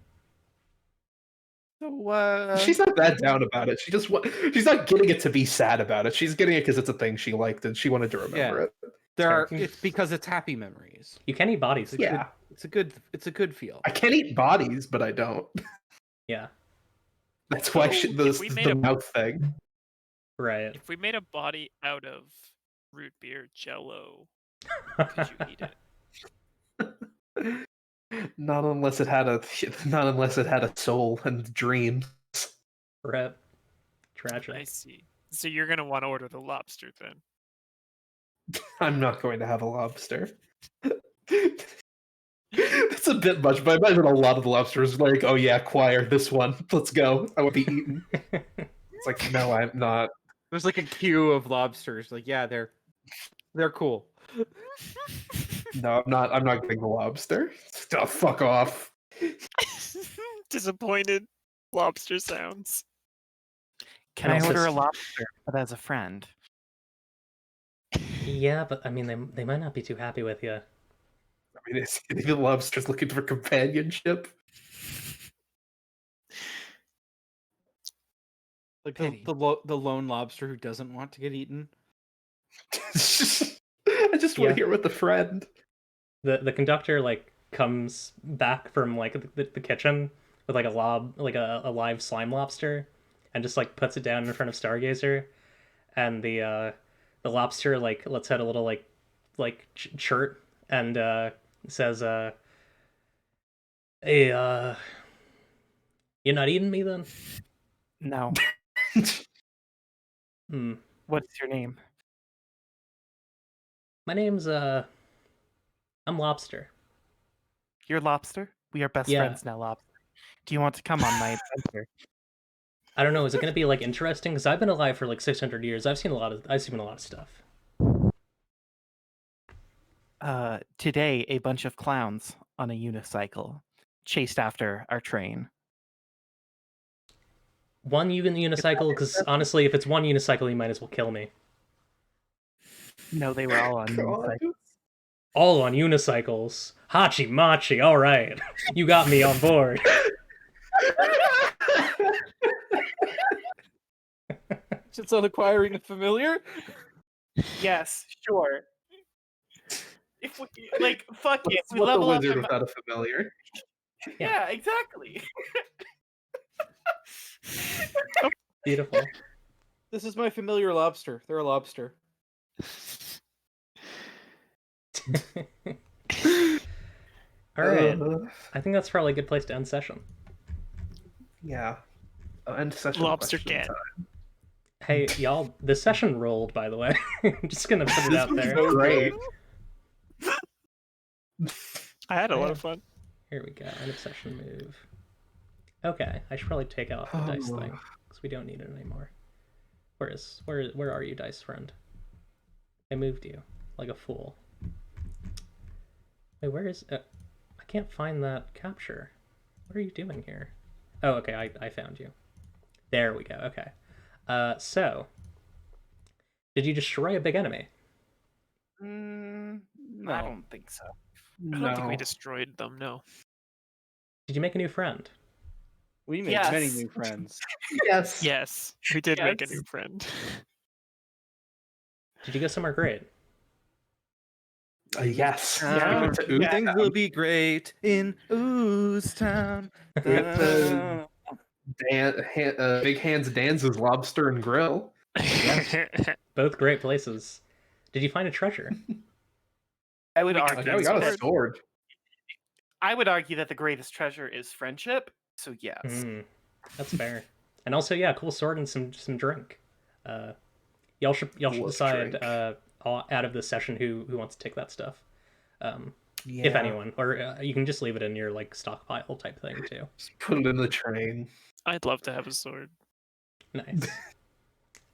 So, She's not that down about it. She's not getting it to be sad about it. She's getting it because it's a thing she liked and she wanted to remember it. it's because it's happy memories. You can eat bodies. Yeah. It's a good feel. I can eat bodies, but I don't. Yeah. That's why So, if we made the a- mouth thing. Right. If we made a body out of root beer jello, could you eat it? Not unless it had a soul and dreams. Rip. I Tragic. see. So you're gonna want to order the lobster then. I'm not going to have a lobster. That's a bit much, but I imagine a lot of the lobsters like, oh yeah, Choir, this one, let's go. I want to be eaten. It's like, no, I'm not. There's like a queue of lobsters. Like, yeah, they're cool. No, I'm not getting the lobster. Oh, fuck off. Disappointed lobster sounds. Can I Also order a s- lobster, but as a friend? Yeah, but I mean, they might not be too happy with you. I mean, is the lobster's looking for companionship? Like Pity. the lone lobster who doesn't want to get eaten. I just want Yeah. to hear with a friend. The conductor like comes back from like the kitchen with like a live slime lobster, and just like puts it down in front of Stargazer, and the lobster like lets out a little chirp and says hey you're not eating me then? No. Hmm. What's your name? My name's I'm Lobster. You're Lobster? We are best Yeah. friends now, Lobster. Do you want to come on my adventure? I don't know, is it gonna be like interesting? Because I've been alive for like 600 years. I've seen a lot of stuff. Today, a bunch of clowns on a unicycle chased after our train. One unicycle, because honestly, if it's one unicycle, you might as well kill me. No, they were all on God. unicycles. All on unicycles. Hachi machi, alright. You got me on board. Just on acquiring a familiar. Yes, sure. If we like, fuck it, What's we what the level up. wizard without a familiar? Yeah, exactly. Beautiful. This is my familiar lobster. They're a lobster. Alright. Uh, I think that's probably a good place to end session. yeah. End session. Lobster question cat. time. Hey, y'all, this session rolled, by the way. I'm just gonna put it out there. So great. I had a lot of fun. Here we go. End of session move. Okay, I should probably take off the dice thing because we don't need it anymore. Where are you, dice friend? I moved you like a fool. Wait, where is? I can't find that capture. What are you doing here? Oh, okay, I found you. There we go. Okay. So, did you destroy a big enemy? I don't think so. I don't think we No. destroyed them. No. Did you make a new friend? We made Yes. many new friends. Yes. Yes, we did make a Yes. new friend. Did you go somewhere great? Yes. Yeah. We went to Oozetown. Things will be great in Oozetown. We went to Big Hands Dan's Lobster and Grill. Both great places. Did you find a treasure? I would We got argue. Yeah, we got a that- sword. I would argue that the greatest treasure is friendship. So yes. Hmm, that's fair. And also, yeah, cool sword and some drink. Y'all should Love decide drink. out of this session who wants to take that stuff. Yeah. If anyone, or you can just leave it in your like stockpile type thing too. Just put it in the train. I'd love to have a sword. Nice.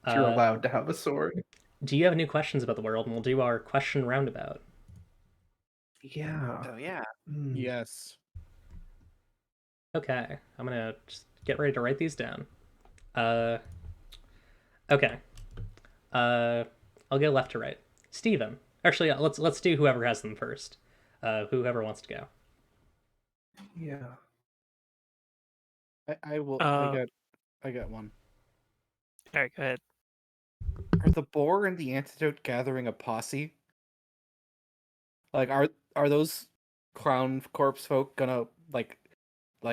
You're allowed to have a sword. Do you have new questions about the world? And we'll do our question roundabout. Yeah. So yeah. Yes. Okay, I'm gonna just get ready to write these down. Okay. I'll go left to right. Steven. Actually, let's do whoever has them first. Whoever wants to go. Yeah. I will. Uh, I got one. All right, go ahead. Are the boar and the antidote gathering a posse? Like, are those clown corpse folk gonna like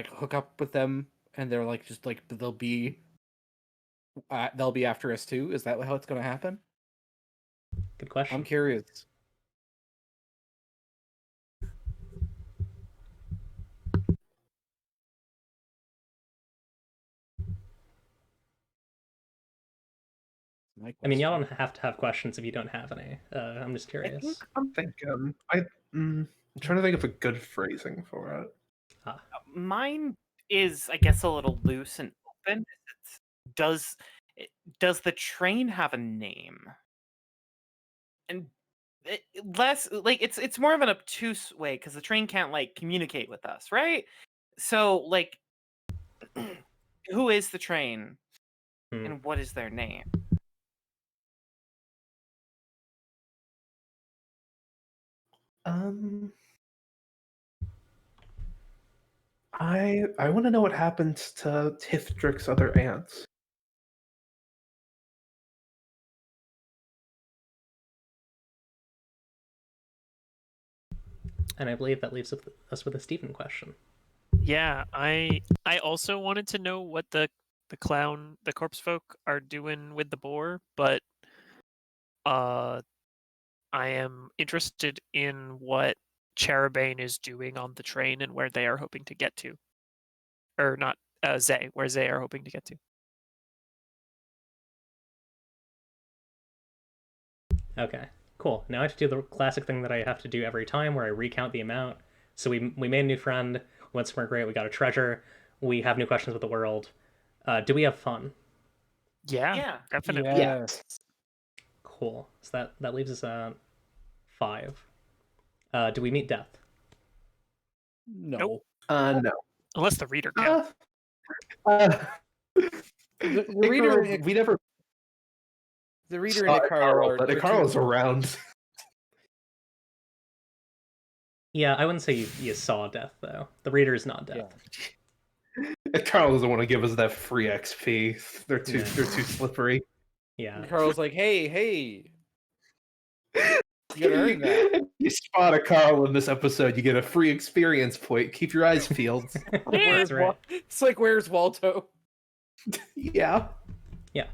hook up with them, and they're like just like they'll be after us too? Is that how it's gonna happen? Good question. I'm curious. I mean, y'all don't have to have questions if you don't have any. I'm just I curious. think I'm thinking. I'm trying to think of a good phrasing for it. mine is, I guess, a little loose and open. Does the train have a name? And less like it's more of an obtuse way because the train can't like communicate with us, right? So like, who is the train, Hmm. and what is their name? I want to know what happens to Tifdrick's other ants. And I believe that leaves us with a Stephen question. Yeah, I also wanted to know what the corpse folk are doing with the boar, but I am interested in what Cherubane is doing on the train and where they are hoping to get to. Or not Zay, where Zay are hoping to get to. Okay, cool. Now I have to do the classic thing that I have to do every time, where I recount the amount. So we made a new friend, went somewhere great, we got a treasure, we have new questions with the world. Do we have fun? Yeah, Yeah. definitely. Yes. Cool. So that leaves us at 5. Do we meet death? No. Nope. No. Unless the reader can. The reader, we never the reader saw and Ikaro but are Ikaro's around. Yeah, I wouldn't say you saw death though. The reader is not death. Ikaro doesn't want to give us that free XP. They're too slippery. Yeah. Carl's like, hey, you gotta earn that. You spot a Carl in this episode, you get a free experience point. Keep your eyes peeled. That's right. It's like, where's Waldo? Yeah. Yeah.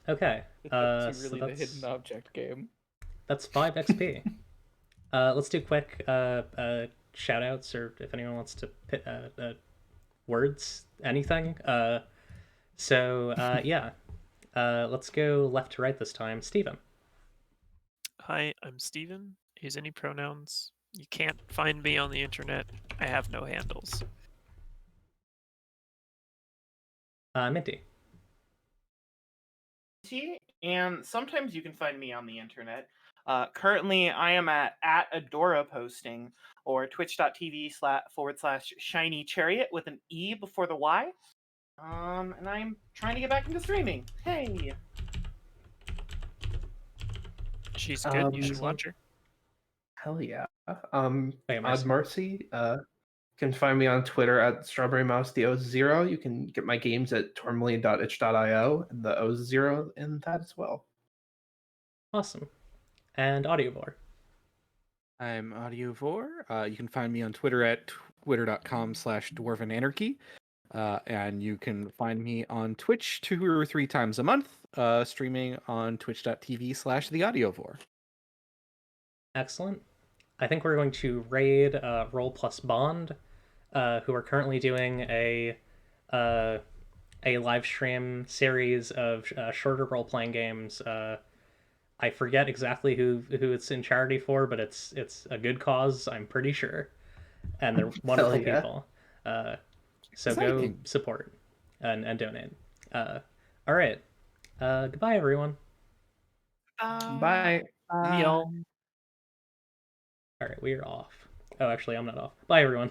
Okay. It's So really the hidden object game. that's 5 XP. Let's do quick shout outs, or if anyone wants to pit words, anything. Yeah. Let's go left to right this time. Steven. Hi, I'm Steven. Use any pronouns. You can't find me on the internet. I have no handles. Minty. And sometimes you can find me on the internet. Currently, I am at Adora Posting, or twitch.tv//shiny chariot with an E before the Y. And I'm trying to get back into streaming. Hey! She's good. You should watch her. Hell yeah. Wait, Odd Marcy. You can find me on Twitter at StrawberryMouseTheO0. You can get my games at tourmaline.itch.io and the O0 in that as well. Awesome. And Audiovore. I'm Audiovore. You can find me on Twitter at twitter.com/dwarvenanarchy. And you can find me on Twitch 2 or 3 times a month, streaming on twitch.tv/theaudiovore. Excellent. I think we're going to raid Roll Plus Bond, who are currently doing a live stream series of shorter role playing games. I forget exactly who it's in charity for, but it's a good cause, I'm pretty sure, and they're wonderful people. So Exciting. go support and donate. All right. Goodbye, everyone. Bye. Y'all. All right, we are off. Oh, actually, I'm not off. Bye, everyone.